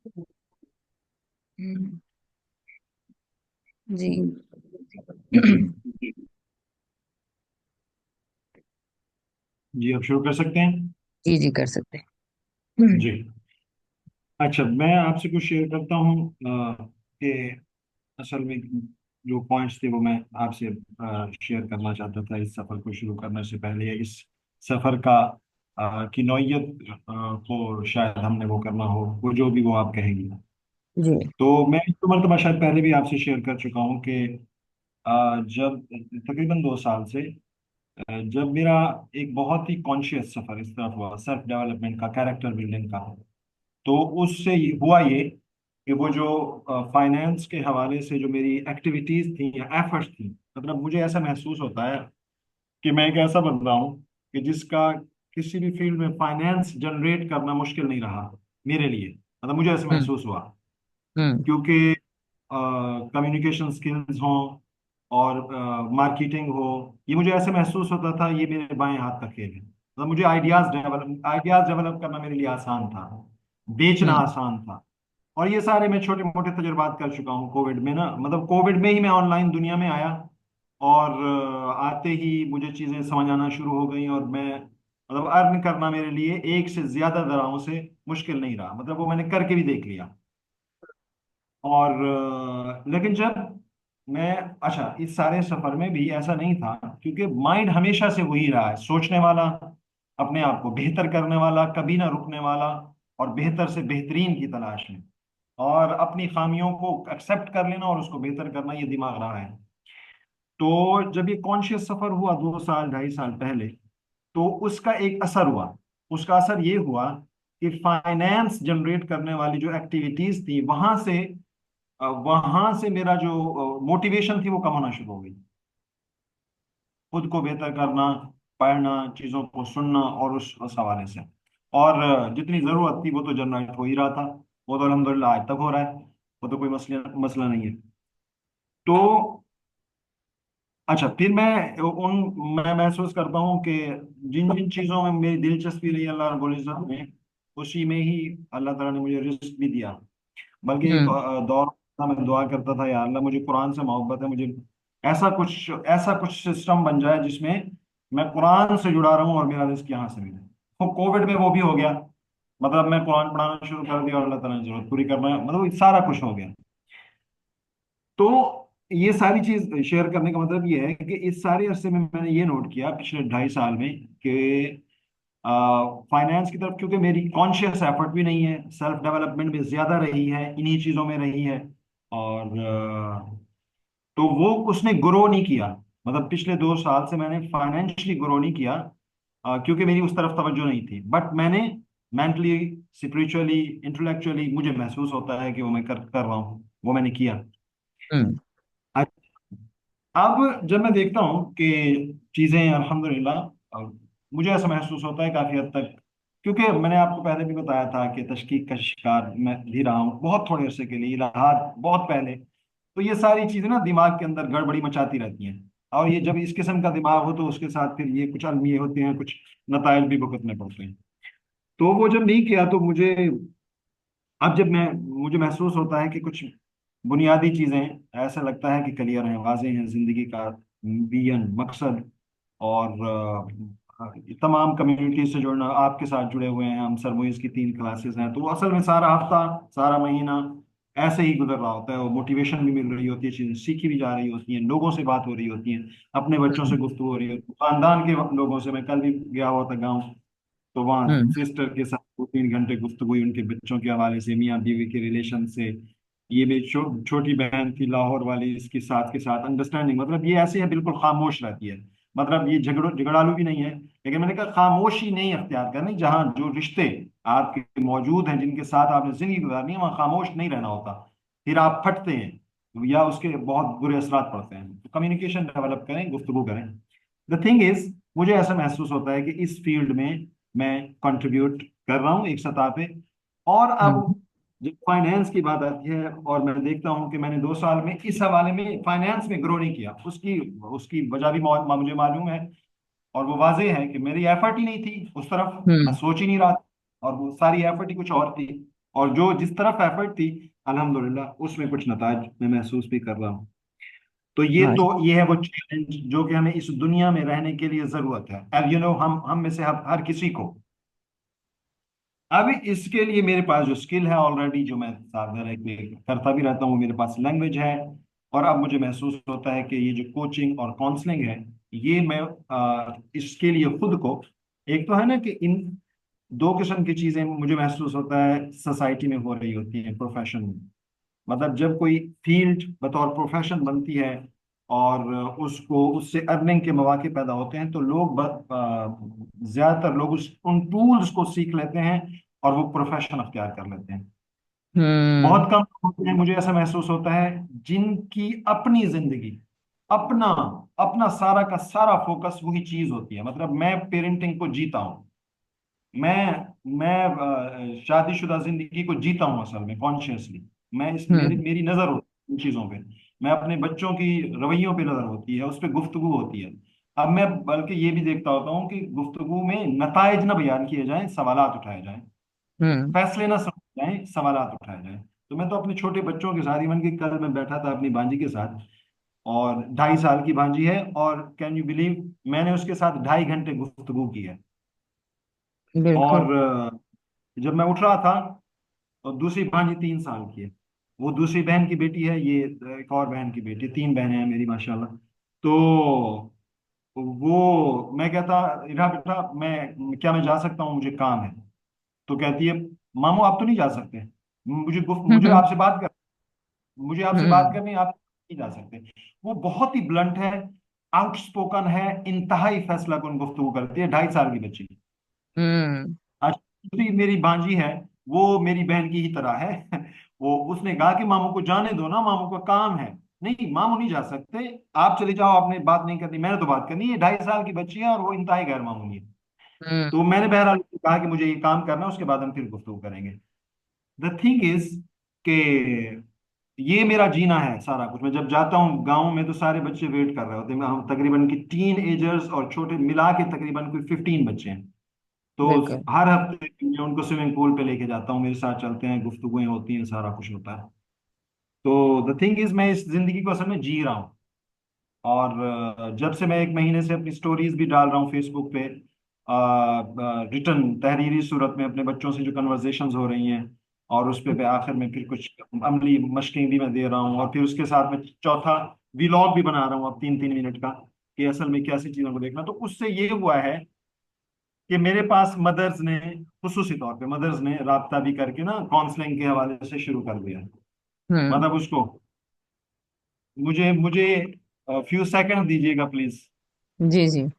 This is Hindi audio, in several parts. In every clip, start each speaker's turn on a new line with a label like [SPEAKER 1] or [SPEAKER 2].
[SPEAKER 1] हम्म, जी।
[SPEAKER 2] जी जी। जी आप शुरू कर सकते हैं।
[SPEAKER 1] जी जी, कर सकते हैं। हम्म,
[SPEAKER 2] जी। अच्छा, मैं आपसे कुछ शेयर करता हूँ कि असल में जो पॉइंट्स थे वो मैं आपसे शेयर करना चाहता था इस सफ़र को शुरू करने से पहले, या इस सफ़र का की नौयत को शायद हमने वो करना हो, वो जो भी वो आप कहेंगी।
[SPEAKER 1] जी।
[SPEAKER 2] तो मैं एक मरतबा शायद पहले भी आपसे शेयर कर चुका हूँ कि जब तकरीबन 2 साल से जब मेरा एक बहुत ही कॉन्शियस सफ़र इस तरफ हुआ, सेल्फ डेवलपमेंट का, कैरेक्टर बिल्डिंग का, तो उससे हुआ ये कि वो जो फाइनेंस के हवाले से जो मेरी एक्टिविटीज थी या एफर्ट्स थी, मतलब मुझे ऐसा महसूस होता है कि मैं एक ऐसा बंदा हूँ कि जिसका किसी भी फील्ड में फाइनेंस जनरेट करना मुश्किल नहीं रहा मेरे लिए। मतलब मुझे ऐसा
[SPEAKER 1] हम्म।
[SPEAKER 2] महसूस हुआ
[SPEAKER 1] हम्म।
[SPEAKER 2] क्योंकि कम्युनिकेशन स्किल्स हों और मार्केटिंग हो, ये मुझे ऐसे महसूस होता था ये मेरे बाएं हाथ का खेल है। मतलब मुझे आइडियाज डेवलप करना मेरे लिए आसान था, बेचना
[SPEAKER 1] हम्म।
[SPEAKER 2] आसान था। और ये सारे मैं छोटे मोटे तजुर्बात कर चुका हूँ कोविड में ना, मतलब कोविड में ही मैं ऑनलाइन दुनिया में आया। और आते ही मुझे चीज़ें समझ आना शुरू हो गई, और मैं मतलब अर्न करना मेरे लिए एक से ज्यादा दरारों से मुश्किल नहीं रहा, मतलब वो मैंने करके भी देख लिया। और लेकिन जब मैं, अच्छा, इस सारे सफर में भी ऐसा नहीं था, क्योंकि माइंड हमेशा से वही रहा है, सोचने वाला, अपने आप को बेहतर करने वाला, कभी ना रुकने वाला, और बेहतर से बेहतरीन की तलाश में, और अपनी खामियों को एक्सेप्ट कर लेना और उसको बेहतर करना, ये दिमाग रहा है। तो जब ये कॉन्शियस सफर हुआ 2 साल 2.5 साल पहले, तो उसका एक असर हुआ। उसका असर ये हुआ कि फाइनेंस जनरेट करने वाली जो एक्टिविटीज थी, वहां से मेरा जो मोटिवेशन थी वो कम होना शुरू हो गई। खुद को बेहतर करना, पढ़ना, चीजों को सुनना, और उस हवाले से, और जितनी जरूरत थी वो तो जनरेट हो ही रहा था। वो तो अल्हम्दुलिल्लाह आज तक हो रहा है, वो तो कोई मसला मसला नहीं है। तो अच्छा, फिर मैं महसूस करता हूँ कि जिन जिन चीजों में मेरी दिलचस्पी रही अल्लाह रब्बुल इज्जत ने, उसी में ही अल्लाह ताला ने मुझे रिस्क भी दिया। बल्कि एक
[SPEAKER 1] हम्म।
[SPEAKER 2] दौर था, मैं दुआ करता था, या अल्लाह मुझे कुरान से मोहब्बत है, मुझे ऐसा कुछ सिस्टम बन जाए जिसमें मैं कुरान से जुड़ा रहूं और मेरा रिस्क यहाँ से मिले। तो कोविड में वो भी हो गया, मतलब मैं कुरान पढ़ाना शुरू कर दिया और अल्लाह ताला ने जरूरत पूरी करना, मतलब ये सारा कुछ हो गया। तो ये सारी चीज शेयर करने का मतलब ये है कि इस सारे अरसे में मैंने ये नोट किया पिछले 2.5 साल में कि फाइनेंस की तरफ, क्योंकि मेरी कॉन्शियस एफर्ट भी नहीं है, सेल्फ डेवलपमेंट भी ज्यादा रही है, इन्हीं चीजों में रही है। और तो वो उसने ग्रो नहीं किया। मतलब पिछले 2 साल से मैंने फाइनेंशियली ग्रो नहीं किया, क्योंकि मेरी उस तरफ तवज्जो नहीं थी, बट मैंने मेंटली, स्पिरिचुअली, इंटेलेक्चुअली मुझे महसूस होता है कि वो मैं कर रहा हूँ, वो मैंने किया।
[SPEAKER 1] हम्म।
[SPEAKER 2] अब जब मैं देखता हूँ कि चीजें अल्हम्दुलिल्लाह, अब मुझे ऐसा महसूस होता है काफी हद तक, क्योंकि मैंने आपको पहले भी बताया था कि तशकीक का शिकार मैं भी रहा हूँ बहुत थोड़े अरसे के लिए, इलाहाद बहुत पहले। तो ये सारी चीजें ना दिमाग के अंदर गड़बड़ी मचाती रहती हैं, और ये जब इस किस्म का दिमाग हो तो उसके साथ फिर ये कुछ अलमिए होते हैं, कुछ नतायज भी भुगतने पड़ते हैं। तो वो जब नहीं किया तो अब जब मैं मुझे महसूस होता है कि कुछ बुनियादी चीजें, ऐसा लगता है कि क्लियर हैं, वाज़ेह हैं, जिंदगी का विजन, मकसद, और तमाम कम्युनिटी से जुड़ना, आपके साथ जुड़े हुए हैं हम, सरमोइज की 3 क्लासेस हैं, तो असल में सारा हफ्ता, सारा महीना ऐसे ही गुजर रहा होता है, और मोटिवेशन भी मिल रही होती है, चीजें सीखी भी जा रही होती हैं, लोगों से बात हो रही होती है, अपने बच्चों से गुफ्तगू हो रही होती है, खानदान के लोगों से। मैं कल भी गया हुआ था गाँव, तो वहाँ
[SPEAKER 1] हम्म।
[SPEAKER 2] सिस्टर के साथ 2-3 घंटे गुफ्तगू हुई उनके बच्चों के हवाले से, मियाँ बीवी के रिलेशन से। ये मेरी छोटी बहन थी लाहौर वाली, इसके साथ के साथ अंडरस्टैंडिंग, मतलब ये ऐसे है, बिल्कुल खामोश रहती है। मतलब ये झगड़ालू भी नहीं है, लेकिन मैंने कहा खामोशी नहीं अख्तियार करनी, जहाँ जो रिश्ते आपके मौजूद हैं, जिनके साथ आपने जिंदगी गुजारनी है, वहाँ खामोश नहीं रहना होता। फिर आप फटते हैं या उसके बहुत बुरे असरात पड़ते हैं। तो कम्युनिकेशन डेवलप करें, गुफ्तगू करें। द थिंग इज, मुझे ऐसा महसूस होता है कि इस फील्ड में मैं कंट्रीब्यूट कर रहा हूँ एक सतह पे। और अब
[SPEAKER 1] हम्म।
[SPEAKER 2] जब फाइनेंस की बात आती है, और मैं देखता हूँ कि मैंने 2 साल में इस हवाले में फाइनेंस में ग्रो नहीं किया, उसकी उसकी वजह भी मुझे मालूम है, और वो वाजह है कि मेरी एफर्ट ही नहीं थी उस तरफ, मैं
[SPEAKER 1] हम्म।
[SPEAKER 2] सोच ही नहीं रहा था, और वो सारी एफर्ट ही कुछ और थी। और जो जिस तरफ एफर्ट थी, अल्हम्दुलिल्लाह उसमें कुछ नताज मैं महसूस भी कर रहा हूँ। तो
[SPEAKER 1] माश
[SPEAKER 2] ये है वो चैलेंज जो कि हमें इस दुनिया में रहने के लिए जरूरत है। अब हम में से हर किसी को, अभी इसके लिए मेरे पास जो स्किल है ऑलरेडी, जो मैं साधना करता भी रहता हूँ, मेरे पास लैंग्वेज है। और अब मुझे महसूस होता है कि ये जो कोचिंग और काउंसलिंग है, ये मैं इसके लिए खुद को, एक तो है ना कि इन दो किस्म की चीजें मुझे महसूस होता है सोसाइटी में हो रही होती हैं प्रोफेशन में। मतलब जब कोई फील्ड बतौर प्रोफेशन बनती है और उसको उससे अर्निंग के मौके पैदा होते हैं, तो ज्यादातर लोग उस उन टूल्स को सीख लेते हैं और वो प्रोफेशन अख्तियार कर लेते हैं।
[SPEAKER 1] हम्म
[SPEAKER 2] बहुत कम लोग होते हैं, मुझे ऐसा महसूस होता है, जिनकी अपनी जिंदगी, अपना अपना सारा का सारा फोकस वही चीज होती है। मतलब मैं पेरेंटिंग को जीता हूँ, मैं शादीशुदा जिंदगी को जीता हूँ असल में कॉन्शियसली। मैं इस मेरी
[SPEAKER 1] हम्म
[SPEAKER 2] मेरी नजर होती है इन चीजों पे। मैं अपने बच्चों की रवैयों पे नजर होती है, उस पर गुफ्तगू होती है। अब मैं बल्कि ये भी देखता होता हूँ कि गुफ्तगू में नताइज न बयान किए जाएं, सवालात उठाए जाएं,
[SPEAKER 1] हम्म
[SPEAKER 2] फैसले ना समझे जाएं, सवालात उठाए जाएं। तो मैं तो अपने छोटे बच्चों के साथ, इवन कि कल मैं बैठा था अपनी भांजी के साथ, और 2.5 साल की भांजी है, और कैन यू बिलीव मैंने उसके साथ 2.5 घंटे गुफ्तगू की है।
[SPEAKER 1] बिल्कुल।
[SPEAKER 2] और जब मैं उठ रहा था, और दूसरी भांजी 3 साल की है, वो दूसरी बहन की बेटी है, ये एक और बहन की बेटी, 3 बहनें हैं मेरी माशाल्लाह। तो वो मैं कहता, इरा बेटा मैं जा सकता हूँ, मुझे काम है। तो कहती है, मामू आप तो नहीं जा सकते, मुझे
[SPEAKER 1] हम्म
[SPEAKER 2] आपसे बात कर मुझे आपसे बात
[SPEAKER 1] हम्म
[SPEAKER 2] करनी है, आप नहीं जा सकते। वो बहुत ही ब्लंट है, आउटस्पोकन है, इंतहाई फैसला कुन गुफ्तगू करती है, 2.5 साल की बच्ची।
[SPEAKER 1] हम्म
[SPEAKER 2] आज दूसरी मेरी भांजी है, वो मेरी बहन की ही तरह है। वो उसने कहा कि मामू को जाने दो ना, मामू का काम है। नहीं, मामू नहीं जा सकते, आप चले जाओ, आपने बात नहीं करनी, मैंने तो बात करनी है। 2.5 साल की बच्ची है और वो इंतहाई गैर मामूली है।
[SPEAKER 1] हम्म
[SPEAKER 2] तो मैंने बहरहाल कहा कि मुझे ये काम करना है, उसके बाद हम फिर गुफ्तगू करेंगे। द थिंग इज कि ये मेरा जीना है सारा कुछ। मैं जब जाता हूँ गाँव में, तो सारे बच्चे वेट कर रहे होते हैं। हम तकरीबन की टीन एजर्स और छोटे मिला के तकरीबन कोई 15 बच्चे हैं। तो
[SPEAKER 1] बिल्कुल।
[SPEAKER 2] हर हफ्ते मैं उनको स्विमिंग पूल पे लेके जाता हूँ, मेरे साथ चलते हैं, गुफ्तगुएं होती हैं, सारा कुछ होता है। तो द थिंग इज, मैं इस जिंदगी को असल में जी रहा हूँ। और जब से मैं 1 महीने से अपनी स्टोरीज भी डाल रहा हूँ फेसबुक पे, रिटर्न तहरीरी सूरत में अपने बच्चों से जो कन्वर्जेशंस हो रही हैं, और उस पे आखिर में फिर कुछ अमली मशकें भी मैं दे रहा हूँ, और फिर उसके साथ में चौथा व्लॉग भी बना रहा हूँ अब 3-3 मिनट का, कि असल में कैसी चीज़ों को देखना। तो उससे ये हुआ है कि मेरे पास मदर्स ने, खुसूसी तौर पे मदर्स ने राब्ता भी करके ना काउंसलिंग के हवाले से शुरू कर दिया।
[SPEAKER 1] हम्म
[SPEAKER 2] मतलब उसको, मुझे मुझे फ्यू सेकंड दीजिएगा प्लीज।
[SPEAKER 1] जी जी।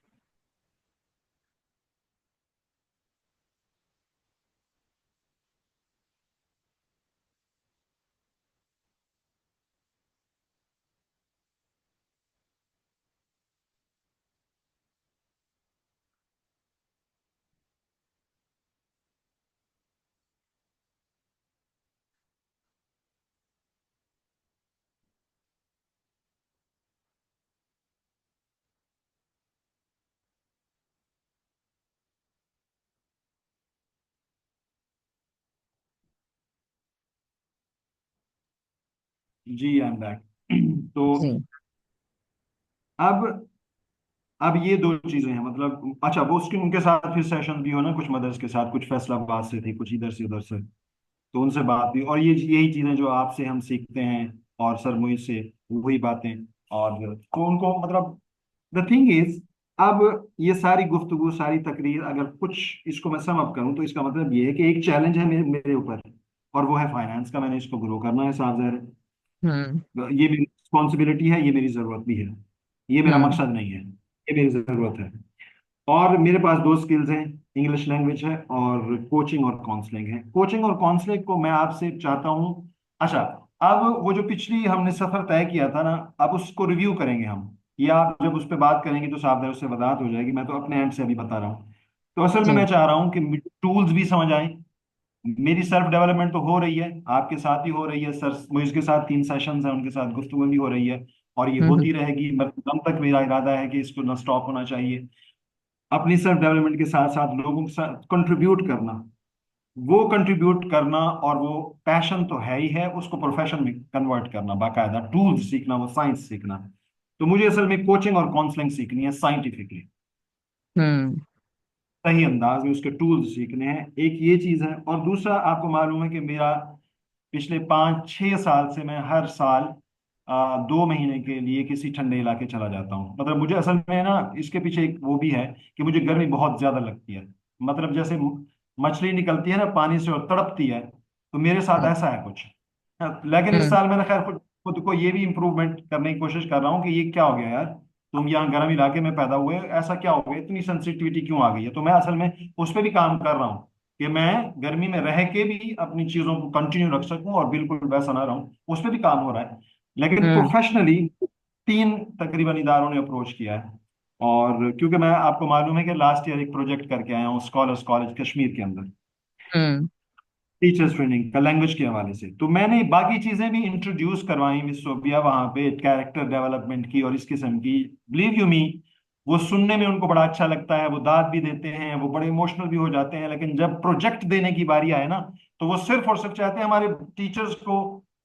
[SPEAKER 2] जी आई एम बैक। तो
[SPEAKER 1] जी।
[SPEAKER 2] अब अब ये दो चीजें हैं, मतलब अच्छा, वो उसके उनके साथ फिर सेशन भी हो ना, कुछ मदर्स के साथ, कुछ फैसलाबाद से थी, कुछ इधर से उधर से। तो उनसे बात भी, और ये यही चीजें जो आपसे हम सीखते हैं, और सर मुझ से वही बातें। और तो उनको मतलब, द थिंग इज, अब ये सारी गुफ्तगू, सारी तकरीर, अगर कुछ इसको मैं सम अप करूं, तो इसका मतलब ये है कि एक चैलेंज है मेरे मेरे ऊपर, और वो है फाइनेंस का। मैंने इसको ग्रो करना है, साफ ज़ाहिर
[SPEAKER 1] हम्म
[SPEAKER 2] है। ये मेरी रिस्पॉन्सिबिलिटी है, ये मेरी जरूरत भी है, ये मेरा
[SPEAKER 1] हम्म
[SPEAKER 2] मकसद नहीं है, ये मेरी जरूरत है। और मेरे पास दो स्किल्स हैं, इंग्लिश लैंग्वेज है और कोचिंग और काउंसलिंग है। कोचिंग और काउंसलिंग को मैं आपसे चाहता हूँ, अच्छा, अब वो जो पिछली हमने सफर तय किया था ना, अब उसको रिव्यू करेंगे हम। या आप जब उस पर बात करेंगे तो साफ उससे वजाहत हो जाएगी, मैं तो अपने एंड से अभी बता रहा हूँ। तो असल में
[SPEAKER 1] जी।
[SPEAKER 2] मैं चाह रहा हूँ कि टूल्स भी समझ आए। मेरी सेल्फ डेवलपमेंट तो हो रही है, आपके साथ ही हो रही है सर, मुझे के साथ 3 सेशंस हैं, उनके साथ गुफ्तगू भी हो रही है, और ये
[SPEAKER 1] हम्म
[SPEAKER 2] होती रहेगी, मतलब दम तक मेरा इरादा है कि इसको ना स्टॉप होना चाहिए। अपनी सेल्फ डेवलपमेंट के साथ साथ लोगों के साथ कंट्रीब्यूट करना, वो कंट्रीब्यूट करना, और वो पैशन तो है ही है, उसको प्रोफेशन में कन्वर्ट करना, बाकायदा टूल्स सीखना, वो साइंस सीखना। तो मुझे असल में कोचिंग और काउंसलिंग सीखनी है साइंटिफिकली,
[SPEAKER 1] हम्म।
[SPEAKER 2] सही अंदाज में उसके टूल्स सीखने हैं। एक ये चीज है, और दूसरा आपको मालूम है कि मेरा पिछले 5-6 साल से मैं हर साल 2 महीने के लिए किसी ठंडे इलाके चला जाता हूँ। मतलब मुझे असल में ना इसके पीछे एक वो भी है कि मुझे गर्मी बहुत ज्यादा लगती है। मतलब जैसे मछली निकलती है ना पानी से और तड़पती है, तो मेरे साथ ऐसा है कुछ। लेकिन इस
[SPEAKER 1] हम्म।
[SPEAKER 2] साल मैंने खैर खुद खुद को ये भी इम्प्रूवमेंट करने की कोशिश कर रहा हूँ कि ये क्या हो गया यार, तुम यहाँ गर्म इलाके में पैदा हुए, ऐसा क्या हो गया, इतनी सेंसिटिविटी क्यों आ गई है। तो मैं असल में उस पर भी काम कर रहा हूँ कि मैं गर्मी में रह के भी अपनी चीजों को कंटिन्यू रख सकूं और बिल्कुल वैसा ना रहूं। उस पर भी काम हो रहा है, लेकिन
[SPEAKER 1] हम्म।
[SPEAKER 2] प्रोफेशनली 3 तकरीबन इदारों ने अप्रोच किया है। और क्योंकि मैं आपको मालूम है कि लास्ट ईयर एक प्रोजेक्ट करके आया हूँ स्कॉलर्स कॉलेज कश्मीर के अंदर,
[SPEAKER 1] हम्म।
[SPEAKER 2] टीचर्स ट्रेनिंग का लैंग्वेज के हवाले से, तो मैंने बाकी चीजें भी इंट्रोड्यूस करवाई मिस सोबिया वहां पे, कैरेक्टर डेवलपमेंट की और इस किस्म की। बिलीव यू मी, वो सुनने में उनको बड़ा अच्छा लगता है, वो दाद भी देते हैं, वो बड़े इमोशनल भी हो जाते हैं, लेकिन जब प्रोजेक्ट देने की बारी आए ना, तो वो सिर्फ और सिर्फ चाहते हैं हमारे टीचर्स को,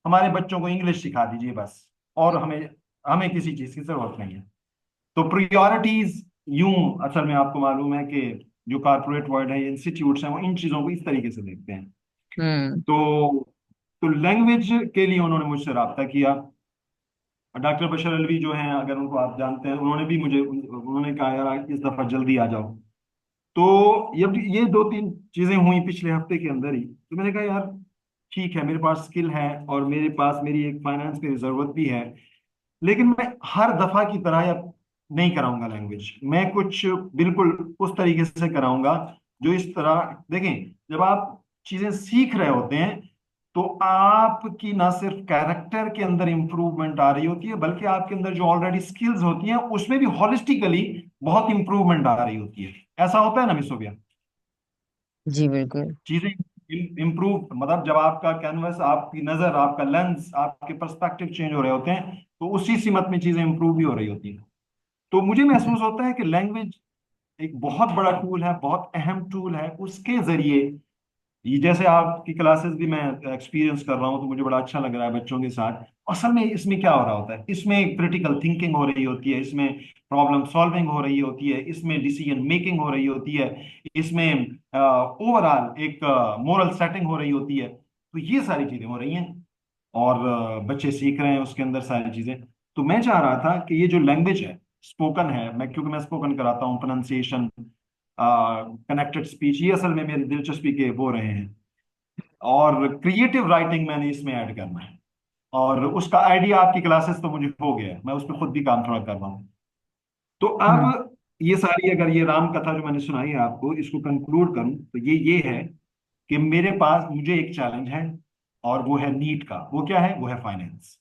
[SPEAKER 2] हमारे बच्चों को इंग्लिश सिखा दीजिए बस, और हमें हमें किसी चीज की जरूरत नहीं है। तो प्रियोरिटीज यूं, असल में आपको मालूम है कि जो कारपोरेट वर्ल्ड है, इंस्टीट्यूट्स हैं, वो इन चीजों को इस तरीके से देखते हैं।
[SPEAKER 1] हम्म।
[SPEAKER 2] तो तो लैंग्वेज के लिए उन्होंने मुझसे रब्ता किया। डॉक्टर बशर अलवी जो हैं, अगर उनको आप जानते हैं, उन्होंने भी मुझे उन्होंने कहा यार इस दफा जल्दी आ जाओ। तो ये 2-3 चीजें हुई पिछले हफ्ते के अंदर ही, तो मैंने कहा यार ठीक है, मेरे पास स्किल है और मेरे पास मेरी एक फाइनेंस की जरूरत भी है, लेकिन मैं हर दफा की तरह या नहीं कराऊंगा लैंग्वेज, मैं कुछ बिल्कुल उस तरीके से कराऊंगा जो इस तरह देखें। जब आप चीजें सीख रहे होते हैं, तो आपकी ना सिर्फ कैरेक्टर के अंदर इंप्रूवमेंट आ रही होती है, बल्कि आपके अंदर जो ऑलरेडी स्किल्स होती हैं उसमें भी हॉलिस्टिकली बहुत इंप्रूवमेंट आ रही होती है। ऐसा होता है ना मिसोबिया,
[SPEAKER 1] जी बिल्कुल।
[SPEAKER 2] चीजें इम्प्रूव, मतलब जब आपका कैनवस, आपकी नजर, आपका लेंस, आपके पर्सपेक्टिव चेंज हो रहे होते हैं, तो उसी सीमत में चीजें इंप्रूव भी हो रही होती हैं। तो मुझे
[SPEAKER 1] हम्म।
[SPEAKER 2] महसूस होता है कि लैंग्वेज एक बहुत बड़ा टूल है, बहुत अहम टूल है। उसके जरिए ये जैसे आपकी क्लासेस भी मैं एक्सपीरियंस कर रहा हूँ, तो मुझे बड़ा अच्छा लग रहा है बच्चों के साथ। असल में इसमें क्या हो रहा होता है, इसमें क्रिटिकल थिंकिंग हो रही होती है, इसमें प्रॉब्लम सॉल्विंग हो रही होती है, इसमें डिसीजन मेकिंग हो रही होती है, इसमें ओवरऑल एक मोरल सेटिंग हो रही होती है। तो ये सारी चीजें हो रही हैं, और बच्चे सीख रहे हैं उसके अंदर सारी चीजें। तो मैं चाह रहा था कि ये जो लैंग्वेज है, स्पोकन है, मैं क्योंकि मैं स्पोकन कराता हूँ, प्रोनाउंसिएशन, कनेक्टेड स्पीच, ये असल में मेरी दिलचस्पी के वो रहे हैं। और क्रिएटिव राइटिंग मैंने इसमें ऐड करना है, और उसका आइडिया आपकी क्लासेस तो मुझे हो गया है, मैं उस पर खुद भी काम थोड़ा कर रहा हूँ। तो
[SPEAKER 1] हम्म।
[SPEAKER 2] अब ये सारी, अगर ये राम कथा जो मैंने सुनाई है आपको, इसको कंक्लूड करूं, तो ये है कि मेरे पास मुझे एक चैलेंज है, और वो है नीट का। वो क्या है? वो है फाइनेंस।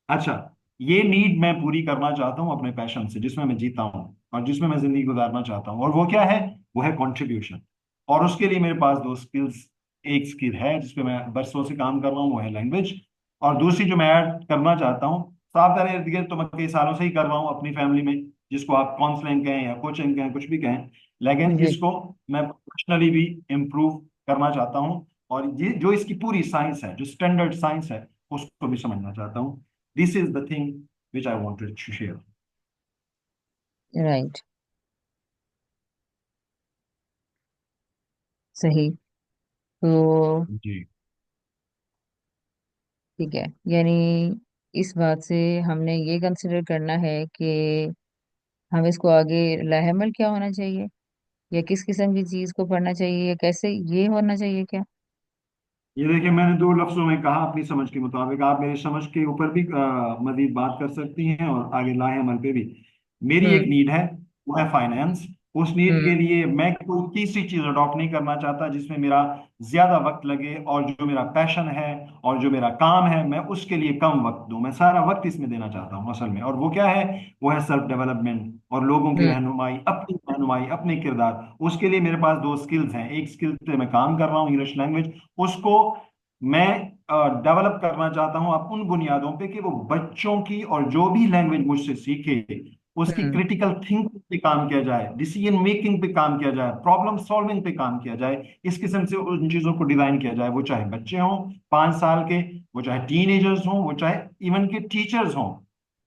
[SPEAKER 2] अच्छा, ये नीड मैं पूरी करना चाहता हूँ अपने पैशन से, जिसमें मैं जीता हूँ और जिसमें मैं जिंदगी गुजारना चाहता हूँ, और वो क्या है? वो है कंट्रीब्यूशन। और उसके लिए मेरे पास 2 स्किल्स, एक स्किल है जिसपे मैं बरसों से काम कर रहा हूँ, वो है लैंग्वेज। और दूसरी जो मैं ऐड करना चाहता हूँ, सावधानी इर्द गिर्द तो मैं कई सालों से ही कर रहा हूँ अपनी फैमिली में, जिसको आप काउंसलिंग कहें या कोचिंग कहें, कुछ भी कहें, लेकिन
[SPEAKER 1] जी।
[SPEAKER 2] इसको मैं प्रोफेशनली भी इम्प्रूव करना चाहता हूँ। और ये जो इसकी पूरी साइंस है, जो स्टैंडर्ड साइंस है, उसको भी समझना चाहता हूँ। This is the thing which I wanted to share.
[SPEAKER 1] Right. सही। तो
[SPEAKER 2] जी।
[SPEAKER 1] ठीक है, यानी इस बात से हमने ये कंसिडर करना है कि हम इसको आगे लाहेमल क्या होना चाहिए, या किस किस्म की चीज को पढ़ना चाहिए, या कैसे ये होना चाहिए क्या?
[SPEAKER 2] ये देखिए, मैंने 2 लफ्जों में कहा अपनी समझ के मुताबिक, आप मेरी समझ के ऊपर भी मजीद बात कर सकती हैं और आगे लाए अमल पे भी। मेरी
[SPEAKER 1] हम्म।
[SPEAKER 2] एक नीड है, वो है फाइनेंस। उस नीड
[SPEAKER 1] हम्म।
[SPEAKER 2] के लिए मैं कोई तीसरी चीज अडॉप्ट नहीं करना चाहता जिसमें मेरा ज्यादा वक्त लगे, और जो मेरा पैशन है और जो मेरा काम है, मैं उसके लिए कम वक्त दूं। मैं सारा वक्त इसमें देना चाहता हूँ असल में, और वो क्या है? वो है सेल्फ डेवलपमेंट और लोगों की
[SPEAKER 1] हम्म।
[SPEAKER 2] रहनुमाई, अपने किरदार। उसके लिए मेरे पास 2 स्किल्स हैं। एक स्किल पे मैं काम कर रहा हूँ, इंग्लिश लैंग्वेज, उसको मैं डेवलप करना चाहता हूं अब उन बुनियादों पे कि वो बच्चों की, और जो भी लैंग्वेज मुझसे सीखे, उसकी
[SPEAKER 1] हम्म।
[SPEAKER 2] क्रिटिकल थिंकिंग पे काम किया जाए, डिसीजन मेकिंग पे काम किया जाए, प्रॉब्लम सॉल्विंग पे काम किया जाए। इस किस्म से उन चीजों को डिजाइन किया जाए, वो चाहे बच्चे हों 5 साल के, वो चाहे टीनेजर्स हों, वो चाहे इवन के टीचर्स हों।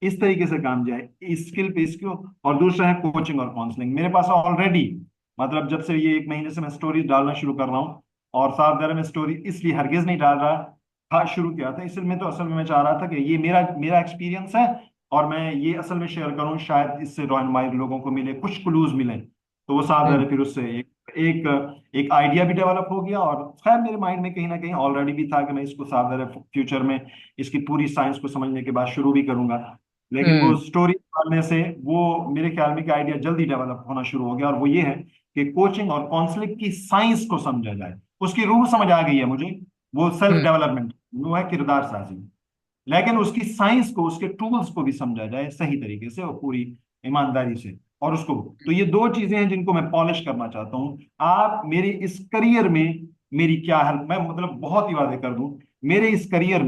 [SPEAKER 2] इस तरीके से काम जाए, इस स्किल पे इसको। और दूसरा है कोचिंग और काउंसलिंग। मेरे पास ऑलरेडी, मतलब जब से ये 1 महीने से मैं स्टोरी डालना शुरू कर रहा हूँ, और साफ ज़रा मैं स्टोरी इसलिए हरगिज नहीं डाल रहा था, शुरू किया था इसलिए, मैं तो असल में मैं चाह रहा था कि ये मेरा मेरा एक्सपीरियंस है, और मैं ये असल में शेयर करूं, शायद इससे रोहनमाई लोगों को मिले, कुछ क्लूज मिले। तो वो साथ
[SPEAKER 1] हम्म।
[SPEAKER 2] रहे, फिर उससे एक एक आइडिया भी डेवलप हो गया। और खैर मेरे माइंड में कहीं ना कहीं ऑलरेडी भी था कि मैं इसको साथ रहे फ्यूचर में इसकी पूरी साइंस को समझने के बाद शुरू भी करूंगा। लेकिन वो
[SPEAKER 1] हम्म।
[SPEAKER 2] स्टोरी डालने से वो मेरे ख्याल में कि आइडिया जल्दी डेवलप होना शुरू हो गया, और वो ये है कि कोचिंग और काउंसलिंग की साइंस को समझा जाए। उसकी रूह समझ आ गई है मुझे, वो सेल्फ
[SPEAKER 1] हम्म।
[SPEAKER 2] डेवलपमेंट, वो है किरदार साजी। लेकिन उसकी साइंस को, उसके टूल्स को भी समझा जाए सही तरीके से और पूरी ईमानदारी से। और उसको, तो ये दो चीजें हैं जिनको मैं पॉलिश करना चाहता हूँ। आप मेरे इस करियर में मेरी क्या हेल्प, मैं मतलब बहुत ही वादे कर दूं, मेरे इस करियर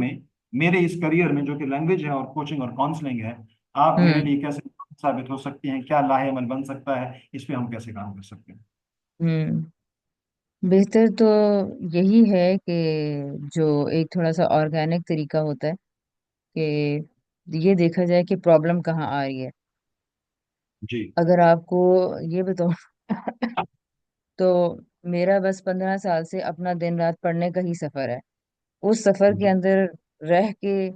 [SPEAKER 2] में जो कि लैंग्वेज है और कोचिंग और काउंसलिंग है, आप मेरे
[SPEAKER 1] हम्म।
[SPEAKER 2] लिए कैसे साबित हो सकती हैं, क्या लाहेमन बन सकता है, इस पे हम कैसे काम कर सकते हैं।
[SPEAKER 1] हम्म। बेहतर तो यही है कि जो एक थोड़ा सा ऑर्गेनिक तरीका होता है कि ये देखा जाए कि प्रॉब्लम कहाँ आ रही है।
[SPEAKER 2] जी।
[SPEAKER 1] अगर आपको ये बताओ तो मेरा बस 15 साल से अपना दिन रात पढ़ने का ही सफर है। उस सफर के
[SPEAKER 2] जी।
[SPEAKER 1] अंदर रह के,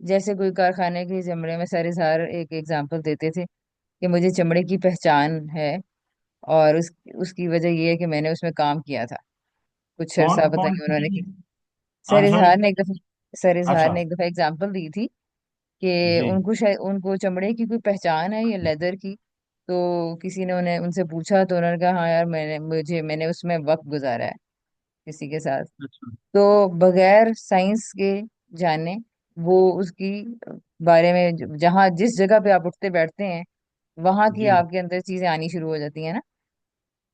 [SPEAKER 1] जैसे कोई कारखाने के चमड़े में सर इजहार एक एग्जाम्पल देते थे कि मुझे चमड़े की पहचान है, और उसकी वजह ये है कि मैंने उसमें काम किया था। कुछ
[SPEAKER 2] कौन
[SPEAKER 1] अरसा पता
[SPEAKER 2] कौन
[SPEAKER 1] नहीं उन्होंने की। Sir
[SPEAKER 2] answer?
[SPEAKER 1] इजहार ने एक दफा सर इजहार
[SPEAKER 2] अच्छा।
[SPEAKER 1] ने एक दफा एग्जाम्पल दी थी कि
[SPEAKER 2] जी।
[SPEAKER 1] उनको शायद उनको चमड़े की कोई पहचान है या लेदर की। तो किसी ने उन्हें उनसे पूछा तो उन्होंने कहा हाँ यार, मैंने उसमें वक्त गुजारा है किसी के साथ।
[SPEAKER 2] अच्छा।
[SPEAKER 1] तो बगैर साइंस के जाने वो उसकी बारे में जहाँ जिस जगह पे आप उठते बैठते हैं वहां की
[SPEAKER 2] जी।
[SPEAKER 1] आपके अंदर चीजें आनी शुरू हो जाती है ना।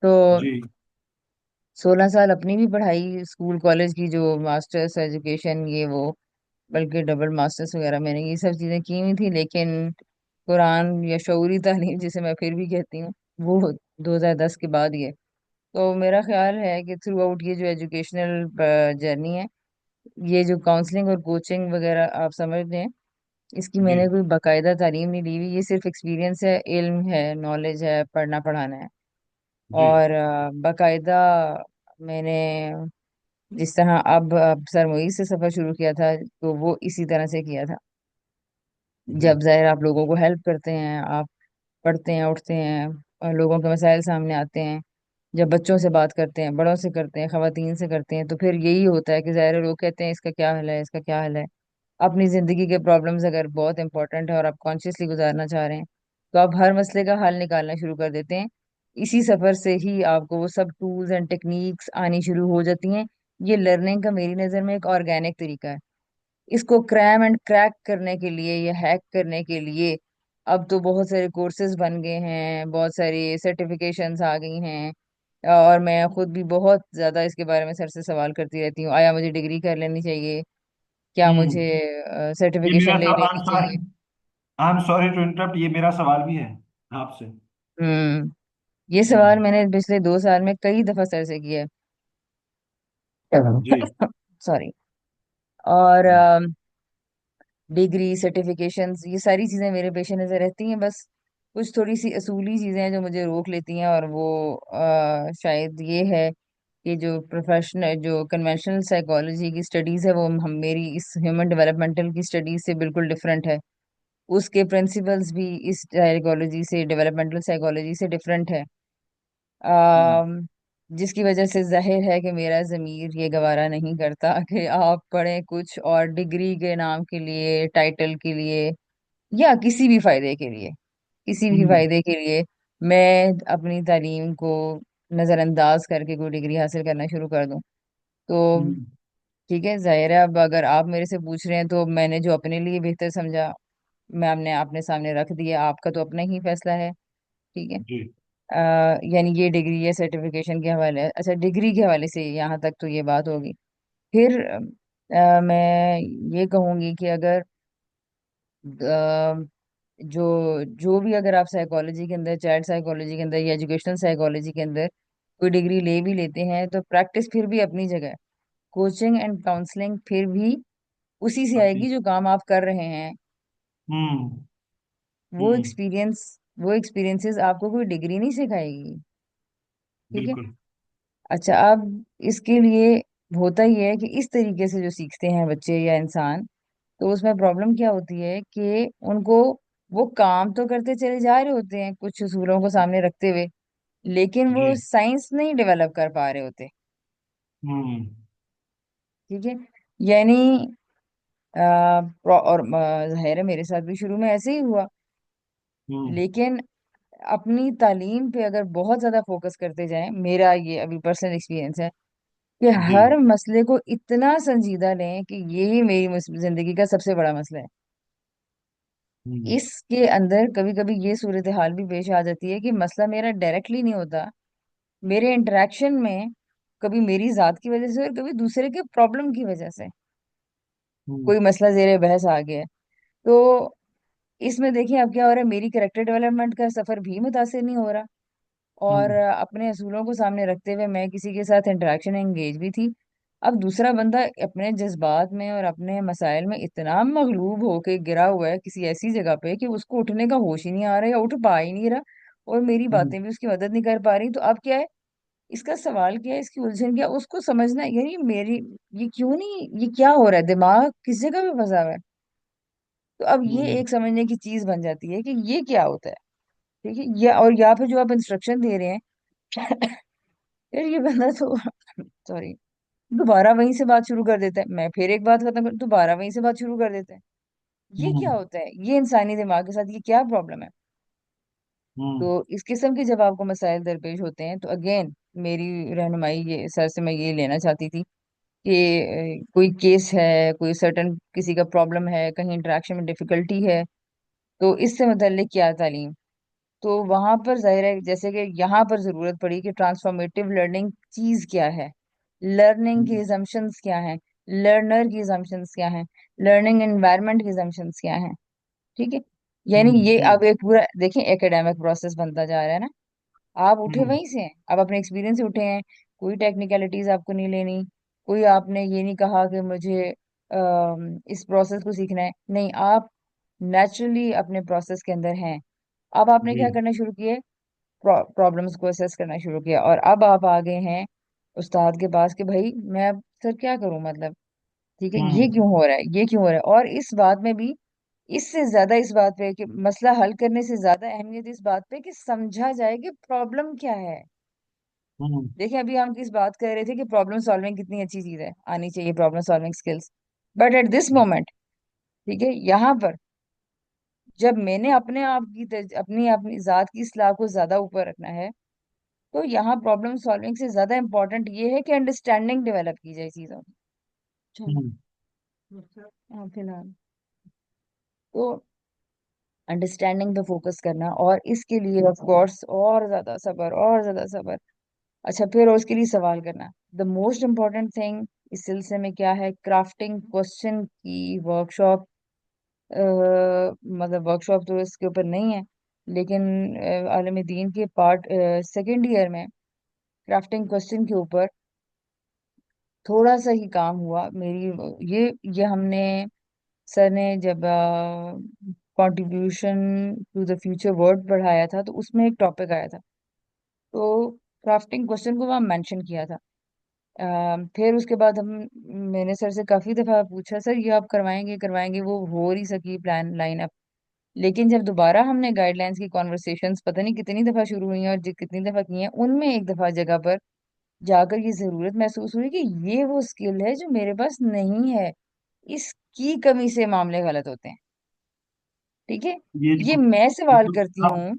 [SPEAKER 1] तो
[SPEAKER 2] जी।
[SPEAKER 1] 16 साल अपनी भी पढ़ाई स्कूल कॉलेज की, जो मास्टर्स एजुकेशन ये वो, बल्कि डबल मास्टर्स वगैरह मैंने ये सब चीजें की हुई थी, लेकिन कुरान या शऊरी तालीम जिसे मैं फिर भी कहती हूँ वो 2010 के बाद ही है। तो मेरा ख्याल है कि थ्रू आउट ये जो एजुकेशनल जर्नी है, ये जो काउंसलिंग और कोचिंग वगैरह आप समझ रहे हैं, इसकी
[SPEAKER 2] जी।
[SPEAKER 1] मैंने कोई बाकायदा तालीम नहीं ली हुई। ये सिर्फ एक्सपीरियंस है, इल्म है, नॉलेज है, पढ़ना पढ़ाना है।
[SPEAKER 2] जी।
[SPEAKER 1] और बाकायदा मैंने जिस तरह अब सर मुईज से सफर शुरू किया था तो वो इसी तरह से किया था।
[SPEAKER 2] जी।
[SPEAKER 1] जब जाहिर आप लोगों को हेल्प करते हैं, आप पढ़ते हैं, उठते हैं, और लोगों के मसाइल सामने आते हैं, जब बच्चों से बात करते हैं, बड़ों से करते हैं, खवातीन से करते हैं, तो फिर यही होता है कि ज़ाहिर है लोग कहते हैं इसका क्या हल है, इसका क्या हल है। अपनी ज़िंदगी के प्रॉब्लम्स अगर बहुत इंपॉर्टेंट है और आप कॉन्शियसली गुजारना चाह रहे हैं तो आप हर मसले का हल निकालना शुरू कर देते हैं। इसी सफ़र से ही आपको वो सब टूल्स एंड टेक्निक्स आनी शुरू हो जाती हैं। ये लर्निंग का मेरी नज़र में एक ऑर्गेनिक तरीका है। इसको क्रैम एंड क्रैक करने के लिए या हैक करने के लिए अब तो बहुत सारे कोर्सेज बन गए हैं, बहुत सारी सर्टिफिकेशंस आ गई हैं। और मैं खुद भी बहुत ज्यादा इसके बारे में सर से सवाल करती रहती हूँ, आया मुझे डिग्री कर लेनी चाहिए, क्या मुझे
[SPEAKER 2] हम्म। ये
[SPEAKER 1] सर्टिफिकेशन
[SPEAKER 2] मेरा
[SPEAKER 1] ले
[SPEAKER 2] सवाल,
[SPEAKER 1] लेनी चाहिए।
[SPEAKER 2] I am sorry to interrupt, ये मेरा सवाल भी है आपसे।
[SPEAKER 1] हम्म। ये सवाल
[SPEAKER 2] हम्म।
[SPEAKER 1] मैंने पिछले 2 साल में कई दफा सर से किया है।
[SPEAKER 2] जी।
[SPEAKER 1] सॉरी। और
[SPEAKER 2] हम्म।
[SPEAKER 1] डिग्री सर्टिफिकेशंस ये सारी चीज़ें मेरे पेश नज़र रहती हैं। बस कुछ थोड़ी सी असूली चीज़ें हैं जो मुझे रोक लेती हैं, और वो शायद ये है कि जो प्रोफेशनल जो कन्वेंशनल साइकोलॉजी की स्टडीज़ है वो हम मेरी इस ह्यूमन डेवलपमेंटल की स्टडीज से बिल्कुल डिफरेंट है। उसके प्रिंसिपल्स भी इस साइकोलॉजी से, डेवलपमेंटल साइकोलॉजी से डिफरेंट है।
[SPEAKER 2] हम्म।
[SPEAKER 1] अम, जिसकी वजह से जाहिर है कि मेरा ज़मीर ये गवारा नहीं करता कि आप पढ़ें कुछ और डिग्री के नाम के लिए, टाइटल के लिए, या किसी भी फायदे के लिए, किसी भी
[SPEAKER 2] हम्म।
[SPEAKER 1] फायदे के लिए मैं अपनी तालीम को नज़रअंदाज करके कोई डिग्री हासिल करना शुरू कर दूं। तो
[SPEAKER 2] हम्म।
[SPEAKER 1] ठीक है, जाहिर है अब अगर आप मेरे से पूछ रहे हैं तो मैंने जो अपने लिए बेहतर समझा मैं आपने आपने सामने रख दिया, आपका तो अपना ही फैसला है। ठीक है।
[SPEAKER 2] जी।
[SPEAKER 1] यानी ये डिग्री या सर्टिफिकेशन के हवाले, अच्छा डिग्री के हवाले से यहाँ तक तो ये बात होगी। फिर मैं ये कहूँगी कि अगर जो जो भी, अगर आप साइकोलॉजी के अंदर, चाइल्ड साइकोलॉजी के अंदर या एजुकेशनल साइकोलॉजी के अंदर कोई डिग्री ले भी लेते हैं, तो प्रैक्टिस फिर भी अपनी जगह है। कोचिंग एंड काउंसलिंग फिर भी उसी से
[SPEAKER 2] अपनी।
[SPEAKER 1] आएगी जो काम आप कर रहे हैं।
[SPEAKER 2] हम्म।
[SPEAKER 1] वो
[SPEAKER 2] हम्म।
[SPEAKER 1] एक्सपीरियंस, वो एक्सपीरियंसेस आपको कोई डिग्री नहीं सिखाएगी। ठीक है।
[SPEAKER 2] बिल्कुल।
[SPEAKER 1] अच्छा, अब इसके लिए होता ही है कि इस तरीके से जो सीखते हैं बच्चे या इंसान, तो उसमें प्रॉब्लम क्या होती है कि उनको, वो काम तो करते चले जा रहे होते हैं कुछ उसूलों को सामने रखते हुए, लेकिन
[SPEAKER 2] जी।
[SPEAKER 1] वो साइंस नहीं डेवलप कर पा रहे होते।
[SPEAKER 2] हम्म।
[SPEAKER 1] ठीक है। यानी और जाहिर है मेरे साथ भी शुरू में ऐसे ही हुआ।
[SPEAKER 2] हम्म।
[SPEAKER 1] लेकिन अपनी तालीम पे अगर बहुत ज्यादा फोकस करते जाएं, मेरा ये अभी पर्सनल एक्सपीरियंस है कि
[SPEAKER 2] जी।
[SPEAKER 1] हर मसले को इतना संजीदा लें कि यही मेरी जिंदगी का सबसे बड़ा मसला है।
[SPEAKER 2] हम्म।
[SPEAKER 1] इसके अंदर कभी कभी ये सूरत हाल भी पेश आ जाती है कि मसला मेरा डायरेक्टली नहीं होता, मेरे इंटरेक्शन में कभी मेरी जात की वजह से और कभी दूसरे के प्रॉब्लम की वजह से
[SPEAKER 2] हम्म।
[SPEAKER 1] कोई मसला जेर बहस आ गया है। तो इसमें देखिए अब क्या हो रहा है, मेरी कैरेक्टर डेवलपमेंट का सफर भी मुतासिर नहीं हो रहा, और
[SPEAKER 2] हम्म।
[SPEAKER 1] अपने असूलों को सामने रखते हुए मैं किसी के साथ इंटरेक्शन एंगेज भी थी। अब दूसरा बंदा अपने जज्बात में और अपने मसाइल में इतना मगलूब होके गिरा हुआ है किसी ऐसी जगह पे कि उसको उठने का होश ही नहीं आ रहा या उठ पा ही नहीं रहा, और मेरी
[SPEAKER 2] हम्म।
[SPEAKER 1] बातें भी उसकी मदद नहीं कर पा रही। तो अब क्या है, इसका सवाल क्या है, इसकी उलझन क्या है, उसको समझना है। यार ये मेरी, ये क्यों नहीं, ये क्या हो रहा है, दिमाग किस जगह पे फंसा हुआ है। तो अब ये
[SPEAKER 2] हम्म।
[SPEAKER 1] एक समझने की चीज बन जाती है कि ये क्या होता है। ठीक है। या और यहाँ पे जो आप इंस्ट्रक्शन दे रहे हैं, यार ये बंदा तो सॉरी, दोबारा वहीं से बात शुरू कर देता है, मैं फिर एक बात खत्म कर, दोबारा वहीं से बात शुरू कर देता है। ये क्या
[SPEAKER 2] हम्म।
[SPEAKER 1] होता है, ये इंसानी दिमाग के साथ ये क्या प्रॉब्लम है।
[SPEAKER 2] हम्म।
[SPEAKER 1] तो इस किस्म के जब आपको मसाइल दरपेश होते हैं, तो अगेन मेरी रहनुमाई ये सर से मैं ये लेना चाहती थी कि कोई केस है, कोई सर्टन किसी का प्रॉब्लम है, कहीं इंटरेक्शन में डिफिकल्टी है, तो इससे मुतल्लिक क्या तालीम। तो वहां पर जाहिर है, जैसे कि यहाँ पर जरूरत पड़ी कि ट्रांसफॉर्मेटिव लर्निंग चीज क्या है, लर्निंग की
[SPEAKER 2] हम्म।
[SPEAKER 1] assumptions क्या हैं, लर्नर की assumptions क्या हैं, लर्निंग एनवायरनमेंट की assumptions क्या हैं। ठीक है। यानी
[SPEAKER 2] हम्म।
[SPEAKER 1] ये
[SPEAKER 2] हम्म।
[SPEAKER 1] अब एक पूरा देखें एकेडमिक प्रोसेस बनता जा रहा है ना। आप उठे
[SPEAKER 2] हम्म।
[SPEAKER 1] वहीं से हैं, आप अपने एक्सपीरियंस से उठे हैं, कोई टेक्निकलिटीज आपको नहीं लेनी, कोई आपने ये नहीं कहा कि मुझे इस प्रोसेस को सीखना है, नहीं, आप नेचुरली अपने प्रोसेस के अंदर हैं। अब आपने
[SPEAKER 2] जी।
[SPEAKER 1] क्या करना शुरू किया, प्रॉब्लम्स को असेस करना शुरू किया, और अब आप आ गए हैं उस्ताद के पास कि भाई मैं अब सर क्या करूं, मतलब ठीक है ये
[SPEAKER 2] हम्म।
[SPEAKER 1] क्यों हो रहा है, ये क्यों हो रहा है। और इस बात में भी, इससे ज्यादा इस बात पे कि मसला हल करने से ज्यादा अहमियत इस बात पे कि समझा जाए कि प्रॉब्लम क्या है।
[SPEAKER 2] हम्म।
[SPEAKER 1] देखिए अभी हम किस बात कर रहे थे कि प्रॉब्लम सॉल्विंग कितनी अच्छी चीज है, आनी चाहिए problem solving skills. But at this moment, ठीक है, यहाँ पर जब मैंने अपने आप की अपनी अपनी जात की इस्लाह को ज्यादा ऊपर रखना है, तो यहाँ प्रॉब्लम सॉल्विंग से ज्यादा इंपॉर्टेंट ये है कि अंडरस्टैंडिंग डेवलप की जाए चीजों की। चलो।
[SPEAKER 2] हम्म।
[SPEAKER 1] हाँ, फिलहाल तो अंडरस्टैंडिंग पे फोकस करना, और इसके लिए ऑफ कोर्स और ज्यादा सब्र, और ज्यादा सब्र। अच्छा, फिर उसके लिए सवाल करना, द मोस्ट इम्पोर्टेंट थिंग इस सिलसिले में क्या है, क्राफ्टिंग क्वेश्चन की वर्कशॉप। मतलब वर्कशॉप तो इसके ऊपर नहीं है, लेकिन आलम दीन के पार्ट सेकेंड ईयर में क्राफ्टिंग क्वेश्चन के ऊपर थोड़ा सा ही काम हुआ मेरी। ये हमने, सर ने जब contribution to the future word पढ़ाया था, तो उसमें एक टॉपिक आया था, तो क्राफ्टिंग क्वेश्चन को वहाँ मेंशन किया था। फिर उसके बाद हम, मैंने सर से काफी दफा पूछा, सर ये आप करवाएंगे करवाएंगे, वो हो नहीं सकी प्लान लाइन अप। लेकिन जब दोबारा हमने गाइडलाइंस की कॉन्वर्सेशंस पता नहीं कितनी दफा शुरू हुई हैं और कितनी दफा की हैं, उनमें एक दफा जगह पर जाकर ये जरूरत महसूस हुई कि ये वो स्किल है जो मेरे पास नहीं है, इसकी कमी से मामले गलत होते हैं। ठीक है।
[SPEAKER 2] ये
[SPEAKER 1] ये
[SPEAKER 2] जो,
[SPEAKER 1] मैं सवाल
[SPEAKER 2] मतलब
[SPEAKER 1] करती हूँ।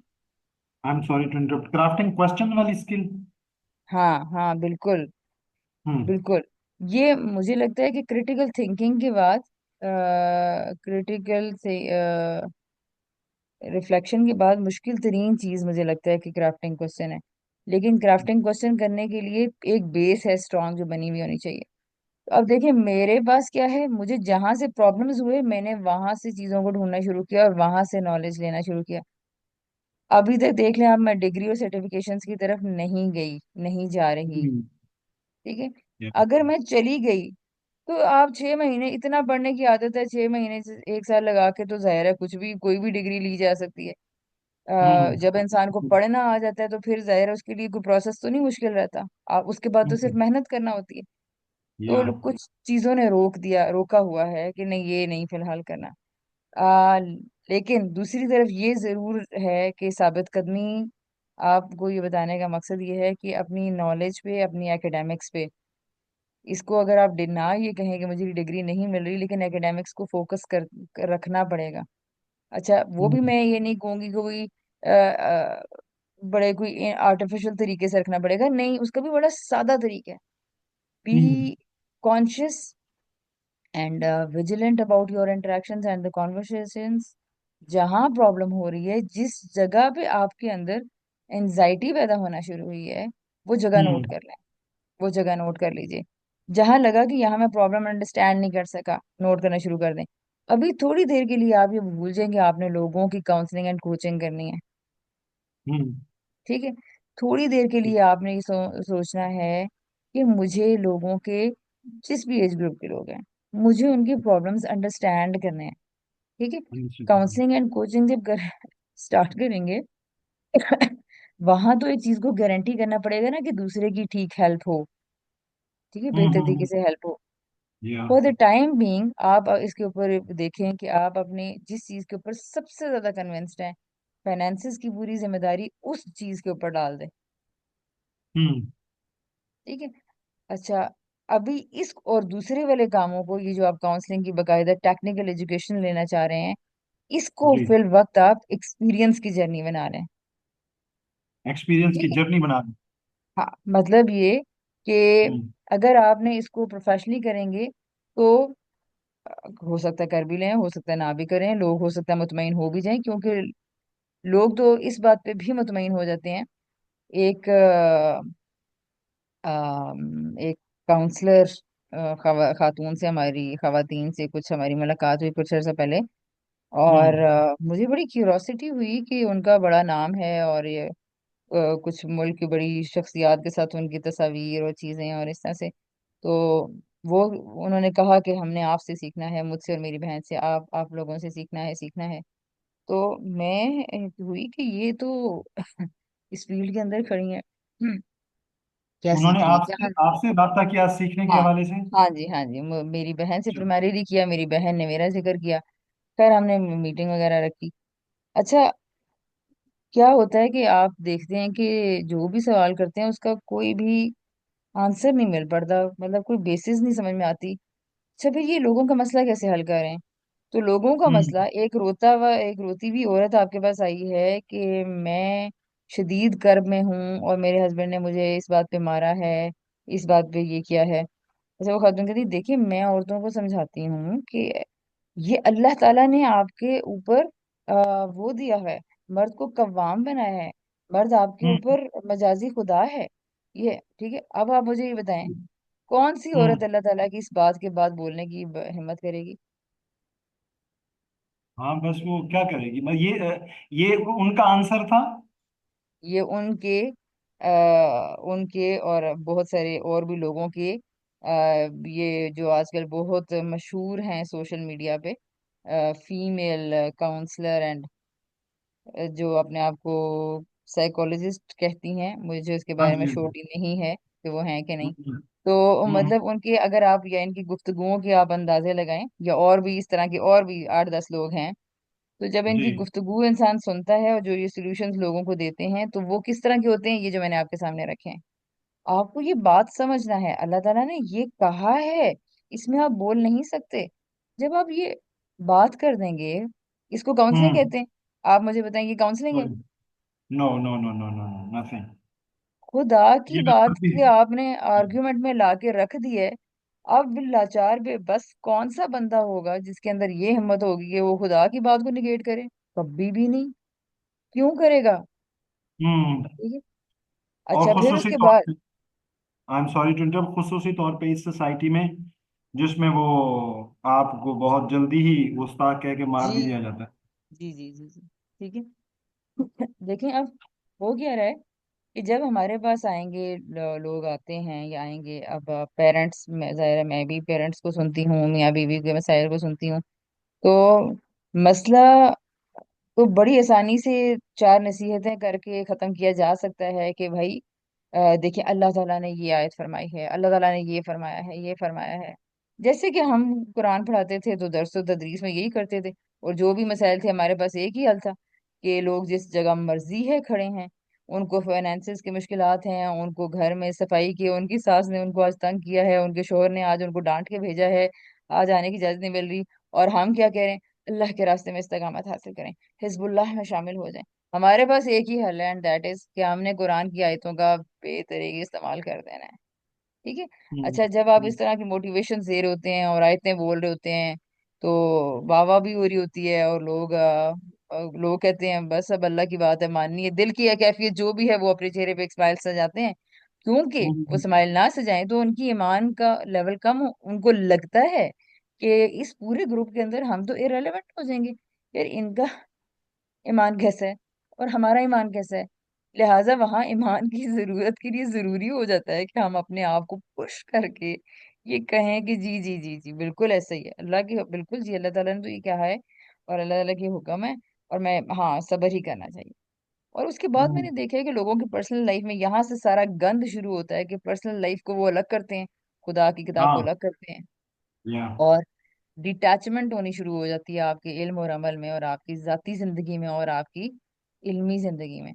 [SPEAKER 2] I am sorry to interrupt, crafting question वाली स्किल।
[SPEAKER 1] हाँ हाँ, बिल्कुल
[SPEAKER 2] हम्म।
[SPEAKER 1] बिल्कुल। ये मुझे लगता है कि क्रिटिकल थिंकिंग के बाद, क्रिटिकल से रिफ्लेक्शन के बाद मुश्किल तरीन चीज मुझे लगता है कि क्राफ्टिंग क्वेश्चन है। लेकिन क्राफ्टिंग क्वेश्चन करने के लिए एक बेस है स्ट्रांग जो बनी हुई होनी चाहिए। अब देखिए मेरे पास क्या है, मुझे जहां से प्रॉब्लम्स हुए मैंने वहां से चीजों को ढूंढना शुरू किया और वहां से नॉलेज लेना शुरू किया। अभी तक देख लें आप, मैं डिग्री और सर्टिफिकेशंस की तरफ नहीं गई, नहीं जा रही।
[SPEAKER 2] हम्म।
[SPEAKER 1] ठीक है।
[SPEAKER 2] या।
[SPEAKER 1] अगर मैं चली गई तो आप 6 महीने, इतना पढ़ने की आदत है, 6 महीने से 1 साल लगा के तो जाहिर है कुछ भी कोई भी डिग्री ली जा सकती है।
[SPEAKER 2] हम्म।
[SPEAKER 1] जब इंसान को पढ़ना आ जाता है तो फिर जाहिर है उसके लिए कोई प्रोसेस तो नहीं मुश्किल रहता। आप उसके बाद तो सिर्फ
[SPEAKER 2] हम्म।
[SPEAKER 1] मेहनत करना होती है।
[SPEAKER 2] या।
[SPEAKER 1] तो कुछ चीजों ने रोका हुआ है कि नहीं ये नहीं फिलहाल करना। लेकिन दूसरी तरफ ये जरूर है कि साबित कदमी, आपको ये बताने का मकसद ये है कि अपनी नॉलेज पे, अपनी एकेडमिक्स पे, इसको अगर आप ना ये कहें कि मुझे डिग्री नहीं मिल रही लेकिन एकेडमिक्स को फोकस कर रखना पड़ेगा। अच्छा वो भी
[SPEAKER 2] हम्म।
[SPEAKER 1] मैं ये नहीं कहूंगी कि कोई बड़े कोई आर्टिफिशियल तरीके से रखना पड़ेगा, नहीं, उसका भी बड़ा सादा तरीका है।
[SPEAKER 2] Hmm.
[SPEAKER 1] Be conscious and vigilant about your interactions and the conversations. जहां प्रॉब्लम हो रही है, जिस जगह पे आपके अंदर एंजाइटी पैदा होना शुरू हुई है, वो जगह नोट
[SPEAKER 2] हम्म।
[SPEAKER 1] कर लें। वो जगह नोट कर लीजिए। जहां लगा कि यहाँ मैं प्रॉब्लम अंडरस्टैंड नहीं कर सका, नोट करना शुरू कर दें। अभी थोड़ी देर के लिए आप ये भूल जाएंगे आपने लोगों की काउंसलिंग एंड कोचिंग करनी है।
[SPEAKER 2] हम्म।
[SPEAKER 1] ठीक है। थोड़ी देर के लिए आपने ये सोचना है कि मुझे लोगों के, जिस भी एज ग्रुप के लोग हैं, मुझे उनकी प्रॉब्लम्स अंडरस्टैंड करने हैं। ठीक है। काउंसलिंग एंड कोचिंग जब कर स्टार्ट करेंगे वहां तो एक चीज को गारंटी करना पड़ेगा ना कि दूसरे की ठीक हेल्प हो। ठीक है, बेहतर तरीके
[SPEAKER 2] हम्म।
[SPEAKER 1] से हेल्प हो।
[SPEAKER 2] या।
[SPEAKER 1] फॉर द टाइम बीइंग आप इसके ऊपर देखें कि आप अपने जिस चीज के ऊपर सबसे ज्यादा कन्विंस्ड हैं, फाइनेंसिस की पूरी जिम्मेदारी उस चीज के ऊपर डाल दें।
[SPEAKER 2] हम्म।
[SPEAKER 1] ठीक है। अच्छा, अभी इस और दूसरे वाले कामों को, ये जो आप काउंसलिंग की बकायदा टेक्निकल एजुकेशन लेना चाह रहे हैं, इसको
[SPEAKER 2] जी।
[SPEAKER 1] फिल वक्त आप एक्सपीरियंस की जर्नी बना लें।
[SPEAKER 2] एक्सपीरियंस
[SPEAKER 1] ठीक
[SPEAKER 2] की
[SPEAKER 1] है।
[SPEAKER 2] जर्नी बना दी।
[SPEAKER 1] हाँ, मतलब ये कि
[SPEAKER 2] हम्म।
[SPEAKER 1] अगर आपने इसको प्रोफेशनली करेंगे तो हो सकता है कर भी लें, हो सकता है ना भी करें, लोग हो सकता है मुतमईन हो भी जाएं, क्योंकि लोग तो इस बात पे भी मुतमईन हो जाते हैं। एक एक काउंसलर खातून से, हमारी खवातीन से कुछ हमारी मुलाकात हुई कुछ अर्सा पहले। और
[SPEAKER 2] हम्म।
[SPEAKER 1] मुझे बड़ी क्यूरोसिटी हुई कि उनका बड़ा नाम है और ये कुछ मुल्क की बड़ी शख्सियात के साथ उनकी तस्वीर और चीज़ें और इस तरह से। तो वो, उन्होंने कहा कि हमने आपसे सीखना है, मुझसे और मेरी बहन से, आप लोगों से सीखना है, सीखना है। तो मैं हुई कि ये तो इस फील्ड के अंदर खड़ी हैं, क्या
[SPEAKER 2] उन्होंने
[SPEAKER 1] सीख रही है
[SPEAKER 2] आपसे
[SPEAKER 1] क्या।
[SPEAKER 2] आपसे रब्ता किया सीखने के
[SPEAKER 1] हाँ,
[SPEAKER 2] हवाले से?
[SPEAKER 1] हाँ जी, हाँ जी, मेरी बहन से
[SPEAKER 2] अच्छा।
[SPEAKER 1] प्राइमरीली किया, मेरी बहन ने मेरा जिक्र किया। खैर हमने मीटिंग वगैरह रखी। अच्छा, क्या होता है कि आप देखते हैं कि जो भी सवाल करते हैं उसका कोई भी आंसर नहीं मिल पड़ता, मतलब कोई बेसिस नहीं समझ में आती। अच्छा, फिर ये लोगों का मसला कैसे हल करें। तो लोगों का
[SPEAKER 2] हम्म।
[SPEAKER 1] मसला, एक रोती हुई औरत आपके पास आई है कि मैं शदीद कर्ब में हूँ और मेरे हस्बैंड ने मुझे इस बात पे मारा है, इस बात पे ये किया है। अच्छा, वो खातून कहती देखिए मैं औरतों को समझाती हूँ कि ये अल्लाह ताला ने आपके ऊपर वो दिया है, मर्द को कव्वाम बनाया है। मर्द आपके
[SPEAKER 2] हम्म।
[SPEAKER 1] ऊपर मजाजी खुदा है। ये ठीक है। अब आप मुझे ये बताएं, कौन सी
[SPEAKER 2] हम्म।
[SPEAKER 1] औरत अल्लाह ताला की इस बात के बाद बोलने की हिम्मत करेगी।
[SPEAKER 2] हाँ, बस वो क्या करेगी? मैं ये उनका आंसर था।
[SPEAKER 1] ये उनके और बहुत सारे और भी लोगों के, ये जो आजकल बहुत मशहूर हैं सोशल मीडिया पे, फीमेल काउंसलर एंड जो अपने आप को साइकोलॉजिस्ट कहती हैं, मुझे इसके
[SPEAKER 2] हाँ
[SPEAKER 1] बारे में
[SPEAKER 2] जी, हाँ जी।
[SPEAKER 1] श्योरिटी नहीं है कि वो हैं कि नहीं।
[SPEAKER 2] हम्म।
[SPEAKER 1] तो
[SPEAKER 2] हम्म।
[SPEAKER 1] मतलब उनके, अगर आप या इनकी गुफ्तगुओं के आप अंदाजे लगाएं, या और भी इस तरह के और भी 8-10 लोग हैं, तो जब
[SPEAKER 2] जी।
[SPEAKER 1] इनकी गुफ्तगू इंसान सुनता है और जो ये सॉल्यूशंस लोगों को देते हैं तो वो किस तरह के होते हैं, ये जो मैंने आपके सामने रखे हैं। आपको ये बात समझना है, अल्लाह ताला ने ये कहा है, इसमें आप बोल नहीं सकते। जब आप ये बात कर देंगे, इसको काउंसलिंग
[SPEAKER 2] हम्म।
[SPEAKER 1] कहते हैं। आप मुझे बताएं, ये काउंसलिंग है।
[SPEAKER 2] No, no, no, no, no, no, nothing.
[SPEAKER 1] खुदा की
[SPEAKER 2] ये
[SPEAKER 1] बात
[SPEAKER 2] बिल्कुल भी।
[SPEAKER 1] के आपने आर्ग्यूमेंट में लाके रख दी है। अब लाचार पे बस कौन सा बंदा होगा जिसके अंदर ये हिम्मत होगी कि वो खुदा की बात को निगेट करे। कभी भी नहीं। क्यों करेगा।
[SPEAKER 2] हम्म।
[SPEAKER 1] ठीक है।
[SPEAKER 2] और
[SPEAKER 1] अच्छा, फिर
[SPEAKER 2] खुसूसी
[SPEAKER 1] उसके
[SPEAKER 2] तौर
[SPEAKER 1] बाद,
[SPEAKER 2] पे, I am sorry to interrupt, खुसूसी तौर पे इस सोसाइटी में जिसमें वो आपको बहुत जल्दी ही गुस्ताख कह के मार
[SPEAKER 1] जी
[SPEAKER 2] भी दिया जाता है।
[SPEAKER 1] जी जी जी जी। ठीक है। देखें अब हो क्या रहा है कि जब हमारे पास आएंगे लोग आते हैं या आएंगे, अब पेरेंट्स में ज़ाहिर है मैं भी पेरेंट्स को सुनती हूँ, मियाँ बीवी के मसाइल को सुनती हूँ। तो मसला तो बड़ी आसानी से चार नसीहतें करके ख़त्म किया जा सकता है कि भाई देखिए अल्लाह ताला ने ये आयत फरमाई है, अल्लाह ताला ने ये फरमाया है, ये फरमाया है। जैसे कि हम कुरान पढ़ाते थे तो दरस तदरीस में यही करते थे, और जो भी मसाइल थे हमारे पास एक ही हल था कि लोग जिस जगह मर्जी है खड़े हैं, उनको फाइनेंसिस की मुश्किलात हैं, उनको घर में सफाई की उनकी सास ने उनको आज तंग किया है, उनके शोहर ने आज उनको डांट के भेजा है, आज आने की इजाजत नहीं मिल रही, और हम क्या कह रहे हैं, अल्लाह के रास्ते में इस्तकामत हासिल करें, हिजबुल्लाह में शामिल हो जाएं। हमारे पास एक ही हल है, एंड दैट इज कि हमने कुरान की आयतों का बेतरीके इस्तेमाल कर देना है। ठीक है।
[SPEAKER 2] हम्म।
[SPEAKER 1] अच्छा, जब आप
[SPEAKER 2] हम्म।
[SPEAKER 1] इस तरह की मोटिवेशन दे रहे होते हैं और आयतें बोल रहे होते हैं तो वाह वाह भी हो रही होती है, और लोग कहते हैं बस अब अल्लाह की बात है माननी है, दिल की है कैफियत जो भी है वो अपने चेहरे पे एक स्माइल सजाते हैं। क्योंकि वो
[SPEAKER 2] हम्म।
[SPEAKER 1] स्माइल ना सजाएं तो उनकी ईमान का लेवल कम उनको लगता है कि इस पूरे ग्रुप के अंदर हम तो इररेलेवेंट हो जाएंगे, यार इनका ईमान कैसा है और हमारा ईमान कैसा है। लिहाजा वहां ईमान की जरूरत के लिए जरूरी हो जाता है कि हम अपने आप को पुश करके ये कहें कि जी जी जी जी बिल्कुल ऐसा ही है, अल्लाह की बिल्कुल जी, अल्लाह ताला ने तो ये कहा है और अल्लाह ताला की हुक्म है, और मैं हाँ सब्र ही करना चाहिए। और उसके बाद
[SPEAKER 2] हम्म।
[SPEAKER 1] मैंने देखा है कि लोगों की पर्सनल लाइफ में यहाँ से सारा गंद शुरू होता है कि पर्सनल लाइफ को वो अलग करते हैं, खुदा की किताब को
[SPEAKER 2] हाँ।
[SPEAKER 1] अलग करते हैं,
[SPEAKER 2] या।
[SPEAKER 1] और डिटैचमेंट होनी शुरू हो जाती है आपके इल्म और अमल में और आपकी जाती जिंदगी में और आपकी इल्मी जिंदगी में।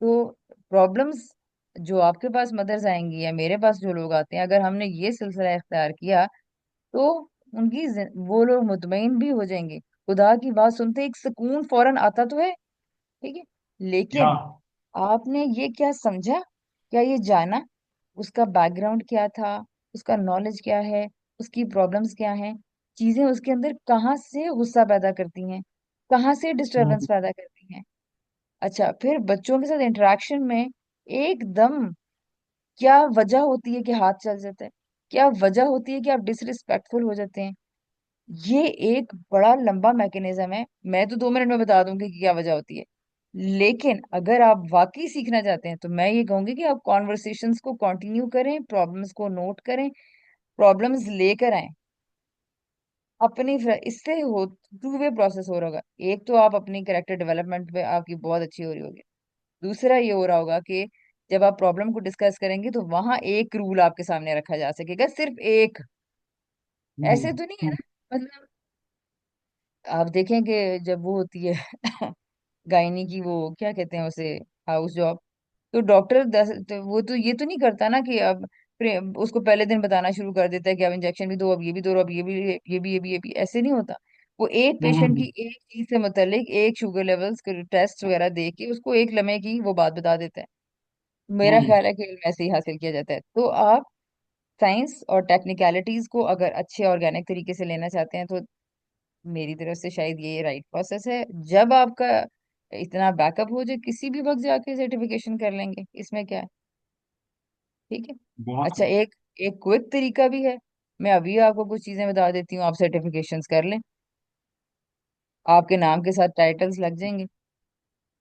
[SPEAKER 1] तो प्रॉब्लम्स जो आपके पास मदर्स आएंगी या मेरे पास जो लोग आते हैं, अगर हमने ये सिलसिला इख्तियार किया तो वो लोग मुतमईन भी हो जाएंगे, खुदा की बात सुनते एक सुकून फौरन आता तो है। ठीक है।
[SPEAKER 2] या।
[SPEAKER 1] लेकिन आपने ये क्या समझा, क्या ये जाना उसका बैकग्राउंड क्या था, उसका नॉलेज क्या है, उसकी प्रॉब्लम्स क्या हैं, चीजें उसके अंदर कहाँ से गुस्सा पैदा करती हैं, कहाँ से डिस्टरबेंस
[SPEAKER 2] हम्म।
[SPEAKER 1] पैदा करती हैं। अच्छा, फिर बच्चों के साथ इंटरेक्शन में एकदम क्या वजह होती है कि हाथ चल जाता है, क्या वजह होती है कि आप डिसरिस्पेक्टफुल हो जाते हैं। ये एक बड़ा लंबा मैकेनिज्म है, मैं तो 2 मिनट में बता दूंगी कि क्या वजह होती है। लेकिन अगर आप वाकई सीखना चाहते हैं तो मैं ये कहूंगी कि आप कॉन्वर्सेशंस को कंटिन्यू करें, प्रॉब्लम्स को नोट करें, प्रॉब्लम्स लेकर आए इससे हो टू वे प्रोसेस हो रहा होगा। एक तो आप अपनी कैरेक्टर डेवलपमेंट पे आपकी बहुत अच्छी हो रही होगी, दूसरा ये हो रहा होगा कि जब आप प्रॉब्लम को डिस्कस करेंगे तो वहां एक रूल आपके सामने रखा जा सकेगा, सिर्फ एक। ऐसे तो नहीं है
[SPEAKER 2] हम्म।
[SPEAKER 1] ना, मतलब आप देखें कि जब वो होती है गायनी की, वो क्या कहते हैं उसे, हाउस जॉब, तो डॉक्टर तो वो तो ये तो नहीं करता ना कि अब उसको पहले दिन बताना शुरू कर देता है कि अब इंजेक्शन भी दो, अब ये भी दो, अब ये भी ये भी ये भी ये भी, ऐसे नहीं होता। वो एक पेशेंट की
[SPEAKER 2] हम्म।
[SPEAKER 1] एक चीज से मुतल्लिक एक शुगर लेवल्स के टेस्ट वगैरह दे के उसको एक लम्हे की वो बात बता देता है। मेरा
[SPEAKER 2] हम्म।
[SPEAKER 1] ख्याल है कि इल्म ऐसे ही हासिल किया जाता है। तो आप साइंस और टेक्निकलिटीज को अगर अच्छे ऑर्गेनिक तरीके से लेना चाहते हैं तो मेरी तरफ से शायद ये राइट प्रोसेस है। जब आपका इतना बैकअप हो जाए किसी भी वक्त जाके सर्टिफिकेशन कर लेंगे, इसमें क्या है। ठीक है।
[SPEAKER 2] बहुत
[SPEAKER 1] अच्छा, एक एक क्विक तरीका भी है, मैं अभी आपको कुछ चीजें बता देती हूँ, आप सर्टिफिकेशंस कर लें, आपके नाम के साथ टाइटल्स लग जाएंगे,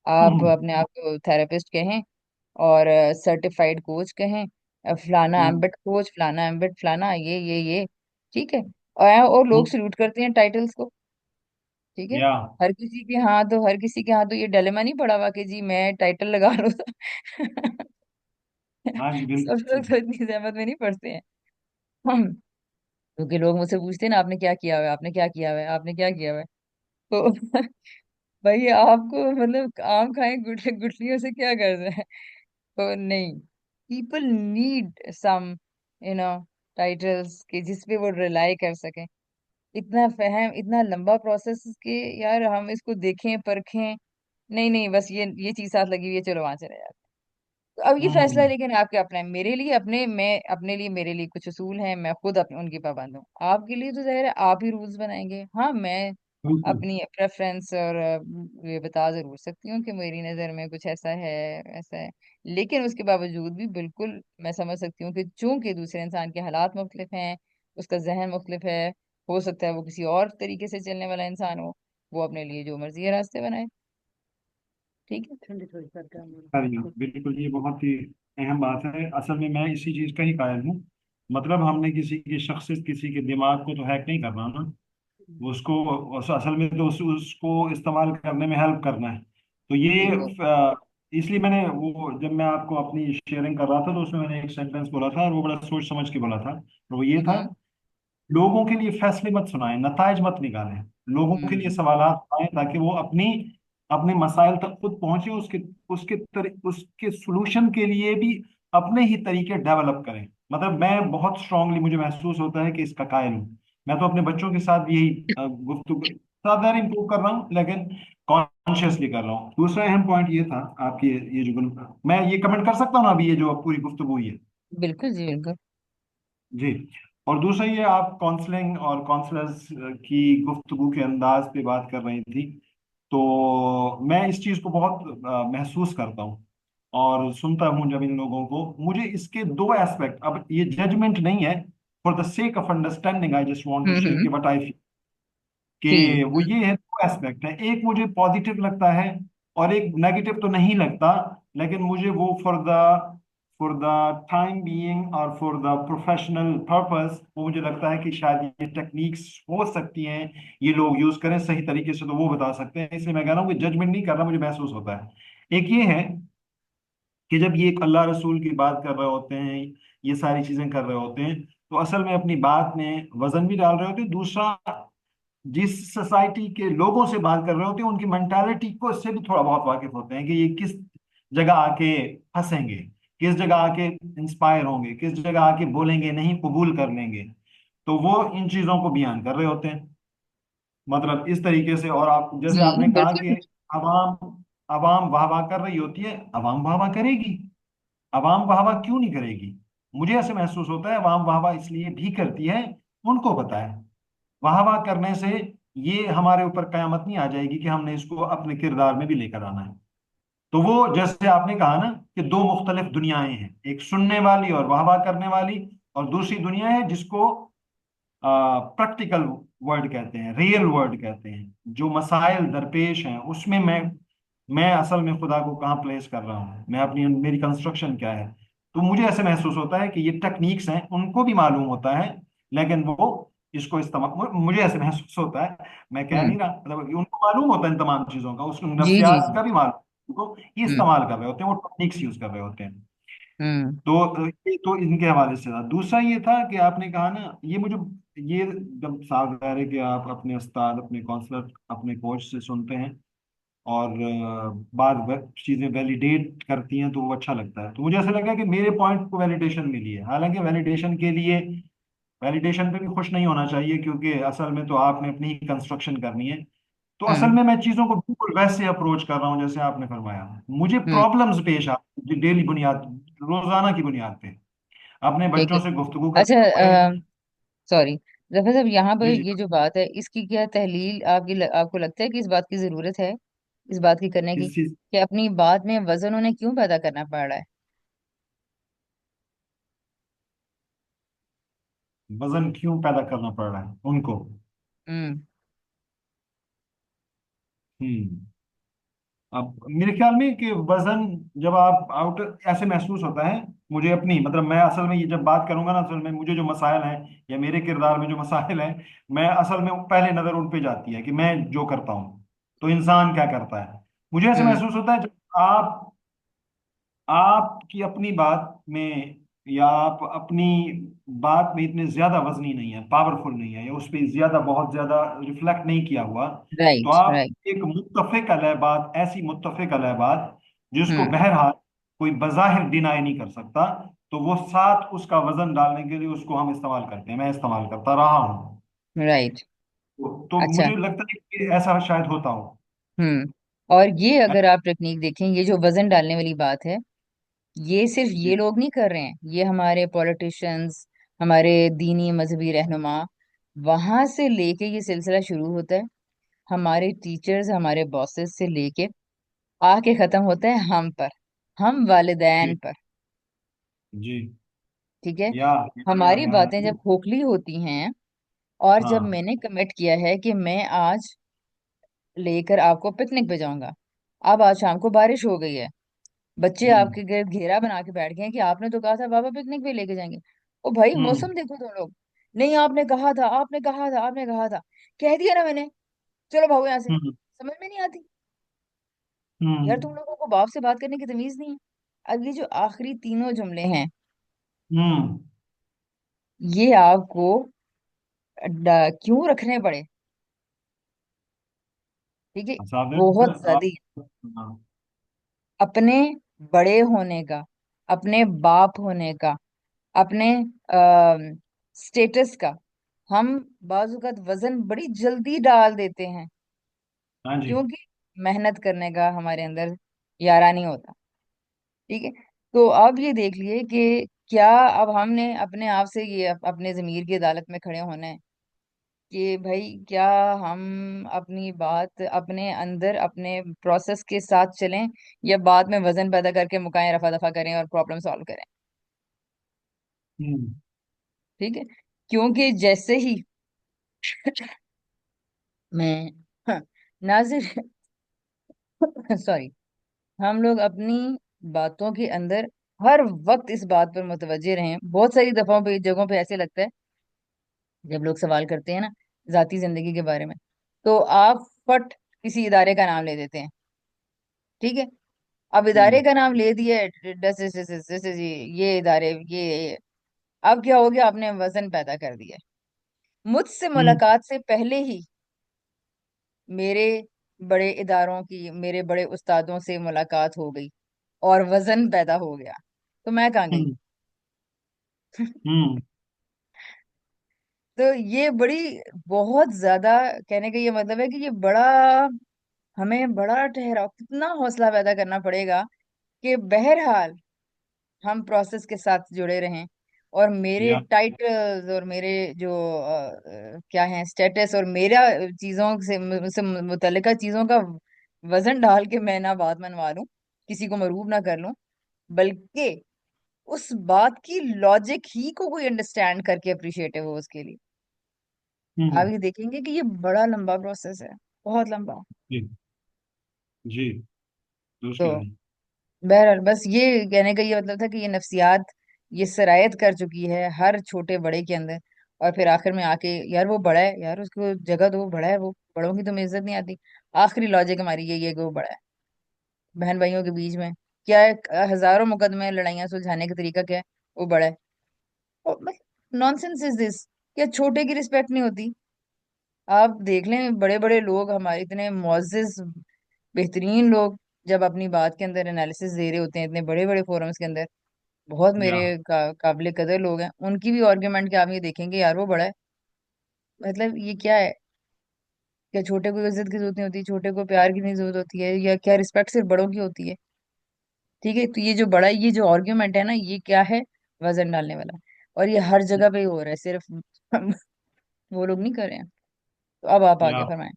[SPEAKER 1] आप
[SPEAKER 2] हम्म।
[SPEAKER 1] अपने आप को थेरेपिस्ट कहें और सर्टिफाइड कोच कहें, फलाना
[SPEAKER 2] हम्म।
[SPEAKER 1] एम्बिट कोच, फलाना एम्बिट फलाना, ये ठीक है। और लोग
[SPEAKER 2] हम्म।
[SPEAKER 1] सल्यूट करते हैं टाइटल्स को। ठीक है।
[SPEAKER 2] या।
[SPEAKER 1] हर किसी के हाथ तो ये डिलेमा नहीं पड़ा हुआ कि जी मैं टाइटल लगा लूँ तो
[SPEAKER 2] हाँ जी,
[SPEAKER 1] सब लोग
[SPEAKER 2] बिल्कुल।
[SPEAKER 1] तो इतनी जहमत में नहीं पड़ते हैं। हम क्योंकि लोग मुझसे पूछते हैं ना आपने क्या किया हुआ है, आपने क्या किया हुआ है, आपने क्या किया हुआ है, तो भाई आपको मतलब आम खाएं गुठलियों से क्या कर रहे हैं। तो नहीं, people need some you know titles के जिस पे वो रिलाई कर सकें। इतना फहम, इतना लंबा प्रोसेस के, यार हम इसको देखें परखें, नहीं नहीं बस ये चीज साथ लगी हुई है, चलो वहां चले जाते हैं। तो अब ये फैसला
[SPEAKER 2] हम्म।
[SPEAKER 1] लेकिन आपके अपना है, मेरे लिए अपने मैं अपने लिए मेरे लिए कुछ असूल हैं, मैं खुद अपने उनकी पाबंद हूँ। आपके लिए तो जाहिर है आप ही रूल्स बनाएंगे, हाँ मैं
[SPEAKER 2] बिल्कुल।
[SPEAKER 1] अपनी प्रेफरेंस और ये बता जरूर सकती हूँ कि मेरी नज़र में कुछ ऐसा है, ऐसा है। लेकिन उसके बावजूद भी बिल्कुल मैं समझ सकती हूँ कि चूंकि दूसरे इंसान के हालात मुख्तलिफ हैं, उसका जहन मुख्तलिफ है, हो सकता है वो किसी और तरीके से चलने वाला इंसान हो, वो अपने लिए जो मर्जी है रास्ते बनाए। ठीक है, ठंडी थोड़ी करता
[SPEAKER 2] अरे बिल्कुल, ये बहुत ही अहम बात है। असल में मैं इसी चीज का ही कायल हूँ। मतलब हमने किसी की शख्सियत, किसी के दिमाग को तो हैक नहीं करना ना। उसको असल में तो उसको इस्तेमाल करने में हेल्प करना है। तो ये
[SPEAKER 1] बिल्कुल।
[SPEAKER 2] इसलिए मैंने वो, जब मैं आपको अपनी शेयरिंग कर रहा था तो उसमें मैंने एक सेंटेंस बोला था और वो बड़ा सोच समझ के बोला था। तो वो ये था,
[SPEAKER 1] हम्म।
[SPEAKER 2] लोगों के लिए फैसले मत सुनाएं, नताइज मत निकालें। लोगों के लिए
[SPEAKER 1] हम्म।
[SPEAKER 2] सवालात उठाएं ताकि वो अपने मसाइल तक खुद पहुंचे, उसके सोल्यूशन के लिए भी अपने ही तरीके डेवलप करें। मतलब मैं बहुत स्ट्रांगली, मुझे महसूस होता है कि इसका कायल हूँ। मैं तो अपने बच्चों के साथ भी यही गुफ्तगू साधारण इंप्रूव कर रहा हूँ, लेकिन कॉन्शियसली कर रहा हूँ। दूसरा अहम पॉइंट ये था आपकी, ये जो मैं ये कमेंट कर सकता हूँ ना अभी, ये जो पूरी गुफ्तगू हुई है।
[SPEAKER 1] बिल्कुल जी बिल्कुल।
[SPEAKER 2] जी। और दूसरा ये, आप काउंसलिंग और काउंसलर्स की गुफ्तगू के अंदाज पे बात कर रही थी, तो मैं इस चीज़ को बहुत महसूस करता हूँ और सुनता हूँ जब इन लोगों को। मुझे इसके दो एस्पेक्ट, अब ये जजमेंट नहीं है, for the sake of understanding I just want to share
[SPEAKER 1] hmm.
[SPEAKER 2] कि व्हाट आई,
[SPEAKER 1] जी।
[SPEAKER 2] कि वो ये है, दो एस्पेक्ट है। एक मुझे पॉजिटिव लगता है और एक नेगेटिव तो नहीं लगता, लेकिन मुझे वो फॉर द टाइम बीइंग और फॉर द प्रोफेशनल पर्पस, वो मुझे लगता है कि शायद ये टेक्निक्स हो सकती हैं, ये लोग यूज करें सही तरीके से तो वो बता सकते हैं। इसलिए मैं कह रहा हूँ कि जजमेंट नहीं कर रहा, मुझे महसूस होता है। एक ये है कि जब ये अल्लाह रसूल की बात कर रहे होते हैं, ये सारी चीजें कर रहे होते हैं, तो असल में अपनी बात में वजन भी डाल रहे होते हैं। दूसरा, जिस सोसाइटी के लोगों से बात कर रहे होते हैं उनकी मेंटालिटी को इससे भी थोड़ा बहुत वाकिफ होते हैं कि ये किस जगह आके फंसेंगे, किस जगह आके इंस्पायर होंगे, किस जगह आके बोलेंगे नहीं, कबूल कर लेंगे। तो वो इन चीजों को बयान कर रहे होते हैं, मतलब इस तरीके से। और आप जैसे
[SPEAKER 1] जी
[SPEAKER 2] आपने कहा कि
[SPEAKER 1] बिल्कुल।
[SPEAKER 2] अवाम अवाम वाह वाह कर रही होती है, अवाम वाह वाह करेगी। अवाम वाह वाह क्यों नहीं करेगी? मुझे ऐसे महसूस होता है अवाम वाह वाह इसलिए भी करती है, उनको पता है वाह वाह करने से ये हमारे ऊपर कयामत नहीं आ जाएगी कि हमने इसको अपने किरदार में भी लेकर आना है। तो वो जैसे आपने कहा ना कि दो मुख्तलिफ दुनियाएं हैं, एक सुनने वाली और वाह वाह करने वाली, और दूसरी दुनिया है जिसको प्रैक्टिकल वर्ल्ड कहते हैं, रियल वर्ल्ड कहते हैं। जो मसाइल दरपेश हैं उसमें मैं असल में खुदा को कहाँ प्लेस कर रहा हूँ, मैं अपनी मेरी कंस्ट्रक्शन क्या है। तो मुझे ऐसे महसूस होता है कि ये टेक्निक्स हैं, उनको भी मालूम होता है, लेकिन वो इसको इस्तेमाल, मुझे ऐसे महसूस होता है, मैं कह
[SPEAKER 1] हम्म।
[SPEAKER 2] नहीं रहा, मतलब कि उनको मालूम होता है इन तमाम चीजों का, उस
[SPEAKER 1] जी जी
[SPEAKER 2] नफ्सियात
[SPEAKER 1] जी।
[SPEAKER 2] का भी मालूम, उनको ये
[SPEAKER 1] हम्म।
[SPEAKER 2] इस्तेमाल कर रहे होते हैं, वो टेक्निक्स यूज कर रहे होते हैं।
[SPEAKER 1] हम्म।
[SPEAKER 2] ये तो इनके हवाले से था। दूसरा ये था कि आपने कहा ना, ये मुझे, ये जब साफ ज़ाहिर है कि आप अपने उस्ताद, अपने काउंसलर, अपने कोच से सुनते हैं और चीज़ें वैलिडेट करती हैं तो वो अच्छा लगता है। तो मुझे ऐसा लगा कि मेरे पॉइंट को वैलिडेशन मिली है। हालांकि वैलिडेशन पे भी खुश नहीं होना चाहिए, क्योंकि असल में तो आपने अपनी ही कंस्ट्रक्शन करनी है। तो असल
[SPEAKER 1] हम्म।
[SPEAKER 2] में मैं चीज़ों को बिल्कुल वैसे अप्रोच कर रहा हूँ जैसे आपने फरमाया। मुझे
[SPEAKER 1] हम्म।
[SPEAKER 2] प्रॉब्लम्स पेश आती डेली बुनियाद, रोजाना की बुनियाद पे अपने
[SPEAKER 1] ठीक है।
[SPEAKER 2] बच्चों से गुफ्तगू
[SPEAKER 1] अच्छा,
[SPEAKER 2] करते हुए।
[SPEAKER 1] सॉरी, जफर साहब, यहाँ पर
[SPEAKER 2] जी जी।
[SPEAKER 1] ये जो बात है इसकी क्या तहलील आपको लगता है कि इस बात की जरूरत है, इस बात की करने की,
[SPEAKER 2] किस चीज?
[SPEAKER 1] कि अपनी बात में वजन उन्हें क्यों पैदा करना पड़ रहा है?
[SPEAKER 2] वजन क्यों पैदा करना पड़ रहा है उनको?
[SPEAKER 1] हम्म।
[SPEAKER 2] हम्म। अब मेरे ख्याल में कि वजन, जब आप आउट, ऐसे महसूस होता है मुझे अपनी, मतलब मैं असल में ये जब बात करूंगा ना, असल में मुझे जो मसाइल हैं या मेरे किरदार में जो मसाइल हैं, मैं असल में पहले नजर उन पे जाती है कि मैं जो करता हूँ तो इंसान क्या करता है। मुझे ऐसे
[SPEAKER 1] हम्म।
[SPEAKER 2] महसूस होता है जब आपकी अपनी बात में, या आप अपनी बात में इतने ज्यादा वजनी नहीं है, पावरफुल नहीं है, या उस पर ज्यादा, बहुत ज्यादा रिफ्लेक्ट नहीं किया हुआ, तो
[SPEAKER 1] राइट
[SPEAKER 2] आप
[SPEAKER 1] राइट।
[SPEAKER 2] एक मुत्तफिक अलह बात, ऐसी मुत्तफिक अलह बात जिसको
[SPEAKER 1] हम्म।
[SPEAKER 2] बहरहाल कोई बज़ाहिर डिनाई नहीं कर सकता, तो वो साथ उसका वजन डालने के लिए उसको हम इस्तेमाल करते हैं, मैं इस्तेमाल करता रहा हूँ।
[SPEAKER 1] राइट।
[SPEAKER 2] तो
[SPEAKER 1] अच्छा।
[SPEAKER 2] मुझे लगता है कि ऐसा शायद होता हो।
[SPEAKER 1] हम्म। और ये अगर आप टेक्निक देखें, ये जो वजन डालने वाली बात है, ये सिर्फ ये
[SPEAKER 2] जी
[SPEAKER 1] लोग नहीं कर रहे हैं, ये हमारे पॉलिटिशियंस, हमारे दीनी मजहबी रहनुमा, वहां से लेके ये सिलसिला शुरू होता है, हमारे टीचर्स, हमारे बॉसेस से लेके आके खत्म होता है हम पर, हम वालिदैन
[SPEAKER 2] जी
[SPEAKER 1] पर।
[SPEAKER 2] जी।
[SPEAKER 1] ठीक है।
[SPEAKER 2] या
[SPEAKER 1] हमारी
[SPEAKER 2] या
[SPEAKER 1] बातें जब खोखली होती हैं, और जब
[SPEAKER 2] हाँ।
[SPEAKER 1] मैंने कमिट किया है कि मैं आज लेकर आपको पिकनिक पे जाऊंगा, अब आज शाम को बारिश हो गई है, बच्चे
[SPEAKER 2] हम्म
[SPEAKER 1] आपके घर घेरा बना के बैठ गए हैं कि आपने तो कहा था बाबा पिकनिक पे लेके जाएंगे। ओ भाई
[SPEAKER 2] हम्म
[SPEAKER 1] मौसम देखो तुम लोग। नहीं आपने कहा था, आपने कहा था, आपने कहा था। कह दिया ना मैंने, चलो भागो यहाँ से।
[SPEAKER 2] हम्म
[SPEAKER 1] समझ में नहीं आती। यार तुम
[SPEAKER 2] हम्म
[SPEAKER 1] लोगों को बाप से बात करने की तमीज नहीं है। अब ये जो आखिरी तीनों जुमले हैं,
[SPEAKER 2] हम्म।
[SPEAKER 1] ये आपको क्यों रखने पड़े? ठीक है।
[SPEAKER 2] साबिर
[SPEAKER 1] बहुत
[SPEAKER 2] आप।
[SPEAKER 1] ज्यादा
[SPEAKER 2] हाँ।
[SPEAKER 1] अपने बड़े होने का, अपने बाप होने का, अपने स्टेटस का हम बाजूकात वजन बड़ी जल्दी डाल देते हैं,
[SPEAKER 2] हाँ जी।
[SPEAKER 1] क्योंकि मेहनत करने का हमारे अंदर यारा नहीं होता। ठीक है। तो अब ये देख लिए कि क्या अब हमने अपने आप से ये अपने जमीर की अदालत में खड़े होना है कि भाई क्या हम अपनी बात अपने अंदर अपने प्रोसेस के साथ चलें, या बाद में वजन पैदा करके मुकाएं, रफा दफा करें और प्रॉब्लम सॉल्व करें।
[SPEAKER 2] हम्म।
[SPEAKER 1] ठीक है। क्योंकि जैसे ही मैं हाँ, नाजिर सॉरी, हम लोग अपनी बातों के अंदर हर वक्त इस बात पर मुतवज्जे रहें। बहुत सारी दफाओं पे जगहों पे ऐसे लगता है, जब लोग सवाल करते हैं ना जाती जिंदगी के बारे में, तो आप फट किसी इदारे का नाम ले देते हैं। ठीक है। अब इदारे
[SPEAKER 2] हम्म
[SPEAKER 1] का नाम ले दिया, जी ये इदारे ये। अब क्या हो गया, आपने वजन पैदा कर दिया। मुझसे
[SPEAKER 2] हम्म
[SPEAKER 1] मुलाकात से पहले ही मेरे बड़े इदारों की, मेरे बड़े उस्तादों से मुलाकात हो गई और वजन पैदा हो गया, तो मैं कहाँ गई?
[SPEAKER 2] हम्म हम्म।
[SPEAKER 1] तो ये बड़ी, बहुत ज्यादा, कहने का ये मतलब है कि ये बड़ा, हमें बड़ा ठहराव, कितना हौसला पैदा करना पड़ेगा कि बहरहाल हम प्रोसेस के साथ जुड़े रहें, और मेरे
[SPEAKER 2] या
[SPEAKER 1] टाइटल्स और मेरे जो क्या है स्टेटस, और मेरा चीजों से मुतल्लिका चीजों का वजन डाल के मैं ना बात मनवा लूं, किसी को मरूब ना कर लूं, बल्कि उस बात की लॉजिक ही को कोई अंडरस्टैंड करके अप्रिशिएटिव हो उसके लिए। आप
[SPEAKER 2] हम्म।
[SPEAKER 1] ये देखेंगे कि ये बड़ा लंबा प्रोसेस है, बहुत लंबा।
[SPEAKER 2] जी जी। दुरुस्त
[SPEAKER 1] तो
[SPEAKER 2] कह रहे हैं।
[SPEAKER 1] बहरहाल बस ये कहने का ये मतलब था कि ये नफ्सियात ये सरायत कर चुकी है हर छोटे बड़े के अंदर। और फिर आखिर में आके, यार वो बड़ा है, यार उसको जगह दो, बड़ा है वो, बड़ों की तुम्हें इज्जत नहीं आती। आखिरी लॉजिक हमारी यही है कि वो बड़ा है। बहन भाइयों के बीच में क्या है, हजारों मुकदमे लड़ाइयाँ सुलझाने का तरीका क्या है? वो बड़ा है। और मतलब नॉनसेंस इज दिस, क्या छोटे की रिस्पेक्ट नहीं होती? आप देख लें बड़े बड़े लोग हमारे इतने मुअज़्ज़िज़ बेहतरीन लोग, जब अपनी बात के अंदर एनालिसिस दे रहे होते हैं इतने बड़े बड़े फोरम्स के अंदर, बहुत
[SPEAKER 2] या
[SPEAKER 1] मेरे काबिल कदर लोग हैं, उनकी भी आर्ग्यूमेंट के आप ये देखेंगे यार वो बड़ा है। मतलब ये क्या है? क्या छोटे को इज्जत की जरूरत नहीं होती, छोटे को प्यार की नहीं जरूरत होती है, या क्या रिस्पेक्ट सिर्फ बड़ों की होती है? ठीक है। तो ये जो बड़ा, ये जो आर्ग्यूमेंट है ना, ये क्या है? वजन डालने वाला। और ये हर जगह पे ही हो रहा है, सिर्फ वो लोग नहीं कर रहे हैं। तो अब आप आगे
[SPEAKER 2] या
[SPEAKER 1] फरमाएं।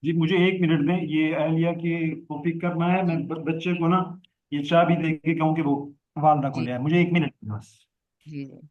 [SPEAKER 2] जी, मुझे 1 मिनट दें, ये अहलिया की को पिक करना है। मैं
[SPEAKER 1] जी
[SPEAKER 2] बच्चे को ना ये चाबी दे के कहूँ कि वो वालदा को
[SPEAKER 1] जी
[SPEAKER 2] ले आए। मुझे 1 मिनट दें बस।
[SPEAKER 1] जी जी।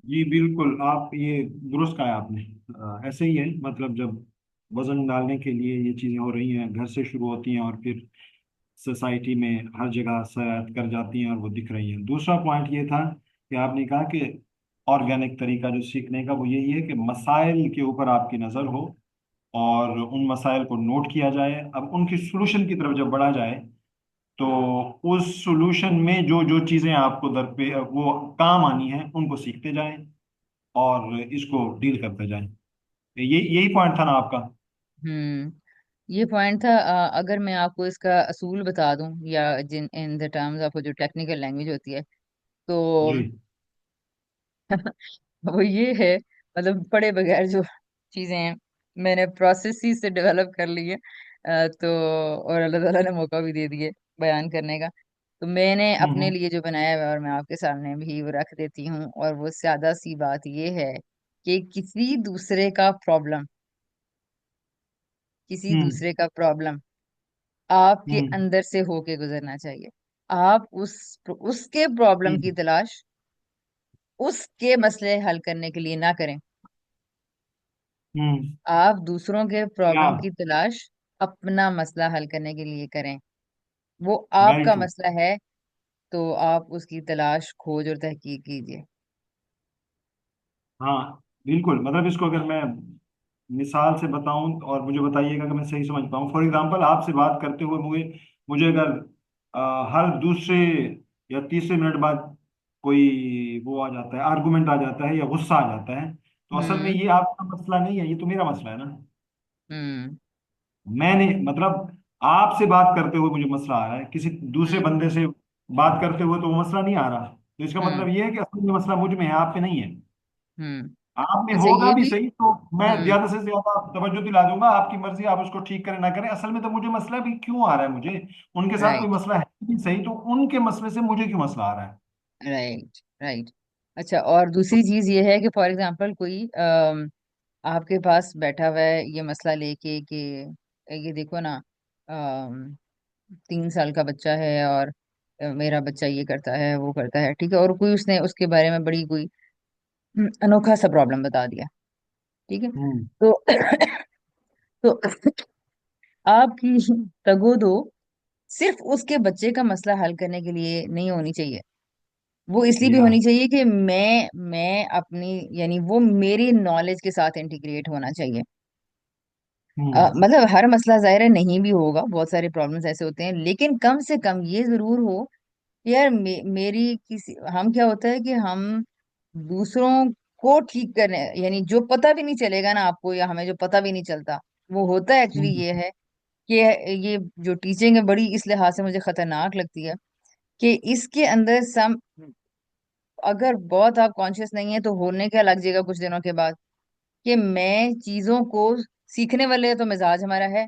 [SPEAKER 2] जी बिल्कुल, आप ये दुरुस्त कहा है आपने। ऐसे ही है, मतलब जब वजन डालने के लिए ये चीज़ें हो रही हैं, घर से शुरू होती हैं और फिर सोसाइटी में हर जगह सरायत कर जाती हैं और वो दिख रही हैं। दूसरा पॉइंट ये था कि आपने कहा कि ऑर्गेनिक तरीका जो सीखने का वो यही है कि मसाइल के ऊपर आपकी नज़र हो और उन मसाइल को नोट किया जाए। अब उनकी सोल्यूशन की तरफ जब बढ़ा जाए तो उस सोल्यूशन में जो जो चीज़ें आपको दर पे वो काम आनी है उनको सीखते जाएं और इसको डील करते जाएं। ये यही पॉइंट था ना आपका?
[SPEAKER 1] हम्म। ये पॉइंट था। अगर मैं आपको इसका असूल बता दूं, या जिन इन द टर्म्स ऑफ जो टेक्निकल लैंग्वेज होती है, तो
[SPEAKER 2] जी।
[SPEAKER 1] वो ये है, मतलब पढ़े बगैर जो चीजें हैं मैंने प्रोसेस ही से डेवलप कर ली है। तो और अल्लाह ताला ने मौका भी दे दिए बयान करने का। तो मैंने अपने
[SPEAKER 2] हम्म।
[SPEAKER 1] लिए जो बनाया हुआ है और मैं आपके सामने भी वो रख देती हूँ, और वो सादा सी बात ये है कि किसी
[SPEAKER 2] हम्म।
[SPEAKER 1] दूसरे का प्रॉब्लम आपके
[SPEAKER 2] हम्म।
[SPEAKER 1] अंदर से होके गुजरना चाहिए। आप उसके प्रॉब्लम की
[SPEAKER 2] हम्म।
[SPEAKER 1] तलाश उसके मसले हल करने के लिए ना करें।
[SPEAKER 2] हम्म।
[SPEAKER 1] आप दूसरों के
[SPEAKER 2] या,
[SPEAKER 1] प्रॉब्लम की तलाश अपना मसला हल करने के लिए करें। वो
[SPEAKER 2] वेरी
[SPEAKER 1] आपका
[SPEAKER 2] ट्रू।
[SPEAKER 1] मसला है, तो आप उसकी तलाश खोज और तहकीक कीजिए।
[SPEAKER 2] हाँ बिल्कुल, मतलब इसको अगर मैं मिसाल से बताऊं और मुझे बताइएगा कि मैं सही समझ पाऊं। फॉर एग्जांपल, आपसे बात करते हुए मुझे मुझे अगर हर दूसरे या तीसरे मिनट बाद कोई वो आ जाता है, आर्गुमेंट आ जाता है या गुस्सा आ जाता है, तो असल में
[SPEAKER 1] हम्म।
[SPEAKER 2] ये आपका मसला नहीं है, ये तो मेरा मसला है ना।
[SPEAKER 1] हम्म।
[SPEAKER 2] मैंने मतलब आपसे बात करते हुए मुझे मसला आ रहा है, किसी दूसरे
[SPEAKER 1] हम्म।
[SPEAKER 2] बंदे से बात करते हुए तो वो मसला नहीं आ रहा। तो इसका
[SPEAKER 1] हम्म।
[SPEAKER 2] मतलब ये है कि असल में मसला मुझ में है, आप पे नहीं है।
[SPEAKER 1] हम्म।
[SPEAKER 2] आप में
[SPEAKER 1] अच्छा,
[SPEAKER 2] होगा
[SPEAKER 1] ये
[SPEAKER 2] भी
[SPEAKER 1] भी।
[SPEAKER 2] सही तो मैं
[SPEAKER 1] हम्म।
[SPEAKER 2] ज्यादा से ज्यादा तवज्जो दिला दूंगा, आपकी मर्जी, आप उसको ठीक करें ना करें। असल में तो मुझे मसला भी क्यों आ रहा है, मुझे उनके साथ कोई
[SPEAKER 1] राइट।
[SPEAKER 2] मसला है भी सही, तो उनके मसले से मुझे क्यों मसला आ रहा है।
[SPEAKER 1] राइट। राइट। अच्छा, और दूसरी चीज ये है कि फॉर एग्जांपल कोई आपके पास बैठा हुआ है ये मसला लेके कि ये देखो ना, 3 साल का बच्चा है और मेरा बच्चा ये करता है वो करता है, ठीक है, और कोई उसने उसके बारे में बड़ी कोई अनोखा सा प्रॉब्लम बता दिया, ठीक है।
[SPEAKER 2] हम्म।
[SPEAKER 1] तो तो आपकी तगोदो सिर्फ उसके बच्चे का मसला हल करने के लिए नहीं होनी चाहिए। वो इसलिए भी
[SPEAKER 2] या।
[SPEAKER 1] होनी चाहिए कि मैं अपनी, यानी वो मेरी नॉलेज के साथ इंटीग्रेट होना चाहिए।
[SPEAKER 2] हम्म।
[SPEAKER 1] मतलब हर मसला जाहिर है नहीं भी होगा, बहुत सारे प्रॉब्लम्स ऐसे होते हैं, लेकिन कम से कम ये जरूर हो कि यार मेरी किसी, हम क्या होता है कि हम दूसरों को ठीक करने, यानी जो पता भी नहीं चलेगा ना आपको, या हमें जो पता भी नहीं चलता, वो होता है एक्चुअली
[SPEAKER 2] हम्म।
[SPEAKER 1] ये है कि ये जो टीचिंग है बड़ी इस लिहाज से मुझे खतरनाक लगती है कि इसके अंदर सम, अगर बहुत आप कॉन्शियस नहीं है तो होने क्या लग जाएगा कुछ दिनों के बाद कि मैं चीजों को सीखने वाले तो मिजाज हमारा है।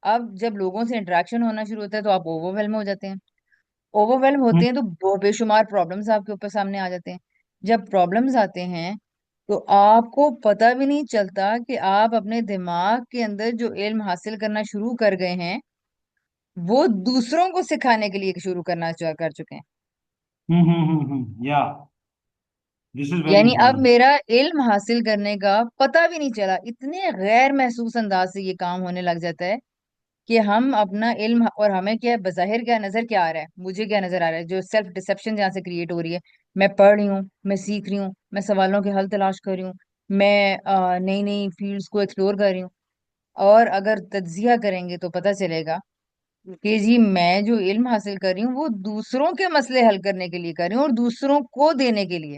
[SPEAKER 1] अब जब लोगों से इंटरेक्शन होना शुरू होता है तो आप ओवरवेलम हो जाते हैं। ओवरवेलम होते
[SPEAKER 2] हम्म।
[SPEAKER 1] हैं तो बेशुमार प्रॉब्लम्स आपके ऊपर सामने आ जाते हैं। जब प्रॉब्लम्स आते हैं तो आपको पता भी नहीं चलता कि आप अपने दिमाग के अंदर जो इल्म हासिल करना शुरू कर गए हैं वो दूसरों को सिखाने के लिए शुरू कर चुके हैं।
[SPEAKER 2] या, दिस इज वेरी
[SPEAKER 1] यानी अब
[SPEAKER 2] इंपॉर्टेंट।
[SPEAKER 1] मेरा इल्म हासिल करने का पता भी नहीं चला, इतने गैर महसूस अंदाज से ये काम होने लग जाता है कि हम अपना इल्म, और हमें क्या बज़ाहिर क्या नजर क्या आ रहा है, मुझे क्या नजर आ रहा है, जो सेल्फ डिसेप्शन जहाँ से क्रिएट हो रही है, मैं पढ़ रही हूँ, मैं सीख रही हूँ, मैं सवालों के हल तलाश कर रही हूँ, मैं नई नई फील्ड्स को एक्सप्लोर कर रही हूँ। और अगर तज्जिया करेंगे तो पता चलेगा कि जी मैं जो इल्म हासिल कर रही हूँ वो दूसरों के मसले हल करने के लिए कर रही हूँ और दूसरों को देने के लिए।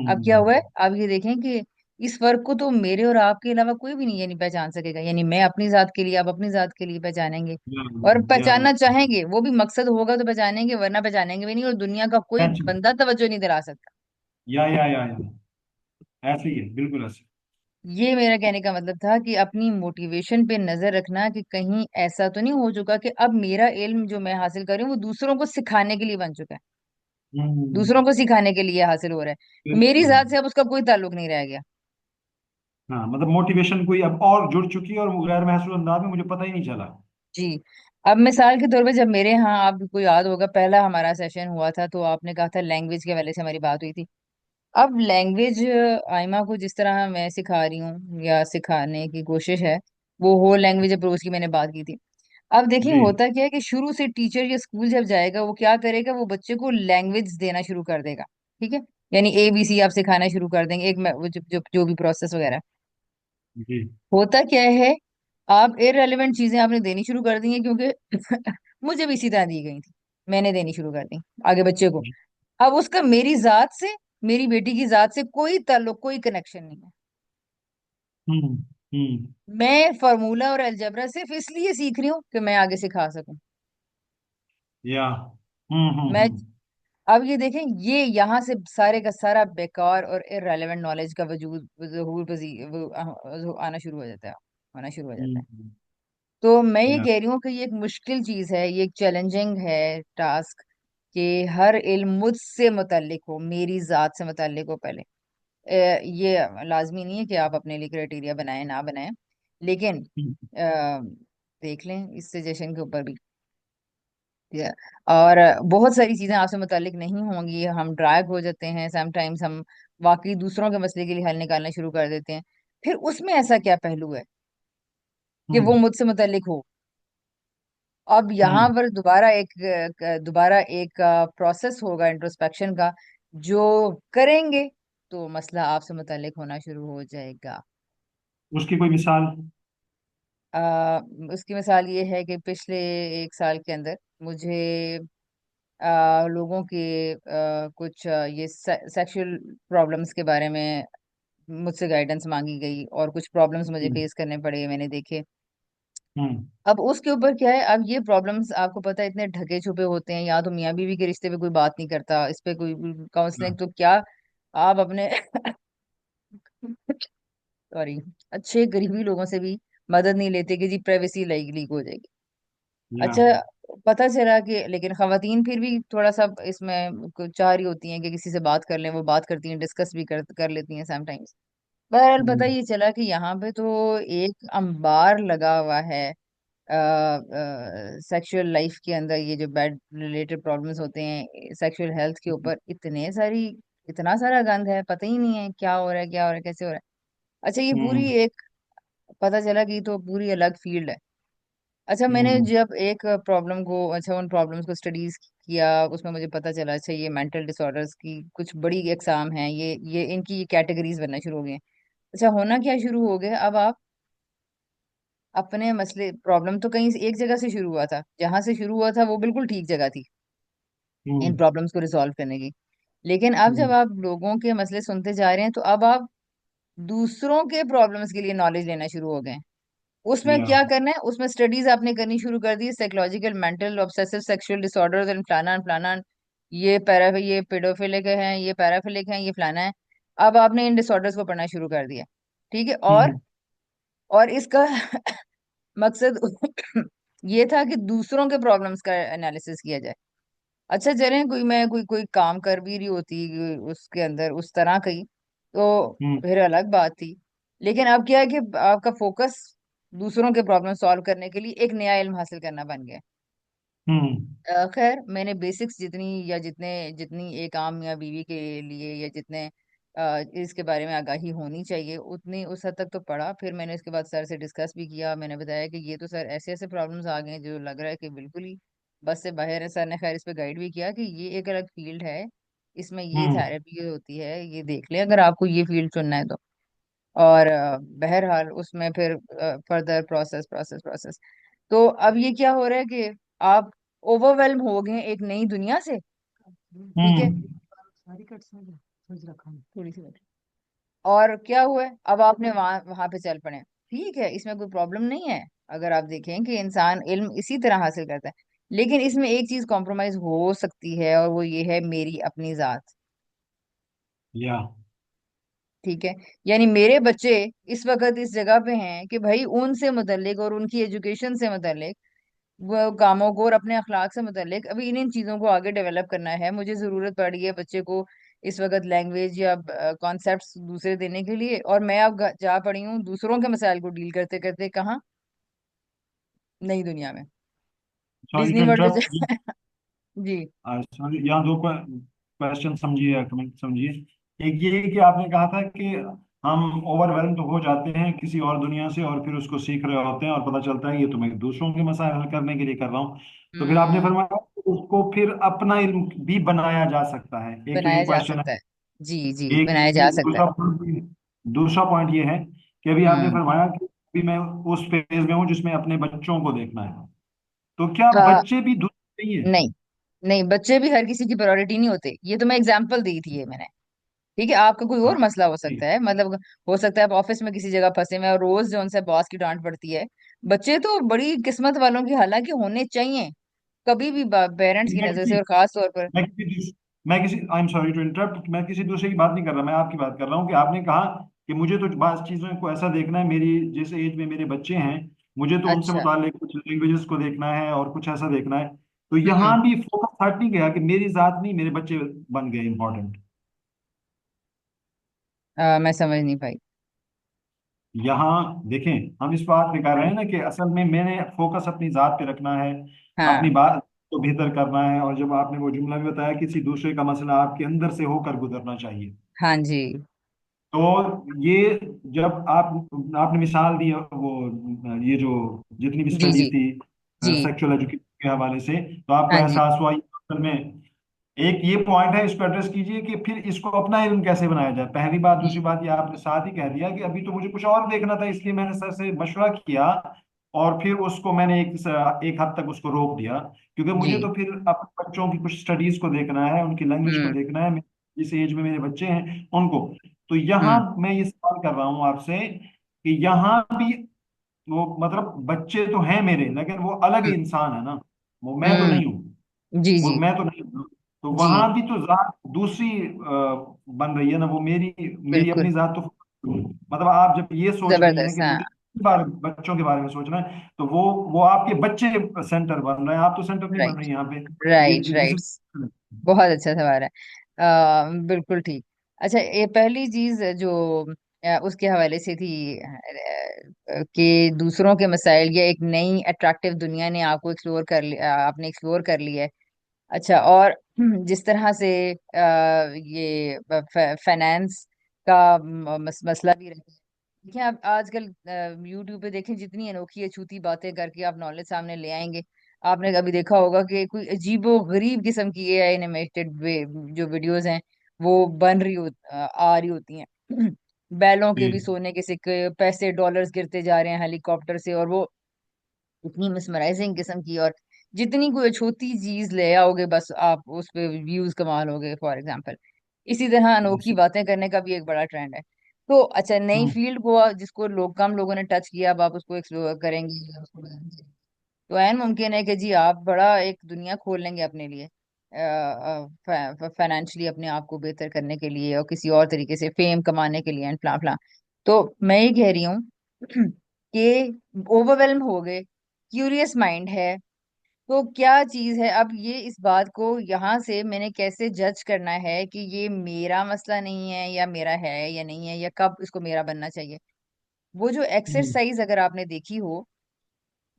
[SPEAKER 1] अब क्या हुआ है,
[SPEAKER 2] हम्म।
[SPEAKER 1] आप ये देखें कि इस फर्क को तो मेरे और आपके अलावा कोई भी नहीं यानी पहचान सकेगा, यानी मैं अपनी जात के लिए, आप अपनी जात के लिए पहचानेंगे
[SPEAKER 2] या।
[SPEAKER 1] और
[SPEAKER 2] या।
[SPEAKER 1] पहचानना चाहेंगे, वो भी मकसद होगा तो पहचानेंगे, वरना पहचानेंगे भी नहीं, और दुनिया का कोई
[SPEAKER 2] या।
[SPEAKER 1] बंदा तवज्जो नहीं दिला सकता।
[SPEAKER 2] या, ऐसे ही है, बिल्कुल ऐसे।
[SPEAKER 1] ये मेरा कहने का मतलब था कि अपनी मोटिवेशन पे नजर रखना कि कहीं ऐसा तो नहीं हो चुका कि अब मेरा इल्म जो मैं हासिल कर रही हूँ वो दूसरों को सिखाने के लिए बन चुका है,
[SPEAKER 2] हम्म।
[SPEAKER 1] दूसरों को सिखाने के लिए हासिल हो रहा है, मेरी
[SPEAKER 2] बिल्कुल।
[SPEAKER 1] जात से अब उसका कोई ताल्लुक नहीं रह गया।
[SPEAKER 2] हाँ, मतलब मोटिवेशन कोई अब और जुड़ चुकी है और वो गैर महसूस अंदाज में, मुझे पता ही नहीं चला।
[SPEAKER 1] जी। अब मिसाल के तौर पे जब मेरे यहाँ, आपको याद होगा पहला हमारा सेशन हुआ था तो आपने कहा था लैंग्वेज के हवाले से हमारी बात हुई थी। अब लैंग्वेज आइमा को जिस तरह मैं सिखा रही हूँ या सिखाने की कोशिश है, वो होल लैंग्वेज अप्रोच की मैंने बात की थी। अब देखिए
[SPEAKER 2] जी।
[SPEAKER 1] होता क्या है कि शुरू से टीचर या स्कूल जब जाएगा वो क्या करेगा, वो बच्चे को लैंग्वेज देना शुरू कर देगा, ठीक है, यानी ABC आप सिखाना शुरू कर देंगे, वो जो भी प्रोसेस वगैरह।
[SPEAKER 2] जी।
[SPEAKER 1] होता क्या है, आप इररेलेवेंट चीजें आपने देनी शुरू कर दी हैं, क्योंकि मुझे भी इसी तरह दी गई थी, मैंने देनी शुरू कर दी आगे बच्चे को।
[SPEAKER 2] जी।
[SPEAKER 1] अब उसका मेरी जात से, मेरी बेटी की जात से कोई ताल्लुक, कोई कनेक्शन नहीं है।
[SPEAKER 2] हम्म। हम्म।
[SPEAKER 1] मैं फार्मूला और अलजेब्रा सिर्फ इसलिए सीख रही हूँ कि मैं आगे सिखा सकूं।
[SPEAKER 2] या।
[SPEAKER 1] मैं,
[SPEAKER 2] हम्म।
[SPEAKER 1] अब ये देखें, ये यहाँ से सारे का सारा बेकार और इररेलेवेंट नॉलेज का वजूद ज़हूर पजी वो आना शुरू हो जाता है, होना शुरू हो जाता है।
[SPEAKER 2] हम्म।
[SPEAKER 1] तो मैं ये
[SPEAKER 2] या।
[SPEAKER 1] कह रही हूँ कि ये एक मुश्किल चीज है, ये एक चैलेंजिंग है टास्क, कि हर इल्म मुझसे मुतल्लिक हो, मेरी जात से मुतल्लिक हो पहले। ये लाजमी नहीं है कि आप अपने लिए क्राइटेरिया बनाएं ना बनाएं, लेकिन
[SPEAKER 2] हम्म।
[SPEAKER 1] देख लें इस सजेशन के ऊपर भी। या- और बहुत सारी चीजें आपसे मुतालिक नहीं होंगी, हम ड्रैग हो जाते हैं समटाइम्स, हम वाकई दूसरों के मसले के लिए हल निकालना शुरू कर देते हैं। फिर उसमें ऐसा क्या पहलू है कि वो
[SPEAKER 2] हम्म।
[SPEAKER 1] मुझसे मुतालिक हो? अब यहाँ
[SPEAKER 2] हम्म।
[SPEAKER 1] पर दोबारा एक प्रोसेस होगा इंट्रोस्पेक्शन का, जो करेंगे तो मसला आपसे मुतालिक होना शुरू हो जाएगा।
[SPEAKER 2] उसकी कोई मिसाल?
[SPEAKER 1] आ, उसकी मिसाल ये है कि पिछले 1 साल के अंदर मुझे लोगों के कुछ ये सेक्सुअल प्रॉब्लम्स के बारे में मुझसे गाइडेंस मांगी गई, और कुछ प्रॉब्लम्स मुझे
[SPEAKER 2] हम्म।
[SPEAKER 1] फेस करने पड़े, मैंने देखे।
[SPEAKER 2] हम्म।
[SPEAKER 1] अब उसके ऊपर क्या है, अब ये प्रॉब्लम्स आपको पता है इतने ढके छुपे होते हैं, या तो मियाँ बीवी के रिश्ते पे कोई बात नहीं करता, इस पे कोई
[SPEAKER 2] या।
[SPEAKER 1] काउंसलिंग तो क्या, आप अपने सॉरी, अच्छे गरीबी लोगों से भी मदद नहीं लेते कि जी प्राइवेसी लीक हो जाएगी।
[SPEAKER 2] या।
[SPEAKER 1] अच्छा, पता चला कि लेकिन खवातीन फिर भी थोड़ा सा इसमें चाह रही होती हैं कि किसी से बात कर लें, वो बात करती हैं, डिस्कस भी कर लेती हैं समटाइम्स। बहरहाल पता
[SPEAKER 2] हम्म।
[SPEAKER 1] ये चला कि यहाँ पे तो एक अंबार लगा हुआ है सेक्सुअल लाइफ के अंदर, ये जो बेड रिलेटेड प्रॉब्लम्स होते हैं, सेक्सुअल हेल्थ के ऊपर इतना सारा गंद है, पता ही नहीं है क्या हो रहा है, क्या हो रहा है, कैसे हो रहा है। अच्छा, ये पूरी
[SPEAKER 2] हम्म।
[SPEAKER 1] एक, पता चला कि ये तो पूरी अलग फील्ड है। अच्छा, मैंने
[SPEAKER 2] हम्म।
[SPEAKER 1] जब एक प्रॉब्लम को, अच्छा उन प्रॉब्लम्स को स्टडीज किया, उसमें मुझे पता चला अच्छा ये मेंटल डिसऑर्डर्स की कुछ बड़ी एग्जाम हैं, ये इनकी ये कैटेगरीज बनना शुरू हो गई हैं। अच्छा, होना क्या शुरू हो गया, अब आप अपने मसले, प्रॉब्लम तो कहीं एक जगह से शुरू हुआ था, जहां से शुरू हुआ था वो बिल्कुल ठीक जगह थी इन
[SPEAKER 2] हम्म।
[SPEAKER 1] प्रॉब्लम्स को रिजॉल्व करने की। लेकिन अब जब
[SPEAKER 2] हम्म।
[SPEAKER 1] आप लोगों के मसले सुनते जा रहे हैं, तो अब आप दूसरों के प्रॉब्लम्स के लिए नॉलेज लेना शुरू हो गए। उसमें
[SPEAKER 2] या।
[SPEAKER 1] क्या करना है, उसमें स्टडीज आपने करनी शुरू कर दी, psychological mental obsessive sexual disorders and फलाना and फलाना, ये पेडोफिलिक हैं, ये पैराफिलिक हैं, ये फलाना है। अब आपने इन डिसऑर्डर्स को पढ़ना शुरू कर दिया, ठीक है।
[SPEAKER 2] हम्म।
[SPEAKER 1] और इसका मकसद ये था कि दूसरों के प्रॉब्लम्स का एनालिसिस किया जाए। अच्छा चलें, कोई मैं कोई कोई काम कर भी रही होती उसके अंदर उस तरह की, तो
[SPEAKER 2] हम्म।
[SPEAKER 1] फिर अलग बात थी। लेकिन अब क्या है कि आपका फोकस दूसरों के प्रॉब्लम सॉल्व करने के लिए एक नया इल्म हासिल करना बन गया।
[SPEAKER 2] हम्म।
[SPEAKER 1] खैर, मैंने बेसिक्स जितनी, या जितनी एक आम या बीवी के लिए, या जितने इसके बारे में आगाही होनी चाहिए, उतनी उस हद तक तो पढ़ा। फिर मैंने इसके बाद सर से डिस्कस भी किया, मैंने बताया कि ये तो सर ऐसे ऐसे प्रॉब्लम्स आ गए हैं जो लग रहा है कि बिल्कुल ही बस से बाहर है। सर ने खैर इस पे गाइड भी किया कि ये एक अलग फील्ड है, इसमें ये
[SPEAKER 2] हम्म।
[SPEAKER 1] थेरेपी होती है, ये देख लें अगर आपको ये फील्ड चुनना है तो। और बहरहाल उसमें फिर फर्दर प्रोसेस प्रोसेस प्रोसेस। तो अब ये क्या हो रहा है कि आप ओवरवेल्म हो गए हैं एक नई दुनिया से, ठीक है।
[SPEAKER 2] हम्म।
[SPEAKER 1] सारी कट समझ रखा हूँ, थोड़ी सी बची। और क्या हुआ है, अब आपने वहां वहां पे चल पड़े, ठीक है, इसमें कोई प्रॉब्लम नहीं है। अगर आप देखें कि इंसान इल्म इसी तरह हासिल करता है, लेकिन इसमें एक चीज कॉम्प्रोमाइज हो सकती है, और वो ये है मेरी अपनी जात,
[SPEAKER 2] या।
[SPEAKER 1] ठीक है। यानी मेरे बच्चे इस वक्त इस जगह पे हैं कि भाई उनसे मुतल्लिक और उनकी एजुकेशन से मुतल्लिक, वो कामों को और अपने अखलाक से मुतल्लिक अभी इन इन चीजों को आगे डेवलप करना है। मुझे जरूरत पड़ रही है बच्चे को इस वक्त लैंग्वेज या कॉन्सेप्ट्स दूसरे देने के लिए, और मैं अब जा पड़ी हूँ दूसरों के मसाइल को डील करते करते कहाँ, नई दुनिया में,
[SPEAKER 2] sorry
[SPEAKER 1] Disney
[SPEAKER 2] to
[SPEAKER 1] world
[SPEAKER 2] interrupt.
[SPEAKER 1] जी।
[SPEAKER 2] सॉरी, यहाँ दो क्वेश्चन समझिए या कमेंट समझिए। एक ये कि आपने कहा था कि हम ओवरवेलम तो हो जाते हैं किसी और दुनिया से, और फिर उसको सीख रहे होते हैं और पता चलता है ये तो मैं दूसरों के मसाइल हल करने के लिए कर रहा हूँ। तो फिर आपने
[SPEAKER 1] हम्म,
[SPEAKER 2] फरमाया कि उसको फिर अपना इल्म भी बनाया जा सकता है। एक तो ये
[SPEAKER 1] बनाया जा
[SPEAKER 2] क्वेश्चन है।
[SPEAKER 1] सकता है, जी जी,
[SPEAKER 2] एक
[SPEAKER 1] बनाया जा सकता है।
[SPEAKER 2] दूसरा पॉइंट ये है कि अभी आपने
[SPEAKER 1] हम्म।
[SPEAKER 2] फरमाया कि अभी मैं उस फेज में हूँ जिसमें अपने बच्चों को देखना है। तो क्या
[SPEAKER 1] हाँ,
[SPEAKER 2] बच्चे भी दूसरे नहीं है?
[SPEAKER 1] नहीं, नहीं, बच्चे भी हर किसी की प्रायोरिटी नहीं होते, ये तो मैं एग्जांपल दी थी ये मैंने, ठीक है। आपका कोई
[SPEAKER 2] हाँ।
[SPEAKER 1] और मसला हो
[SPEAKER 2] ठीक।
[SPEAKER 1] सकता है, मतलब हो सकता है आप ऑफिस में किसी जगह फंसे हुए हैं और रोज जो उनसे बॉस की डांट पड़ती है। बच्चे तो बड़ी किस्मत वालों की हालांकि होने चाहिए, कभी भी पेरेंट्स की
[SPEAKER 2] मैं
[SPEAKER 1] नजर से,
[SPEAKER 2] किसी
[SPEAKER 1] और खास तौर पर।
[SPEAKER 2] मैं किसी I am sorry to interrupt, मैं किसी दूसरे की बात नहीं कर रहा, मैं आपकी बात कर रहा हूँ कि आपने कहा कि मुझे तो बात चीजों को ऐसा देखना है, मेरी जिस एज में मेरे बच्चे हैं मुझे तो उनसे
[SPEAKER 1] अच्छा।
[SPEAKER 2] मुतालिक कुछ लैंग्वेजेस को देखना है और कुछ ऐसा देखना है। तो
[SPEAKER 1] हम्म।
[SPEAKER 2] यहाँ भी फोकस हट नहीं गया कि मेरी जात नहीं, मेरे बच्चे बन गए इंपॉर्टेंट।
[SPEAKER 1] मैं समझ नहीं पाई।
[SPEAKER 2] यहाँ देखें, हम इस बात पे कर रहे हैं ना कि असल में मैंने फोकस अपनी जात पे रखना है, अपनी
[SPEAKER 1] हाँ।
[SPEAKER 2] बात को बेहतर करना है। और जब आपने वो जुमला भी बताया, किसी दूसरे का मसला आपके अंदर से होकर गुजरना चाहिए।
[SPEAKER 1] हाँ जी।
[SPEAKER 2] तो ये जब आपने मिसाल दी वो ये जो जितनी भी
[SPEAKER 1] जी
[SPEAKER 2] स्टडीज
[SPEAKER 1] जी।
[SPEAKER 2] थी
[SPEAKER 1] जी।
[SPEAKER 2] सेक्सुअल एजुकेशन के हवाले से, तो आपको
[SPEAKER 1] हाँ जी।
[SPEAKER 2] एहसास हुआ ये असल में एक ये पॉइंट है, इसको एड्रेस कीजिए कि फिर इसको अपना इल्म कैसे बनाया जाए। पहली बात। दूसरी
[SPEAKER 1] जी।
[SPEAKER 2] बात, ये आपने साथ ही कह दिया कि अभी तो मुझे कुछ और देखना था, इसलिए मैंने सर से मशवरा किया और फिर उसको मैंने एक हद तक उसको रोक दिया, क्योंकि मुझे
[SPEAKER 1] जी।
[SPEAKER 2] तो फिर अपने बच्चों की कुछ स्टडीज को देखना है, उनकी लैंग्वेज को
[SPEAKER 1] हम्म।
[SPEAKER 2] देखना है, जिस एज में मेरे बच्चे हैं उनको। तो यहाँ
[SPEAKER 1] हम्म।
[SPEAKER 2] मैं ये सवाल कर रहा हूँ आपसे कि यहाँ भी वो मतलब बच्चे तो हैं मेरे, लेकिन वो अलग इंसान है ना, वो मैं तो नहीं हूँ।
[SPEAKER 1] जी
[SPEAKER 2] वो
[SPEAKER 1] जी।
[SPEAKER 2] मैं तो नहीं हूँ। तो
[SPEAKER 1] जी।
[SPEAKER 2] वहां भी तो जात दूसरी बन रही है ना, वो मेरी मेरी
[SPEAKER 1] बिल्कुल।
[SPEAKER 2] अपनी जात तो मतलब आप जब ये सोच रही हैं
[SPEAKER 1] जबरदस्त।
[SPEAKER 2] कि
[SPEAKER 1] हाँ।
[SPEAKER 2] मुझे बच्चों के बारे में सोचना है, तो वो आपके बच्चे सेंटर बन रहे हैं, आप तो सेंटर नहीं बन
[SPEAKER 1] राइट।
[SPEAKER 2] रही यहाँ पे।
[SPEAKER 1] Right
[SPEAKER 2] this
[SPEAKER 1] right.
[SPEAKER 2] इज।
[SPEAKER 1] बहुत अच्छा सवाल है। बिल्कुल ठीक। अच्छा, ये पहली चीज जो उसके हवाले से थी, कि दूसरों के मसाइल या एक नई अट्रैक्टिव दुनिया ने आपको एक्सप्लोर कर लिया, आपने एक्सप्लोर कर लिया है। अच्छा, और जिस तरह से ये फाइनेंस का मसला भी रहता है। देखिए, आप आजकल यूट्यूब पे देखें, जितनी अनोखी अछूती बातें करके आप नॉलेज सामने ले आएंगे। आपने कभी देखा होगा कि कोई अजीबो गरीब किस्म की एआई एनिमेटेड जो वीडियोस हैं, वो आ रही होती हैं। बैलों के भी
[SPEAKER 2] जी।
[SPEAKER 1] सोने के सिक्के, पैसे डॉलर्स गिरते जा रहे हैं हेलीकॉप्टर से, और वो इतनी मिसमराइजिंग किस्म की। और जितनी कोई छोटी चीज ले आओगे, बस आप उस पे व्यूज कमा लोगे, फॉर एग्जाम्पल। इसी तरह अनोखी
[SPEAKER 2] जी।
[SPEAKER 1] बातें करने का भी एक बड़ा ट्रेंड है। तो अच्छा, नई
[SPEAKER 2] हम्म।
[SPEAKER 1] फील्ड को जिसको कम लोगों ने टच किया, अब आप उसको एक्सप्लोर करेंगे या उसको बढ़ाएंगे, तो ऐन मुमकिन है कि जी आप बड़ा एक दुनिया खोल लेंगे अपने लिए, फाइनेंशियली अपने आप को बेहतर करने के लिए, और किसी और तरीके से फेम कमाने के लिए, एंड फ्ला फ्ला। तो मैं ये कह रही हूँ कि ओवरवेल्म हो गए, क्यूरियस माइंड है, तो क्या चीज है अब ये, इस बात को यहाँ से मैंने कैसे जज करना है कि ये मेरा मसला नहीं है, या मेरा है या नहीं है, या कब इसको मेरा बनना चाहिए। वो जो
[SPEAKER 2] हम्म।
[SPEAKER 1] एक्सरसाइज अगर आपने देखी हो,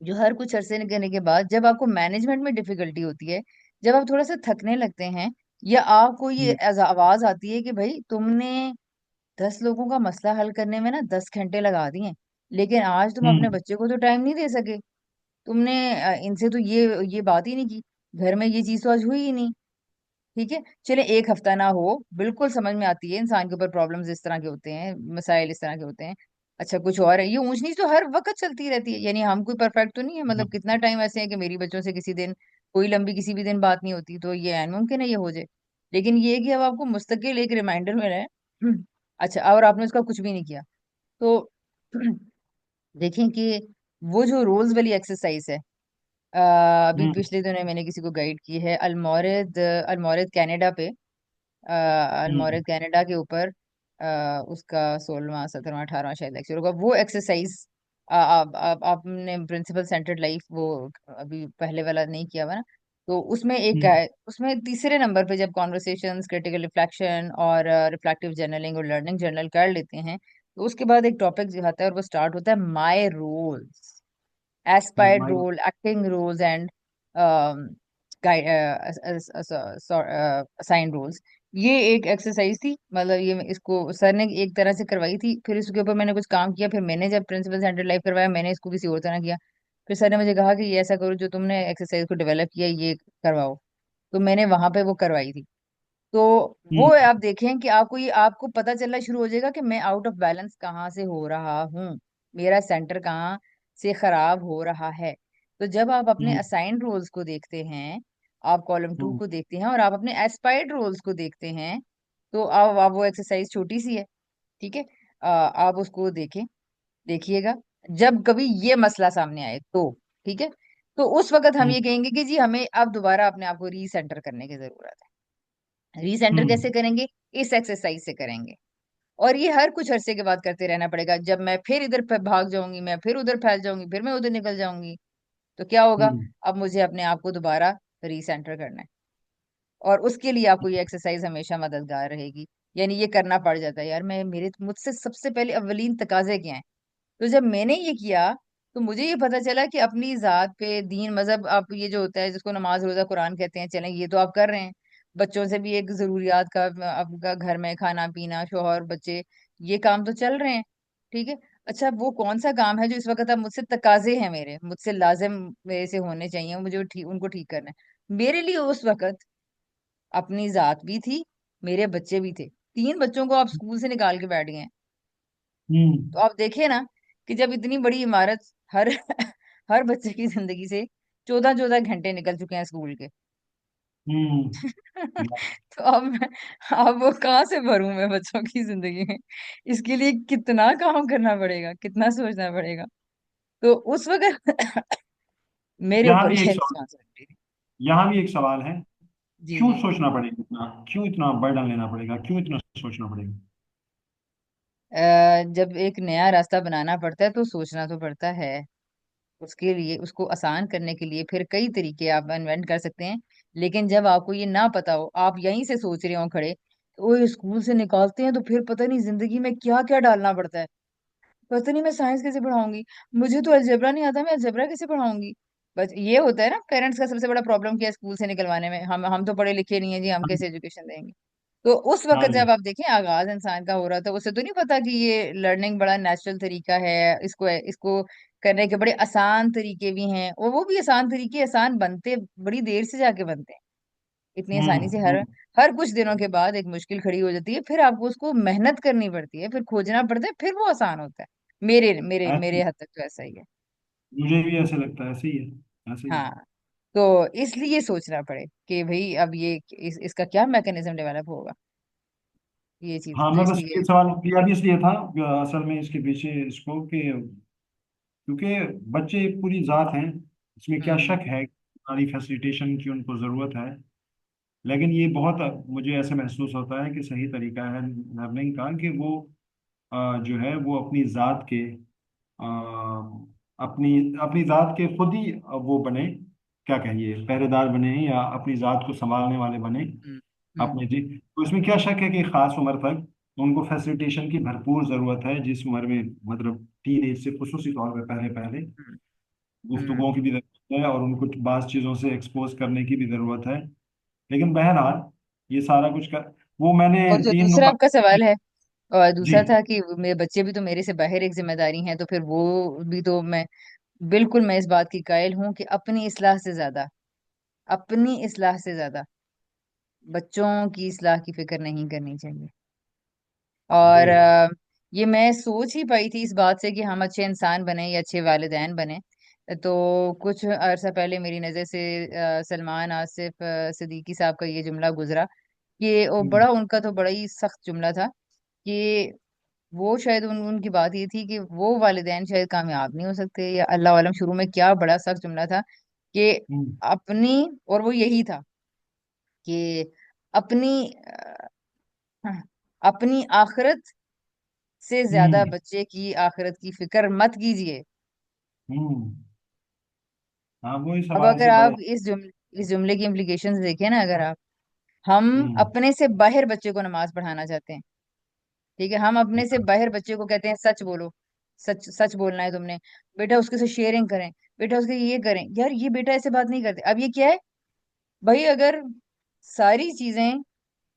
[SPEAKER 1] जो हर कुछ अरसे करने के बाद जब आपको मैनेजमेंट में डिफिकल्टी होती है, जब आप थोड़ा सा थकने लगते हैं, या आपको ये
[SPEAKER 2] हम्म।
[SPEAKER 1] आवाज आती है कि भाई तुमने 10 लोगों का मसला हल करने में ना 10 घंटे लगा दिए, लेकिन आज तुम अपने
[SPEAKER 2] हम्म।
[SPEAKER 1] बच्चे को तो टाइम नहीं दे सके। तुमने इनसे तो ये बात ही नहीं की, घर में ये चीज तो आज हुई ही नहीं। ठीक है, चले एक हफ्ता ना हो, बिल्कुल समझ में आती है इंसान के ऊपर प्रॉब्लम्स इस तरह के होते हैं, मसाइल इस तरह के होते हैं। अच्छा, कुछ और है, ये ऊंच नीच तो हर वक्त चलती रहती है, यानी हम कोई परफेक्ट तो नहीं है, मतलब
[SPEAKER 2] हम्म।
[SPEAKER 1] कितना टाइम ऐसे है कि मेरी बच्चों से किसी दिन, कोई लंबी किसी भी दिन बात नहीं होती, तो ये ऐन मुमकिन है ये हो जाए। लेकिन ये है कि अब आपको मुस्तकिल एक रिमाइंडर मिला है। अच्छा, और आपने उसका कुछ भी नहीं किया, तो देखें कि वो जो रोल्स वाली एक्सरसाइज है, अभी
[SPEAKER 2] हम्म।
[SPEAKER 1] पिछले दिनों मैंने किसी को गाइड की है, अलमोरद अलमोरद कनाडा पे,
[SPEAKER 2] हम्म।
[SPEAKER 1] अलमोरद कनाडा के ऊपर, उसका 16वां 17वां 18वां शायद लेक्चर होगा, वो एक्सरसाइज। आपने प्रिंसिपल सेंटर्ड लाइफ वो अभी पहले वाला नहीं किया हुआ ना, तो उसमें एक
[SPEAKER 2] हम्म।
[SPEAKER 1] उसमें तीसरे नंबर पे जब कॉन्वर्सेशंस, क्रिटिकल रिफ्लेक्शन और रिफ्लेक्टिव जर्नलिंग और लर्निंग जर्नल कर लेते हैं, तो उसके बाद एक टॉपिक जो आता है, और वो स्टार्ट होता है my roles, aspired
[SPEAKER 2] my
[SPEAKER 1] role, acting roles, and guide, assigned roles। ये एक एक्सरसाइज थी, मतलब ये इसको सर ने एक तरह से करवाई थी, फिर इसके ऊपर मैंने कुछ काम किया, फिर मैंने जब प्रिंसिपल सेंटर लाइव करवाया, मैंने इसको किसी और तरह किया। फिर सर ने मुझे कहा कि ये ऐसा करो, जो तुमने एक्सरसाइज को डेवलप किया ये करवाओ। तो मैंने वहां पे वो करवाई थी। तो वो
[SPEAKER 2] हम्म।
[SPEAKER 1] आप देखें कि आपको ये, आपको पता चलना शुरू हो जाएगा कि मैं आउट ऑफ बैलेंस कहाँ से हो रहा हूँ, मेरा सेंटर कहाँ से खराब हो रहा है। तो जब आप अपने
[SPEAKER 2] हम्म।
[SPEAKER 1] असाइंड रोल्स को देखते हैं, आप कॉलम 2
[SPEAKER 2] हम्म।
[SPEAKER 1] को देखते हैं, और आप अपने एस्पायर्ड रोल्स को देखते हैं, तो आप वो एक्सरसाइज छोटी सी है, ठीक है, आप उसको देखें, देखिएगा, जब कभी ये मसला सामने आए तो, ठीक है। तो उस वक्त हम
[SPEAKER 2] हम्म।
[SPEAKER 1] ये कहेंगे कि जी हमें अब दोबारा अपने आप को रीसेंटर करने की जरूरत है। रीसेंटर कैसे
[SPEAKER 2] हम्म।
[SPEAKER 1] करेंगे? इस एक्सरसाइज से करेंगे। और ये हर कुछ अरसे के बाद करते रहना पड़ेगा। जब मैं फिर इधर भाग जाऊंगी, मैं फिर उधर फैल जाऊंगी, फिर मैं उधर निकल जाऊंगी, तो क्या होगा?
[SPEAKER 2] हम्म।
[SPEAKER 1] अब मुझे अपने आप को दोबारा रीसेंटर करना है। और उसके लिए आपको ये एक्सरसाइज हमेशा मददगार रहेगी। यानी ये करना पड़ जाता है यार, मैं मेरे मुझसे सबसे पहले अव्वलीन तकाजे क्या हैं। तो जब मैंने ये किया, तो मुझे ये पता चला कि अपनी जात पे दीन मजहब, आप ये जो होता है जिसको नमाज रोजा कुरान कहते हैं, चलें ये तो आप कर रहे हैं। बच्चों से भी एक जरूरियात का, आपका घर में खाना पीना, शोहर बच्चे, ये काम तो चल रहे हैं। ठीक है। अच्छा, वो कौन सा काम है जो इस वक्त अब मुझसे तकाजे हैं, मेरे मुझसे लाजिम मेरे से होने चाहिए, मुझे वो ठीक, उनको ठीक करना है मेरे लिए उस वक्त। अपनी जात भी थी, मेरे बच्चे भी थे। 3 बच्चों को आप स्कूल से निकाल के बैठ गए हैं।
[SPEAKER 2] हम्म।
[SPEAKER 1] तो आप देखिए ना कि जब इतनी बड़ी इमारत, हर हर बच्चे की जिंदगी से 14-14 घंटे निकल चुके हैं स्कूल के।
[SPEAKER 2] हम्म।
[SPEAKER 1] तो अब वो कहाँ से भरूं मैं बच्चों की जिंदगी में? इसके लिए कितना काम करना पड़ेगा, कितना सोचना पड़ेगा। तो उस वक्त मेरे
[SPEAKER 2] यहाँ
[SPEAKER 1] ऊपर
[SPEAKER 2] भी
[SPEAKER 1] ये
[SPEAKER 2] एक सवाल
[SPEAKER 1] रिस्पॉन्सिबिलिटी थी।
[SPEAKER 2] यहाँ भी एक सवाल है।
[SPEAKER 1] जी
[SPEAKER 2] क्यों
[SPEAKER 1] जी।
[SPEAKER 2] सोचना पड़ेगा इतना, क्यों इतना बर्डन लेना पड़ेगा, क्यों इतना सोचना पड़ेगा?
[SPEAKER 1] जब एक नया रास्ता बनाना पड़ता है तो सोचना तो पड़ता है। उसके लिए, उसको आसान करने के लिए फिर कई तरीके आप इन्वेंट कर सकते हैं। लेकिन जब आपको ये ना पता हो, आप यहीं से सोच रहे हो खड़े, तो वो स्कूल से निकालते हैं तो फिर पता नहीं जिंदगी में क्या क्या डालना पड़ता है। पता नहीं मैं साइंस कैसे पढ़ाऊंगी, मुझे तो अलजेब्रा नहीं आता, मैं अलजेब्रा कैसे पढ़ाऊंगी। बस ये होता है ना पेरेंट्स का सबसे बड़ा प्रॉब्लम, क्या है स्कूल से निकलवाने में, हम तो पढ़े लिखे नहीं है जी, हम
[SPEAKER 2] हाँ।
[SPEAKER 1] कैसे एजुकेशन देंगे। तो उस वक्त
[SPEAKER 2] हाँ
[SPEAKER 1] जब
[SPEAKER 2] जी।
[SPEAKER 1] आप देखें आगाज इंसान का हो रहा था, उसे तो नहीं पता कि ये लर्निंग बड़ा नेचुरल तरीका है, इसको इसको करने के बड़े आसान तरीके भी हैं, और वो भी आसान तरीके आसान बनते बड़ी देर से जाके बनते हैं। इतनी आसानी से हर
[SPEAKER 2] हम्म।
[SPEAKER 1] हर कुछ दिनों के बाद एक मुश्किल खड़ी हो जाती है, फिर आपको उसको मेहनत करनी पड़ती है, फिर खोजना पड़ता है, फिर वो आसान होता है। मेरे मेरे
[SPEAKER 2] ऐसे
[SPEAKER 1] मेरे हद तक तो ऐसा ही है।
[SPEAKER 2] मुझे भी ऐसे लगता है, ऐसे ही है, ऐसे ही है।
[SPEAKER 1] हाँ। तो इसलिए सोचना पड़े कि भाई अब ये इसका क्या मैकेनिज्म डेवलप होगा, ये चीज
[SPEAKER 2] हाँ,
[SPEAKER 1] जो
[SPEAKER 2] मैं बस
[SPEAKER 1] इसकी।
[SPEAKER 2] ये सवाल किया भी इसलिए था, असल में इसके पीछे इसको कि क्योंकि बच्चे एक पूरी जात हैं, इसमें क्या
[SPEAKER 1] हम्म
[SPEAKER 2] शक है, सारी फैसिलिटेशन की उनको ज़रूरत है। लेकिन ये बहुत मुझे ऐसे महसूस होता है कि सही तरीका है लर्निंग का कि वो जो है वो अपनी ज़ात के अपनी अपनी ज़ात के खुद ही वो बने, क्या कहिए, पहरेदार बने या अपनी ज़ात को संभालने वाले बने
[SPEAKER 1] हम्म
[SPEAKER 2] अपने
[SPEAKER 1] हम्म
[SPEAKER 2] जी। तो इसमें क्या शक है कि खास उम्र तक उनको फैसिलिटेशन की भरपूर ज़रूरत है, जिस उम्र में मतलब टीन एज से खुसूसी तौर पर पहले पहले
[SPEAKER 1] हम्म हम्म।
[SPEAKER 2] गुफ्तगुओं की भी ज़रूरत है और उनको बाज़ चीज़ों से एक्सपोज करने की भी ज़रूरत है। लेकिन बहरहाल ये सारा कुछ कर, वो मैंने
[SPEAKER 1] और जो
[SPEAKER 2] 3 नंबर।
[SPEAKER 1] दूसरा आपका सवाल है, और
[SPEAKER 2] जी।
[SPEAKER 1] दूसरा था कि मेरे बच्चे भी तो मेरे से बाहर एक जिम्मेदारी है, तो फिर वो भी तो मैं, बिल्कुल मैं इस बात की कायल हूं कि अपनी इस्लाह से ज्यादा, अपनी इस्लाह से ज्यादा बच्चों की इस्लाह की फिक्र नहीं करनी चाहिए। और
[SPEAKER 2] अरे।
[SPEAKER 1] ये मैं सोच ही पाई थी इस बात से कि हम अच्छे इंसान बने या अच्छे वालिदैन बने। तो कुछ अरसा पहले मेरी नज़र से सलमान आसिफ सिद्दीकी साहब का ये जुमला गुजरा, कि वो
[SPEAKER 2] हम्म।
[SPEAKER 1] बड़ा, उनका तो बड़ा ही सख्त जुमला था कि वो शायद उनकी बात ये थी कि वो वालिदैन शायद कामयाब नहीं हो सकते, या अल्लाह आलम, शुरू में क्या बड़ा सख्त जुमला था कि
[SPEAKER 2] हम्म।
[SPEAKER 1] अपनी, और वो यही था कि अपनी हाँ, अपनी आखिरत से ज्यादा
[SPEAKER 2] हम्म।
[SPEAKER 1] बच्चे की आखिरत की फिक्र मत कीजिए।
[SPEAKER 2] हम्म। हाँ, वही
[SPEAKER 1] अब
[SPEAKER 2] सवाल
[SPEAKER 1] अगर
[SPEAKER 2] से बड़े।
[SPEAKER 1] आप इस जुमले की इम्प्लीकेशंस देखें ना, अगर आप, हम
[SPEAKER 2] हम्म।
[SPEAKER 1] अपने से बाहर बच्चे को नमाज पढ़ाना चाहते हैं, ठीक है, हम अपने से बाहर बच्चे को कहते हैं सच बोलो, सच सच बोलना है तुमने, बेटा उसके से शेयरिंग करें, बेटा उसके ये करें, यार ये बेटा ऐसे बात नहीं करते। अब ये क्या है भाई? अगर सारी चीजें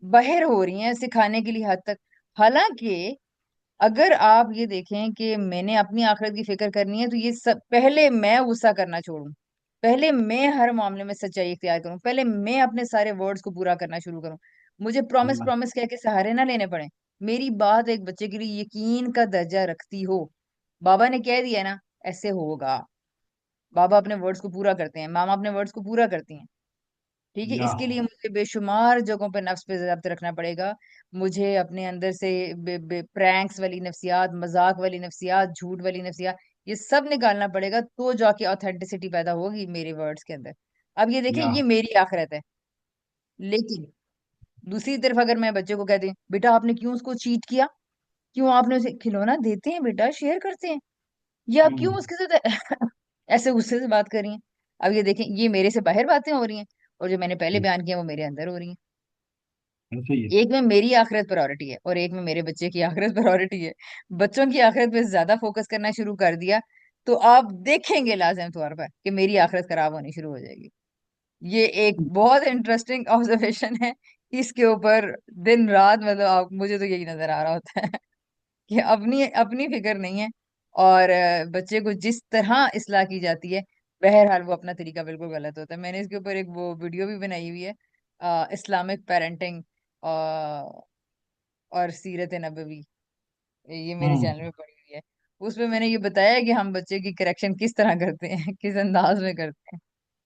[SPEAKER 1] बाहर हो रही हैं सिखाने के लिए हद तक, हालांकि अगर आप ये देखें कि मैंने अपनी आखिरत की फिक्र करनी है, तो ये सब पहले मैं गुस्सा करना छोड़ूं, पहले मैं हर मामले में सच्चाई इख्तियार करूं, पहले मैं अपने सारे वर्ड्स को पूरा करना शुरू करूं, मुझे प्रॉमिस
[SPEAKER 2] अल्लाह।
[SPEAKER 1] प्रॉमिस कह के सहारे ना लेने पड़े। मेरी बात एक बच्चे के लिए यकीन का दर्जा रखती हो, बाबा ने कह दिया ना, ऐसे होगा। बाबा अपने वर्ड्स को पूरा करते हैं, मामा अपने वर्ड्स को पूरा करती हैं। ठीक है,
[SPEAKER 2] या।
[SPEAKER 1] इसके लिए मुझे बेशुमार जगहों पे नफ्स पे जब्त रखना पड़ेगा। मुझे अपने अंदर से प्रैंक्स वाली नफ्सियात, मजाक वाली नफ्सियात, झूठ वाली नफ्सियात, ये सब निकालना पड़ेगा, तो जाके ऑथेंटिसिटी पैदा होगी मेरे वर्ड्स के अंदर। अब ये देखें,
[SPEAKER 2] या।
[SPEAKER 1] ये मेरी आखिरत है। लेकिन दूसरी तरफ अगर मैं बच्चे को कहती हूँ बेटा आपने क्यों उसको चीट किया, क्यों आपने उसे खिलौना देते हैं बेटा, शेयर करते हैं, या क्यों
[SPEAKER 2] हम्म।
[SPEAKER 1] उसके साथ ऐसे गुस्से से बात कर रही हैं। अब ये देखें, ये मेरे से बाहर बातें हो रही हैं, और जो मैंने पहले
[SPEAKER 2] हम्म,
[SPEAKER 1] बयान किया वो मेरे अंदर हो रही हैं।
[SPEAKER 2] ऐसा ही है।
[SPEAKER 1] एक में मेरी आखिरत प्रायोरिटी है और एक में मेरे बच्चे की आखिरत प्रायोरिटी है। बच्चों की आखिरत पे ज्यादा फोकस करना शुरू कर दिया तो आप देखेंगे लाजिम तौर पर कि मेरी आखिरत खराब होनी शुरू हो जाएगी। ये एक बहुत इंटरेस्टिंग ऑब्जर्वेशन है। इसके ऊपर दिन रात मतलब मुझे तो यही नजर आ रहा होता है कि अपनी अपनी फिक्र नहीं है, और बच्चे को जिस तरह इस्लाह की जाती है, बहरहाल वो अपना तरीका बिल्कुल गलत होता है। मैंने इसके ऊपर एक वो वीडियो भी बनाई हुई है, इस्लामिक पेरेंटिंग और सीरत नबवी, ये मेरे
[SPEAKER 2] हम्म।
[SPEAKER 1] चैनल में पड़ी हुई है। उसमें मैंने ये बताया है कि हम बच्चे की करेक्शन किस तरह करते हैं, किस अंदाज में करते हैं,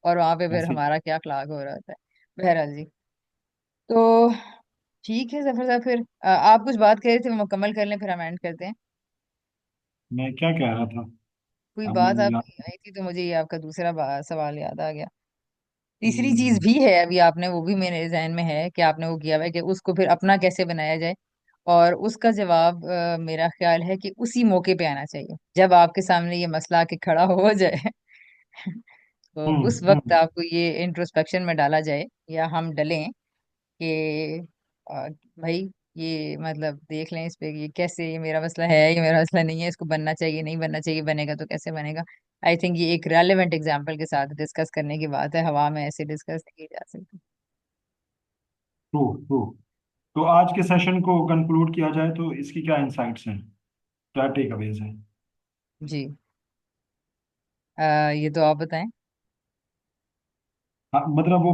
[SPEAKER 1] और वहां पे फिर
[SPEAKER 2] ऐसे ही।
[SPEAKER 1] हमारा क्या अखलाक हो रहा होता है। बहरहाल जी, तो ठीक है जफर साहब, फिर आप कुछ बात कर रहे थे, वो मुकम्मल कर लें फिर हम एंड करते हैं।
[SPEAKER 2] मैं क्या कह रहा था?
[SPEAKER 1] कोई
[SPEAKER 2] अब
[SPEAKER 1] बात
[SPEAKER 2] मुझे
[SPEAKER 1] आपकी
[SPEAKER 2] याद।
[SPEAKER 1] आई थी तो मुझे ये आपका दूसरा सवाल याद आ गया। तीसरी चीज
[SPEAKER 2] हम्म।
[SPEAKER 1] भी है अभी आपने, वो भी मेरे जहन में है कि आपने वो किया हुआ है कि उसको फिर अपना कैसे बनाया जाए, और उसका जवाब मेरा ख्याल है कि उसी मौके पे आना चाहिए जब आपके सामने ये मसला आके खड़ा हो जाए। तो
[SPEAKER 2] हम्म।
[SPEAKER 1] उस वक्त आपको ये इंट्रोस्पेक्शन में डाला जाए, या हम डलें कि भाई ये मतलब देख लें इस पे, ये कैसे, ये मेरा मसला है, ये मेरा मसला नहीं है, इसको बनना चाहिए नहीं बनना चाहिए, बनेगा तो कैसे बनेगा। आई थिंक ये एक रेलेवेंट एग्जाम्पल के साथ डिस्कस करने की बात है, हवा में ऐसे डिस्कस नहीं की जा सकती।
[SPEAKER 2] True true. तो आज के सेशन को कंक्लूड किया जाए तो इसकी क्या इंसाइट्स हैं, क्या टेक अवेज हैं?
[SPEAKER 1] जी, ये तो आप बताएं।
[SPEAKER 2] हाँ, मतलब वो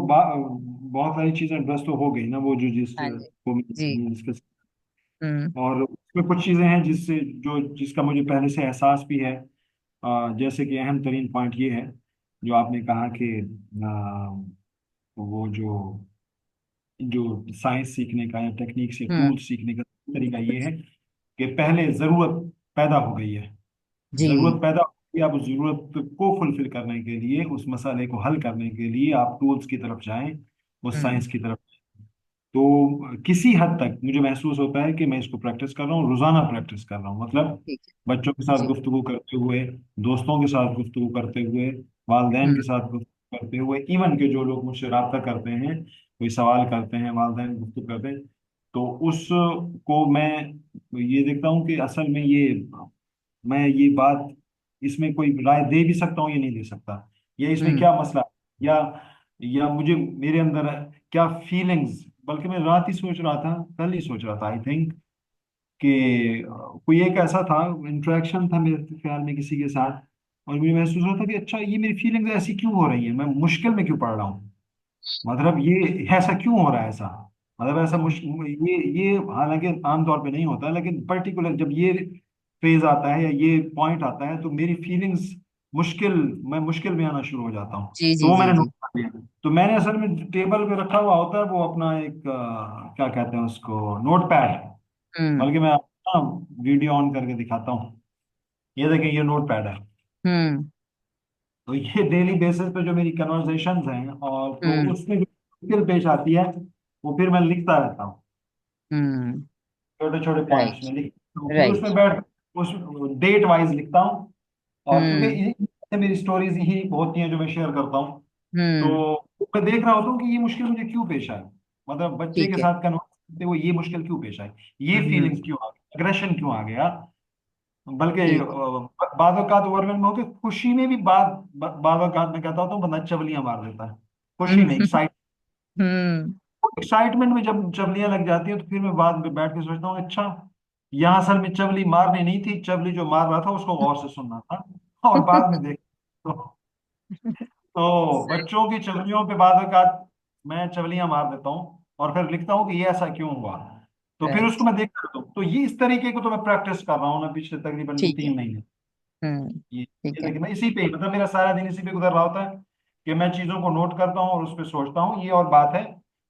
[SPEAKER 2] बहुत सारी चीजें एड्रेस तो हो गई ना, वो जो जिस
[SPEAKER 1] हाँ जी।
[SPEAKER 2] को
[SPEAKER 1] जी।
[SPEAKER 2] डिस्कस।
[SPEAKER 1] हम्म।
[SPEAKER 2] और उसमें कुछ चीजें हैं जिसका मुझे पहले से एहसास भी है। जैसे कि अहम तरीन पॉइंट ये है जो आपने कहा कि वो जो साइंस सीखने का या टेक्निक से
[SPEAKER 1] हम्म।
[SPEAKER 2] टूल्स सीखने का तरीका ये है कि पहले जरूरत पैदा हो गई है।
[SPEAKER 1] जी।
[SPEAKER 2] जरूरत पैदा हो गई, आप उस जरूरत को फुलफिल करने के लिए, उस मसाले को हल करने के लिए आप टूल्स की तरफ जाएं, उस
[SPEAKER 1] हम्म।
[SPEAKER 2] साइंस की तरफ। तो किसी हद तक मुझे महसूस होता है कि मैं इसको प्रैक्टिस कर रहा हूँ, रोजाना प्रैक्टिस कर रहा हूँ। मतलब
[SPEAKER 1] ठीक
[SPEAKER 2] बच्चों के
[SPEAKER 1] है।
[SPEAKER 2] साथ
[SPEAKER 1] जी।
[SPEAKER 2] गुफ्तगू करते हुए, दोस्तों के साथ गुफ्तगू करते हुए, वालदेन
[SPEAKER 1] हम्म।
[SPEAKER 2] के साथ गुफ्तगू करते हुए, इवन के जो लोग मुझसे रब्ता करते हैं, कोई सवाल करते हैं, वालदेन गुफ्तगू करते हैं, तो उस को मैं ये देखता हूँ कि असल में ये मैं ये बात इसमें कोई राय दे भी सकता हूँ या नहीं दे सकता, या इसमें
[SPEAKER 1] हम्म।
[SPEAKER 2] क्या मसला है, या मुझे मेरे अंदर क्या फीलिंग्स। बल्कि मैं रात ही सोच रहा था, कल ही सोच रहा था आई थिंक, कि कोई एक ऐसा था, इंटरेक्शन था मेरे ख्याल में किसी के साथ, और मुझे महसूस होता कि अच्छा ये मेरी फीलिंग्स ऐसी क्यों हो रही हैं, मैं मुश्किल में क्यों पड़ रहा हूँ। मतलब ये ऐसा क्यों हो रहा है ऐसा, मतलब ऐसा ये हालांकि आमतौर पे नहीं होता, लेकिन पर्टिकुलर जब ये फेज आता है या ये पॉइंट आता है तो मेरी फीलिंग्स मुश्किल मैं मुश्किल में आना शुरू हो जाता हूँ।
[SPEAKER 1] जी
[SPEAKER 2] तो
[SPEAKER 1] जी
[SPEAKER 2] वो
[SPEAKER 1] जी
[SPEAKER 2] मैंने नोट
[SPEAKER 1] जी।
[SPEAKER 2] कर लिया। तो मैंने असल में टेबल पे रखा हुआ होता है वो अपना एक क्या कहते हैं उसको, नोट पैड।
[SPEAKER 1] हम्म।
[SPEAKER 2] बल्कि मैं अपना वीडियो ऑन करके दिखाता हूँ, ये देखें ये नोट पैड है।
[SPEAKER 1] हम्म।
[SPEAKER 2] तो ये डेली बेसिस पे जो मेरी कन्वर्सेशंस हैं, और तो
[SPEAKER 1] हम्म।
[SPEAKER 2] उसमें जो मुश्किल पेश आती है वो फिर मैं लिखता रहता हूँ,
[SPEAKER 1] हम्म।
[SPEAKER 2] छोटे छोटे पॉइंट्स
[SPEAKER 1] राइट।
[SPEAKER 2] में लिखता हूँ, फिर
[SPEAKER 1] राइट।
[SPEAKER 2] उसमें बैठ उस डेट वाइज लिखता हूँ। और क्योंकि
[SPEAKER 1] हम्म।
[SPEAKER 2] मेरी स्टोरीज ही होती हैं जो मैं शेयर करता हूँ,
[SPEAKER 1] हम्म।
[SPEAKER 2] तो मैं देख रहा होता हूँ कि ये मुश्किल मुझे क्यों पेश आई। मतलब बच्चे के
[SPEAKER 1] ठीक है।
[SPEAKER 2] साथ कन्वर्स करते हुए ये मुश्किल क्यों पेश आई, ये
[SPEAKER 1] हम्म।
[SPEAKER 2] फीलिंग्स क्यों आ गई, अग्रेशन क्यों आ गया। बल्कि
[SPEAKER 1] ठीक।
[SPEAKER 2] बाद औकात ओवरवेलम होके खुशी में भी बाद औकात में कहता होता हूँ बंदा चवलियां मार देता है, खुशी में,
[SPEAKER 1] हम्म। हम्म।
[SPEAKER 2] एक्साइटमेंट में जब चवलियां लग जाती है, तो फिर मैं बाद में बैठ के सोचता हूँ अच्छा यहाँ असल में चवली मारनी नहीं थी, चवली जो मार रहा था उसको गौर से सुनना था। और बाद में देख तो
[SPEAKER 1] सही।
[SPEAKER 2] बच्चों की चवलियों पे बाद औकात मैं चवलियां मार देता हूँ, और फिर लिखता हूँ कि ये ऐसा क्यों हुआ। तो फिर उसको
[SPEAKER 1] राइट।
[SPEAKER 2] मैं देखता रहता हूँ। तो ये इस तरीके को तो मैं प्रैक्टिस कर रहा हूँ ना पिछले तकरीबन
[SPEAKER 1] ठीक है।
[SPEAKER 2] 3 महीने।
[SPEAKER 1] हम्म।
[SPEAKER 2] ये
[SPEAKER 1] ठीक है।
[SPEAKER 2] देखिए मैं इसी पे ही, मतलब मेरा सारा दिन इसी पे गुजर रहा होता है कि मैं चीजों को नोट करता हूँ और उस पर सोचता हूँ। ये और बात है,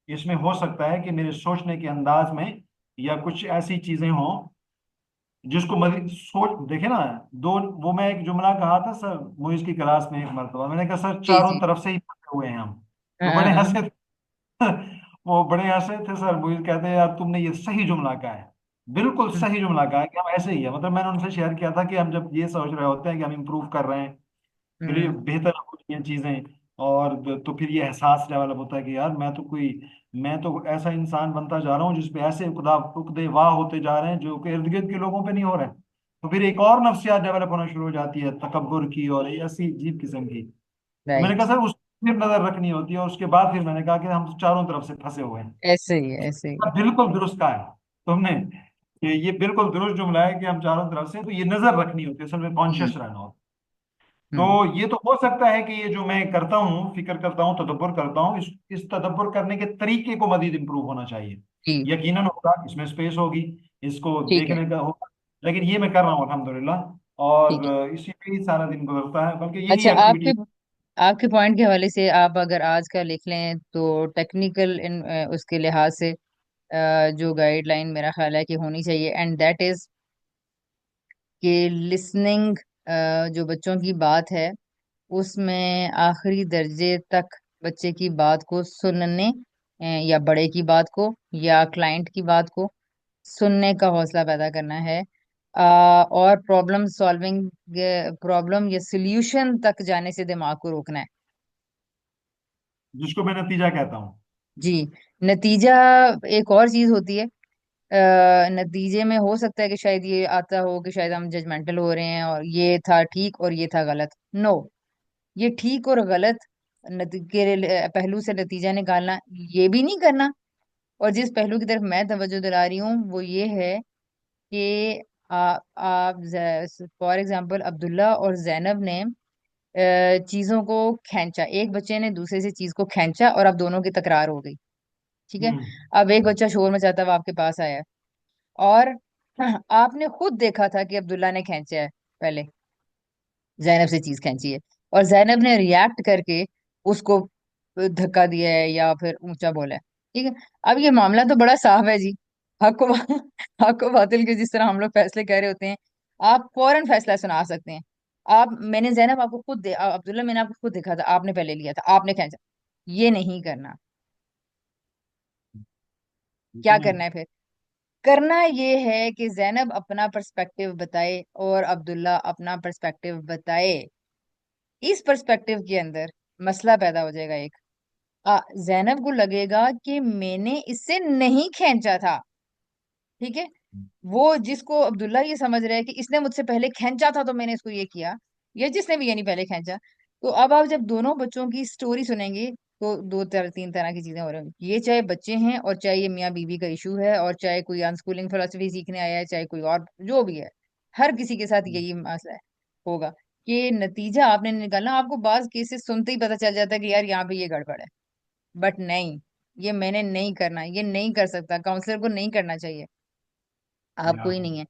[SPEAKER 2] इसमें हो सकता है कि मेरे सोचने के अंदाज में या कुछ ऐसी चीजें हों जिसको मजीद सोच देखे ना। दो वो मैं एक जुमला कहा था सर मुइज की क्लास में एक मरतबा, मैंने कहा सर
[SPEAKER 1] जी
[SPEAKER 2] चारों
[SPEAKER 1] जी।
[SPEAKER 2] तरफ से ही पढ़े हुए हैं हम। तो बड़े
[SPEAKER 1] हाँ।
[SPEAKER 2] हंसे वो बड़े हंसे थे सर, मुइज कहते हैं यार तुमने ये सही जुमला कहा है, बिल्कुल
[SPEAKER 1] हम्म।
[SPEAKER 2] सही जुमला कहा है कि हम ऐसे ही है। मतलब मैंने उनसे शेयर किया था कि हम जब ये सोच रहे होते हैं कि हम इम्प्रूव कर रहे हैं, फिर ये
[SPEAKER 1] हम्म।
[SPEAKER 2] बेहतर हो रही हैं चीजें, और तो फिर ये एहसास डेवलप होता है कि यार मैं तो ऐसा इंसान बनता जा रहा हूँ जिसपे ऐसे उकदे वाह होते जा रहे हैं जो कि इर्द गिर्द के लोगों पे नहीं हो रहे हैं। तो फिर एक और नफ्सियात डेवलप होना शुरू हो जाती है, तकब्बुर की और ऐसी अजीब किस्म की। तो मैंने
[SPEAKER 1] राइट।
[SPEAKER 2] कहा सर उस पर नजर रखनी होती है। और उसके बाद फिर मैंने कहा कि हम तो चारों तरफ से फंसे हुए हैं।
[SPEAKER 1] ऐसे ही है, ऐसे ही।
[SPEAKER 2] हाँ, बिल्कुल दुरुस्त कहा है तुमने। ये बिल्कुल दुरुस्त जुमला है कि हम चारों तरफ से, तो ये नजर रखनी होती है, असल में
[SPEAKER 1] हम्म।
[SPEAKER 2] कॉन्शियस रहना होता है।
[SPEAKER 1] हम्म।
[SPEAKER 2] तो ये तो हो सकता है कि ये जो मैं करता हूँ, फिक्र करता हूँ, तदब्बर करता हूँ, इस तदब्बर करने के तरीके को मजीद इंप्रूव होना चाहिए।
[SPEAKER 1] जी।
[SPEAKER 2] यकीनन होगा, इसमें स्पेस होगी, इसको
[SPEAKER 1] ठीक है।
[SPEAKER 2] देखने का होगा। लेकिन ये मैं कर रहा हूँ अल्हम्दुलिल्लाह। और
[SPEAKER 1] ठीक है।
[SPEAKER 2] इसी पे ही सारा दिन गुजरता है, बल्कि यही
[SPEAKER 1] अच्छा, आपके
[SPEAKER 2] एक्टिविटी।
[SPEAKER 1] आपके पॉइंट के हवाले से आप अगर आज का लिख लें तो टेक्निकल इन उसके लिहाज से जो गाइडलाइन मेरा ख्याल है कि होनी चाहिए, एंड दैट इज कि लिसनिंग, जो बच्चों की बात है उसमें आखिरी दर्जे तक बच्चे की बात को सुनने, या बड़े की बात को या क्लाइंट की बात को सुनने का हौसला पैदा करना है। और प्रॉब्लम सॉल्विंग, प्रॉब्लम या सॉल्यूशन तक जाने से दिमाग को रोकना है।
[SPEAKER 2] जिसको मैं नतीजा कहता हूँ।
[SPEAKER 1] जी। नतीजा एक और चीज होती है। नतीजे में हो सकता है कि शायद ये आता हो कि शायद हम जजमेंटल हो रहे हैं और ये था ठीक और ये था गलत। नो, ये ठीक और गलत पहलू से नतीजा निकालना, ये भी नहीं करना। और जिस पहलू की तरफ मैं तवज्जो दिला रही हूँ वो ये है कि आप फॉर एग्जांपल अब्दुल्ला और जैनब ने चीजों को खींचा, एक बच्चे ने दूसरे से चीज को खींचा और अब दोनों की तकरार हो गई। ठीक है।
[SPEAKER 2] हम्म।
[SPEAKER 1] अब एक बच्चा शोर मचाता हुआ आपके पास आया और आपने खुद देखा था कि अब्दुल्ला ने खींचा है पहले, जैनब से चीज खींची है, और जैनब ने रिएक्ट करके उसको धक्का दिया है या फिर ऊंचा बोला है। ठीक है। अब ये मामला तो बड़ा साफ है जी। हक को हक को बातिल के जिस तरह हम लोग फैसले कर रहे होते हैं, आप फौरन फैसला सुना सकते हैं। आप मैंने जैनब आपको अब्दुल्ला मैंने आपको खुद देखा था, आपने पहले लिया था, आपने खींचा। ये नहीं करना।
[SPEAKER 2] ये तो
[SPEAKER 1] क्या
[SPEAKER 2] नहीं।
[SPEAKER 1] करना है फिर? करना ये है कि जैनब अपना पर्सपेक्टिव बताए और अब्दुल्ला अपना पर्सपेक्टिव बताए। इस पर्सपेक्टिव के अंदर मसला पैदा हो जाएगा एक। जैनब को लगेगा कि मैंने इससे नहीं खींचा था। ठीक है। वो जिसको अब्दुल्ला ये समझ रहा है कि इसने मुझसे पहले खींचा था तो मैंने इसको ये किया, या जिसने भी ये नहीं पहले खींचा। तो अब आप जब दोनों बच्चों की स्टोरी सुनेंगे तो तीन तरह की चीजें हो रही होंगी। ये चाहे बच्चे हैं और चाहे ये मियाँ बीवी का इशू है और चाहे कोई अनस्कूलिंग फिलोसफी सीखने आया है, चाहे कोई और जो भी है, हर किसी के साथ यही मसला है होगा कि नतीजा आपने निकालना। आपको बाज केसेस सुनते ही पता चल जाता है कि यार यहाँ पे ये गड़बड़ है। बट नहीं, ये मैंने नहीं करना, ये नहीं कर सकता, काउंसलर को नहीं करना चाहिए, आपको
[SPEAKER 2] या
[SPEAKER 1] ही नहीं है।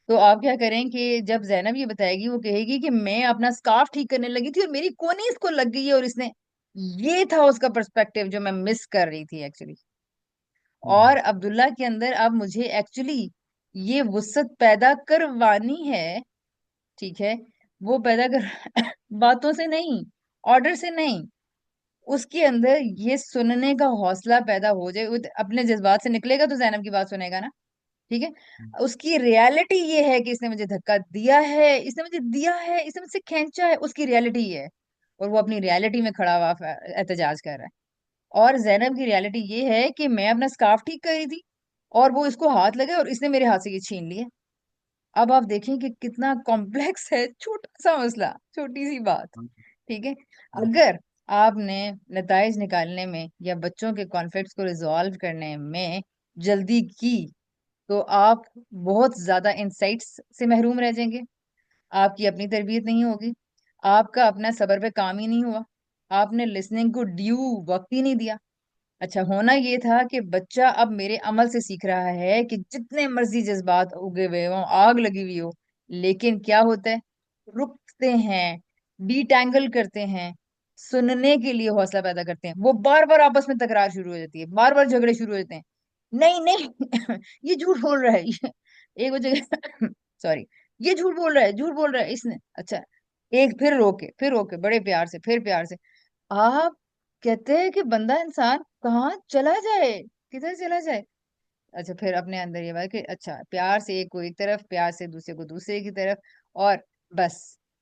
[SPEAKER 1] तो आप क्या करें कि जब जैनब ये बताएगी वो कहेगी कि मैं अपना स्कार्फ ठीक करने लगी थी और मेरी कोनी इसको लग गई है और इसने, ये था उसका पर्सपेक्टिव जो मैं मिस कर रही थी एक्चुअली। और अब्दुल्ला के अंदर अब मुझे एक्चुअली ये वुसअत पैदा करवानी है। ठीक है। वो पैदा कर बातों से नहीं, ऑर्डर से नहीं, उसके अंदर ये सुनने का हौसला पैदा हो जाए। वो अपने जज्बात से निकलेगा तो जैनब की बात सुनेगा ना। ठीक है। उसकी रियलिटी ये है कि इसने मुझे धक्का दिया है, इसने मुझे दिया है, इसने मुझसे खींचा है, उसकी रियलिटी ये है। और वो अपनी रियलिटी में खड़ा हुआ एहतजाज कर रहा है। और जैनब की रियलिटी ये है कि मैं अपना स्कार्फ ठीक कर रही थी और वो इसको हाथ लगे और इसने मेरे हाथ से ये छीन लिए। अब आप देखें कि कितना कॉम्प्लेक्स है, छोटा सा मसला, छोटी सी बात। ठीक है। अगर आपने नताइज निकालने में या बच्चों के कॉन्फ्लिक्ट्स को रिजॉल्व करने में जल्दी की तो आप बहुत ज्यादा इंसाइट्स से महरूम रह जाएंगे। आपकी अपनी तरबियत नहीं होगी, आपका अपना सब्र पे काम ही नहीं हुआ, आपने लिसनिंग को ड्यू वक्त ही नहीं दिया। अच्छा, होना ये था कि बच्चा अब मेरे अमल से सीख रहा है कि जितने मर्जी जज्बात उगे हुए हों, आग लगी हुई हो, लेकिन क्या होता है, रुकते हैं, डिटैंगल करते हैं, सुनने के लिए हौसला पैदा करते हैं। वो बार बार आपस में तकरार शुरू हो जाती है, बार बार झगड़े शुरू हो जाते हैं। नहीं नहीं ये झूठ बोल रहा है, एक वजह सॉरी, ये झूठ बोल रहा है, झूठ बोल रहा है इसने। अच्छा, एक फिर रोके बड़े प्यार से, फिर प्यार से। आप कहते हैं कि बंदा इंसान कहाँ चला जाए, किधर चला जाए। अच्छा, फिर अपने अंदर ये बात कि अच्छा, प्यार से एक को एक तरफ, प्यार से दूसरे को दूसरे की तरफ, और बस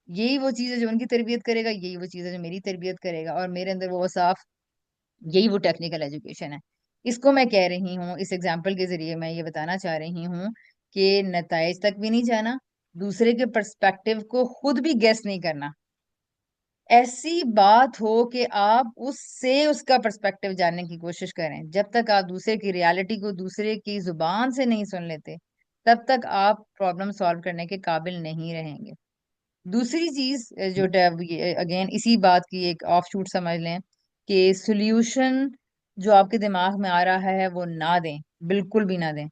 [SPEAKER 1] यही वो चीज है जो उनकी तरबियत करेगा, यही वो चीज है जो मेरी तरबियत करेगा, और मेरे अंदर वो साफ, यही वो टेक्निकल एजुकेशन है। इसको मैं कह रही हूँ, इस एग्जाम्पल के जरिए मैं ये बताना चाह रही हूँ कि नतज तक भी नहीं जाना, दूसरे के पर्सपेक्टिव को खुद भी गेस नहीं करना। ऐसी बात हो कि आप उससे उसका पर्सपेक्टिव जानने की कोशिश करें, जब तक आप दूसरे की रियलिटी को दूसरे की जुबान से नहीं सुन लेते, तब तक आप प्रॉब्लम सॉल्व करने के काबिल नहीं रहेंगे। दूसरी चीज जो अगेन इसी बात की एक ऑफ शूट समझ लें, कि सॉल्यूशन जो आपके दिमाग में आ रहा है वो ना दें, बिल्कुल भी ना दें।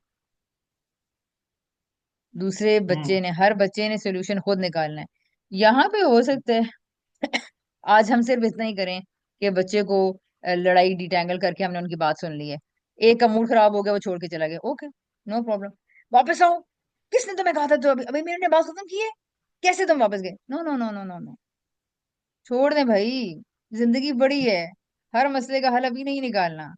[SPEAKER 1] दूसरे बच्चे
[SPEAKER 2] हम्म।
[SPEAKER 1] ने, हर बच्चे ने सॉल्यूशन खुद निकालना है। यहाँ पे हो सकता है आज हम सिर्फ इतना ही करें कि बच्चे को लड़ाई डिटैंगल करके हमने उनकी बात सुन ली है, एक का मूड खराब हो गया, वो छोड़ के चला गया, ओके, नो प्रॉब्लम, वापस आओ, किसने तुम्हें कहा था, तो अभी अभी मैंने बात खत्म की है, कैसे तुम वापस गए, no no no no no no, छोड़ दें भाई, जिंदगी बड़ी है, हर मसले का हल अभी नहीं निकालना।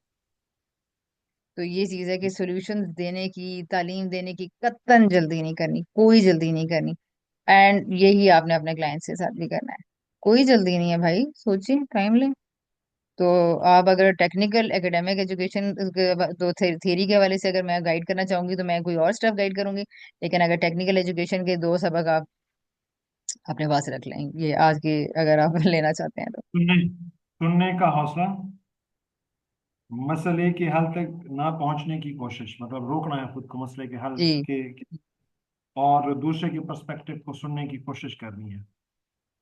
[SPEAKER 1] तो ये चीज है कि सॉल्यूशंस देने की, तालीम देने की कतन जल्दी नहीं करनी, कोई जल्दी नहीं करनी। एंड यही आपने अपने क्लाइंट्स के साथ भी करना है, कोई जल्दी नहीं है भाई, सोचिए, टाइम लें। तो आप अगर टेक्निकल एकेडमिक एजुकेशन तो थियरी के हवाले से अगर मैं गाइड करना चाहूंगी तो मैं कोई और स्टफ गाइड करूंगी, लेकिन अगर टेक्निकल एजुकेशन के दो सबक आप अपने पास रख लें, ये आज के, अगर आप लेना चाहते हैं तो।
[SPEAKER 2] सुनने का हौसला, मसले के हल तक ना पहुंचने की कोशिश, मतलब रोकना है खुद को मसले के हल
[SPEAKER 1] जी।
[SPEAKER 2] और दूसरे के पर्सपेक्टिव को सुनने की कोशिश करनी है।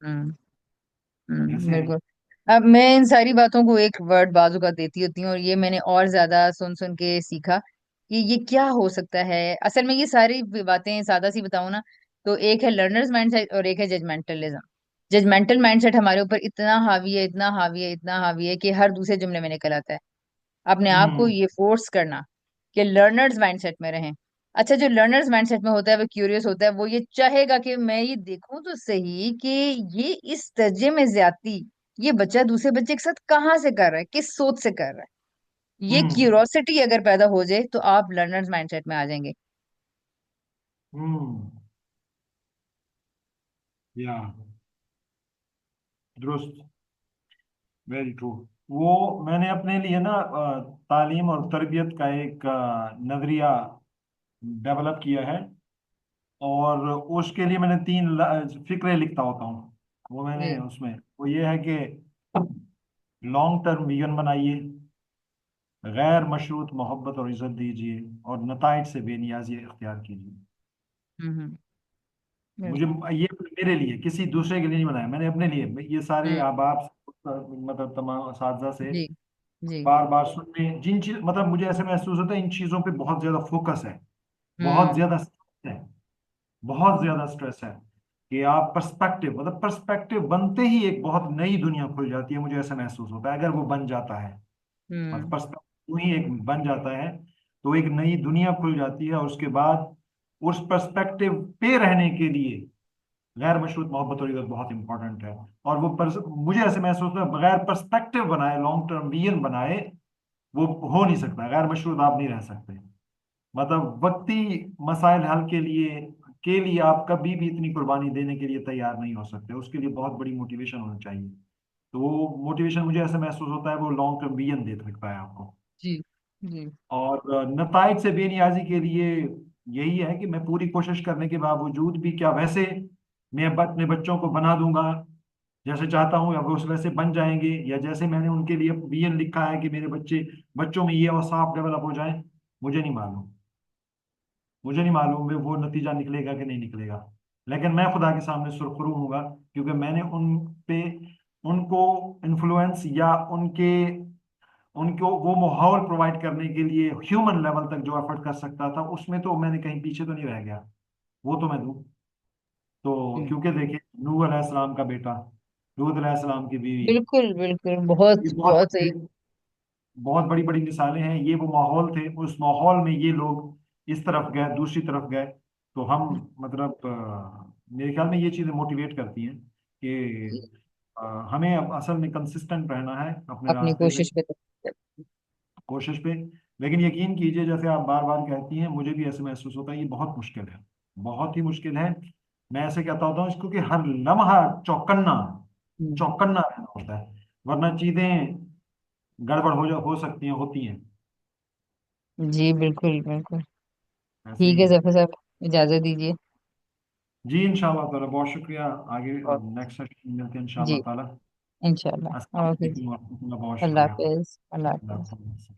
[SPEAKER 1] हम्म।
[SPEAKER 2] जैसे
[SPEAKER 1] बिल्कुल। अब मैं इन सारी बातों को एक वर्ड बाजू का देती होती हूँ, और ये मैंने और ज्यादा सुन सुन के सीखा कि ये क्या हो सकता है। असल में ये सारी बातें सादा सी बताऊं ना, तो एक है लर्नर्स माइंडसेट और एक है जजमेंटलिज्म। जजमेंटल माइंडसेट हमारे ऊपर इतना हावी है, इतना हावी है, इतना हावी है कि हर दूसरे जुमले में निकल आता है। अपने आप को
[SPEAKER 2] हम्म।
[SPEAKER 1] ये फोर्स करना कि लर्नर्स माइंडसेट में रहें। अच्छा, जो लर्नर्स माइंडसेट में होता है वो क्यूरियस होता है, वो ये चाहेगा कि मैं ये देखूं तो सही कि ये इस दर्जे में ज्यादती ये बच्चा दूसरे बच्चे के साथ कहाँ से कर रहा है, किस सोच से कर रहा है। ये
[SPEAKER 2] हम्म।
[SPEAKER 1] क्यूरोसिटी अगर पैदा हो जाए तो आप लर्नर्स माइंडसेट में आ जाएंगे।
[SPEAKER 2] हम्म। या दुरुस्त, वेरी ट्रू। वो मैंने अपने लिए ना तालीम और तरबियत का एक नजरिया डेवलप किया है, और उसके लिए मैंने फिक्रे लिखता होता हूँ। वो मैंने
[SPEAKER 1] जी।
[SPEAKER 2] उसमें वो ये है कि लॉन्ग टर्म विजन बनाइए, गैर मशरूत मोहब्बत और इज्जत दीजिए, और नताइज से बेनियाजी इख्तियार कीजिए।
[SPEAKER 1] हम्म।
[SPEAKER 2] मुझे
[SPEAKER 1] बिल्कुल।
[SPEAKER 2] ये मेरे लिए, किसी दूसरे के लिए नहीं बनाया मैंने, अपने लिए। ये सारे
[SPEAKER 1] हम्म।
[SPEAKER 2] अहबाब मतलब तमाम असातिज़ा से
[SPEAKER 1] जी। जी।
[SPEAKER 2] बार बार सुनने, जिन चीज मतलब मुझे ऐसे महसूस होता है इन चीजों पे बहुत ज्यादा फोकस है, बहुत
[SPEAKER 1] हम्म।
[SPEAKER 2] ज्यादा स्ट्रेस है, बहुत ज्यादा स्ट्रेस है, कि आप पर्सपेक्टिव, मतलब पर्सपेक्टिव बनते ही एक बहुत नई दुनिया खुल जाती है। मुझे ऐसा महसूस होता है अगर वो बन जाता है, मतलब
[SPEAKER 1] हम्म।
[SPEAKER 2] पर्सपेक्टिव ही एक बन जाता है, तो एक नई दुनिया खुल जाती है। और उसके बाद उस पर्सपेक्टिव पे रहने के लिए गैर मशरूत मोहब्बत और इज्जत बहुत इंपॉर्टेंट है। और मुझे ऐसे महसूस होता है बगैर पर्सपेक्टिव बनाए, लॉन्ग टर्म विजन बनाए, वो हो नहीं सकता। गैर मशरूत आप नहीं रह सकते। मतलब वक्ती मसाइल हल के लिए आप कभी भी इतनी कुर्बानी देने के लिए तैयार नहीं हो सकते। उसके लिए बहुत बड़ी मोटिवेशन होनी चाहिए। तो वो मोटिवेशन मुझे ऐसा महसूस होता है वो लॉन्ग टर्म विजन दे सकता है आपको।
[SPEAKER 1] जी। जी।
[SPEAKER 2] और नताइज से बेनियाजी के लिए यही है कि मैं पूरी कोशिश करने के बावजूद भी, क्या वैसे मैं अपने बच्चों को बना दूंगा जैसे चाहता हूँ, या वो उस वैसे बन जाएंगे, या जैसे मैंने उनके लिए विजन लिखा है कि मेरे बच्चों में ये औसाफ डेवलप हो जाए, मुझे नहीं मालूम। मुझे नहीं मालूम में वो नतीजा निकलेगा कि नहीं निकलेगा। लेकिन मैं खुदा के सामने सुरखरू हूँगा, क्योंकि मैंने उन पे उनको इन्फ्लुएंस, या उनको वो माहौल प्रोवाइड करने के लिए ह्यूमन लेवल तक जो एफर्ट कर सकता था, उसमें तो मैंने कहीं पीछे तो नहीं रह गया। वो तो मैं दूं। तो
[SPEAKER 1] जी।
[SPEAKER 2] क्योंकि देखिए, नूह अलैहिस्सलाम का बेटा, लूत अलैहिस्सलाम की बीवी,
[SPEAKER 1] बिल्कुल बिल्कुल,
[SPEAKER 2] ये
[SPEAKER 1] बहुत
[SPEAKER 2] बहुत
[SPEAKER 1] बहुत सही।
[SPEAKER 2] बड़ी बहुत बड़ी बड़ी मिसालें हैं। ये वो माहौल थे, उस माहौल में ये लोग इस तरफ गए, दूसरी तरफ गए। तो हम, मतलब मेरे ख्याल में ये चीज़ें मोटिवेट करती हैं कि हमें अब असल में कंसिस्टेंट रहना है अपने
[SPEAKER 1] अपनी
[SPEAKER 2] रास्ते पे,
[SPEAKER 1] कोशिश पे तो।
[SPEAKER 2] कोशिश पे। लेकिन यकीन कीजिए, जैसे आप बार बार कहती हैं, मुझे भी ऐसे महसूस होता है ये बहुत मुश्किल है, बहुत ही मुश्किल है। मैं ऐसे कहता होता हूँ इसको कि हर लम्हा चौकन्ना,
[SPEAKER 1] हम्म।
[SPEAKER 2] चौकन्ना रहना होता है, वरना चीजें गड़बड़ हो सकती हैं, होती हैं।
[SPEAKER 1] जी बिल्कुल बिल्कुल।
[SPEAKER 2] ऐसे
[SPEAKER 1] ठीक
[SPEAKER 2] ही
[SPEAKER 1] है
[SPEAKER 2] है।
[SPEAKER 1] जफर साहब, इजाजत दीजिए।
[SPEAKER 2] जी इंशाल्लाह ताला, बहुत शुक्रिया। आगे
[SPEAKER 1] और
[SPEAKER 2] नेक्स्ट सेशन में मिलते हैं
[SPEAKER 1] जी
[SPEAKER 2] इंशाल्लाह ताला। अस्सलाम
[SPEAKER 1] इंशाल्लाह, ओके जी।
[SPEAKER 2] वालेकुम वरहमतुल्लाह, बहुत
[SPEAKER 1] अल्लाह
[SPEAKER 2] शुक्रिया।
[SPEAKER 1] हाफिज, अल्लाह
[SPEAKER 2] अल्लाह
[SPEAKER 1] हाफिज।
[SPEAKER 2] हाफ़िज़।